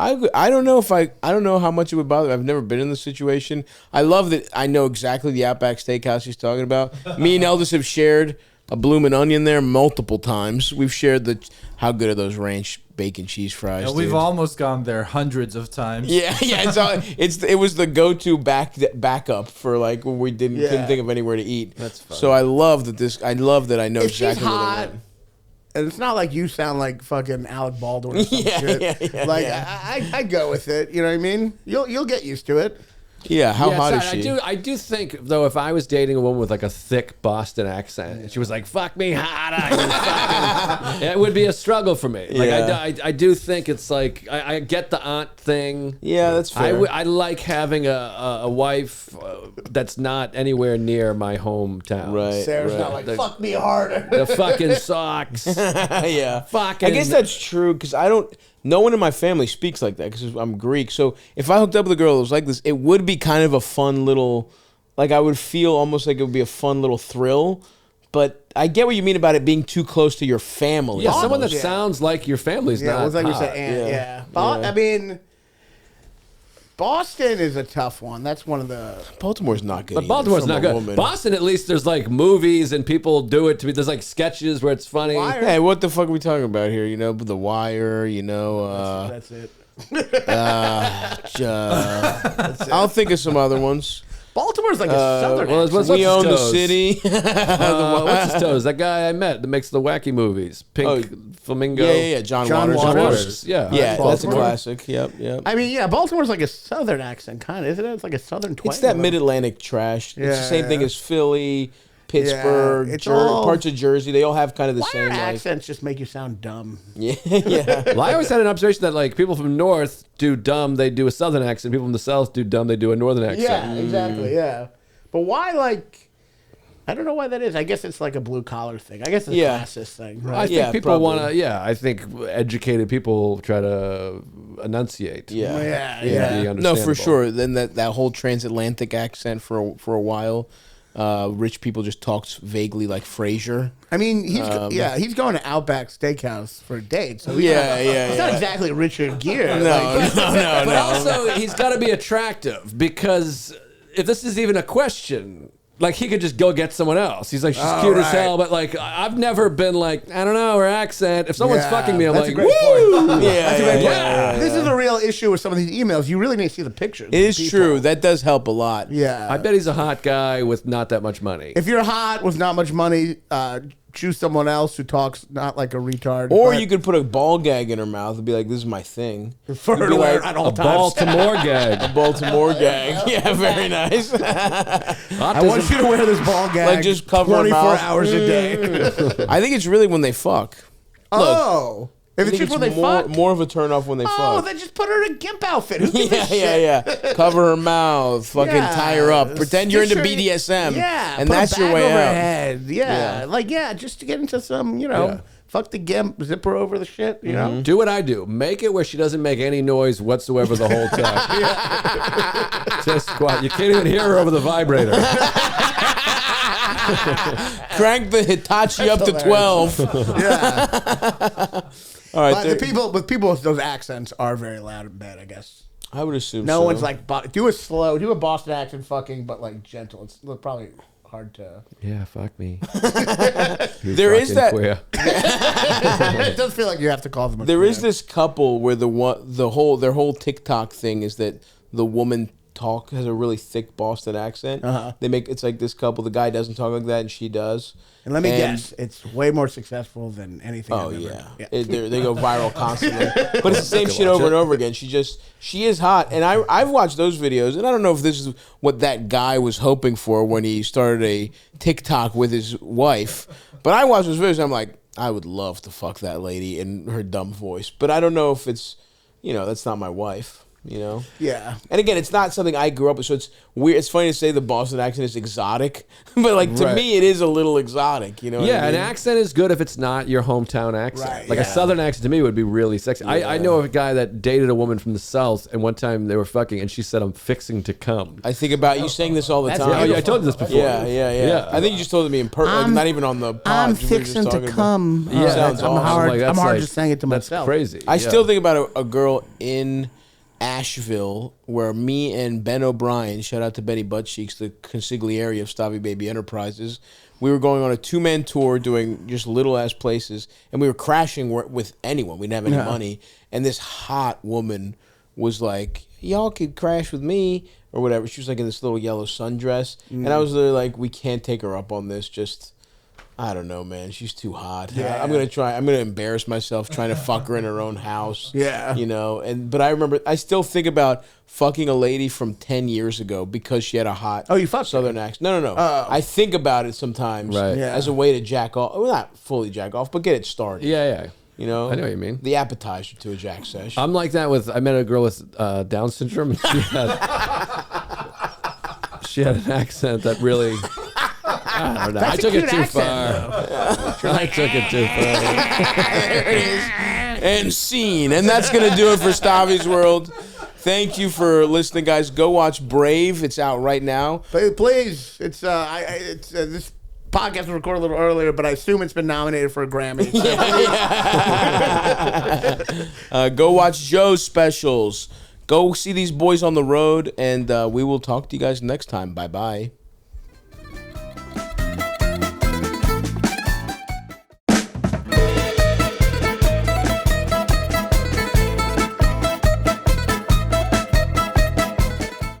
I don't know I don't know how much it would bother. I've never been in this situation. I love that I know exactly the Outback Steakhouse he's talking about. Me and Eldest have shared a bloomin' onion there multiple times. We've shared how good are those ranch bacon cheese fries. We've almost gone there hundreds of times. Yeah. It was the go-to backup for when we couldn't think of anywhere to eat. That's fun. So I love that I know if exactly she's what hot, I meant. and it's not like you sound like fucking Alec Baldwin or some shit. I go with it. You know what I mean? You'll get used to it. Yeah, how hot is she? I do think, though, if I was dating a woman with a thick Boston accent, and she was like, "Fuck me harder," it would be a struggle for me. I do think it's I get the aunt thing. Yeah, that's fair. I like having a wife that's not anywhere near my hometown. Right. Sarah's not fuck me harder. The fucking socks. Yeah. Fucking. I guess that's true because I don't. no one in my family speaks like that because I'm Greek. So if I hooked up with a girl that was like this, it would be kind of a fun little, like I would feel almost like it would be a fun little thrill. But I get what you mean about it being too close to your family. Yeah, someone that sounds like your family's not. Yeah, it was like hot. we said, I mean, Boston is a tough one. That's one of the... Baltimore's not good. But Baltimore's not good. Woman. Boston, at least, there's like movies and people do it to me. There's like sketches where it's funny. Wire. Hey, what the fuck are we talking about here? You know, The Wire, you know... that's it. I'll think of some other ones. Baltimore's like a southern what's We Own the City. What's his toes? That guy I met that makes the wacky movies. Pink Flamingo. Yeah. John Waters. Yeah. That's a classic. Yep. I mean, Baltimore's like a southern accent, kind of, isn't it? It's like a southern twang. It's that mid-Atlantic trash. It's the same thing as Philly, Pittsburgh, parts of Jersey. They all have kind of the same accents. Just make you sound dumb. Yeah. Well, I always had an observation that like people from North do dumb, they do a southern accent. People from the South do dumb, they do a northern accent. Yeah, exactly. Yeah, but why like? I don't know why that is. I guess it's like a blue collar thing. I guess it's a classist thing. Right? I think people want to. Yeah, I think educated people try to enunciate. Yeah. No, for sure. Then that whole transatlantic accent for a while. Rich people just talked vaguely like Frasier. I mean, he's going to Outback Steakhouse for a date. So he's not exactly Richard Gere. No. But also, he's got to be attractive because if this is even a question. Like, he could just go get someone else. He's like, she's cute as hell, but, like, I've never been like, I don't know, her accent. If someone's fucking me, I'm like, woo! This is a real issue with some of these emails. You really need to see the pictures. It is true. That does help a lot. Yeah. I bet he's a hot guy with not that much money. If you're hot with not much money, choose someone else who talks not like a retard. Or you could put a ball gag in her mouth and be like, this is my thing. For her to wear at all times. Baltimore gag. A Baltimore gag. Yeah, very nice. I want you to wear this ball gag like just cover 24 hours a day. I think it's really when they fuck. Look, if it's just when they fuck? More of a turn off when they fuck. Oh, then just put her in a gimp outfit. Who gives a shit? Yeah. Cover her mouth. Fucking tie her up. Pretend you're into BDSM. Yeah. And that's your way out. Head. Yeah. Just to get into some, fuck the gimp, zip her over the shit, you know? Do what I do. Make it where she doesn't make any noise whatsoever the whole time. Just quiet. You can't even hear her over the vibrator. Crank the Hitachi up to 12. Yeah. All right. But the people with those accents are very loud in bed, I guess. I would assume no one's like, do a Boston accent fucking, but like gentle. It's probably hard to. Yeah, fuck me. There is that. It does feel like you have to call them. There is this couple where their whole TikTok thing is that the woman has a really thick Boston accent. It's like this couple. The guy doesn't talk like that, and she does. And let me guess, it's way more successful than anything. Oh they go viral constantly. But it's the same shit over and over again. She is hot, and I've watched those videos, and I don't know if this is what that guy was hoping for when he started a TikTok with his wife. But I watched those videos, and I'm like, I would love to fuck that lady in her dumb voice. But I don't know if it's, that's not my wife. Yeah. And again, it's not something I grew up with, so it's weird. It's funny to say the Boston accent is exotic, but like to me, it is a little exotic. You know? Yeah, an accent is good if it's not your hometown accent. Right, like a Southern accent to me would be really sexy. Yeah. I know of a guy that dated a woman from the South, and one time they were fucking, and she said, "I'm fixing to come." I think about you saying this all the time. Oh yeah, I told you this before. Yeah. I think you just told me in person, not even on the pod. I'm fixing to come. Yeah, sounds awesome. I'm hard just saying it to myself. That's crazy. I still think about a girl in Asheville where me and Ben O'Brien, shout out to Benny Buttcheeks, the consigliere of Stavvy Baby Enterprises, we were going on a 2-man tour doing just little ass places, and we were crashing with anyone. We didn't have any money, and this hot woman was like, y'all could crash with me or whatever. She was like in this little yellow sundress, and I was literally like, we can't take her up on this, just I don't know, man. She's too hot. Yeah. I'm gonna embarrass myself trying to fuck her in her own house. Yeah. But I remember, I still think about fucking a lady from 10 years ago because she had a hot you fucked Southern accent. No. I think about it sometimes as a way to jack off. Well, not fully jack off, but get it started. Yeah. I know what you mean. The appetizer to a jack sesh. I'm like that I met a girl with Down syndrome, and she had an accent that really. I don't know. I took it too far. I took it too far. There it is. And scene. And that's going to do it for Stavvy's World. Thank you for listening, guys. Go watch Brave. It's out right now. Please. It's this podcast was recorded a little earlier, but I assume it's been nominated for a Grammy. Go watch Joe's specials. Go see these boys on the road, and we will talk to you guys next time. Bye-bye.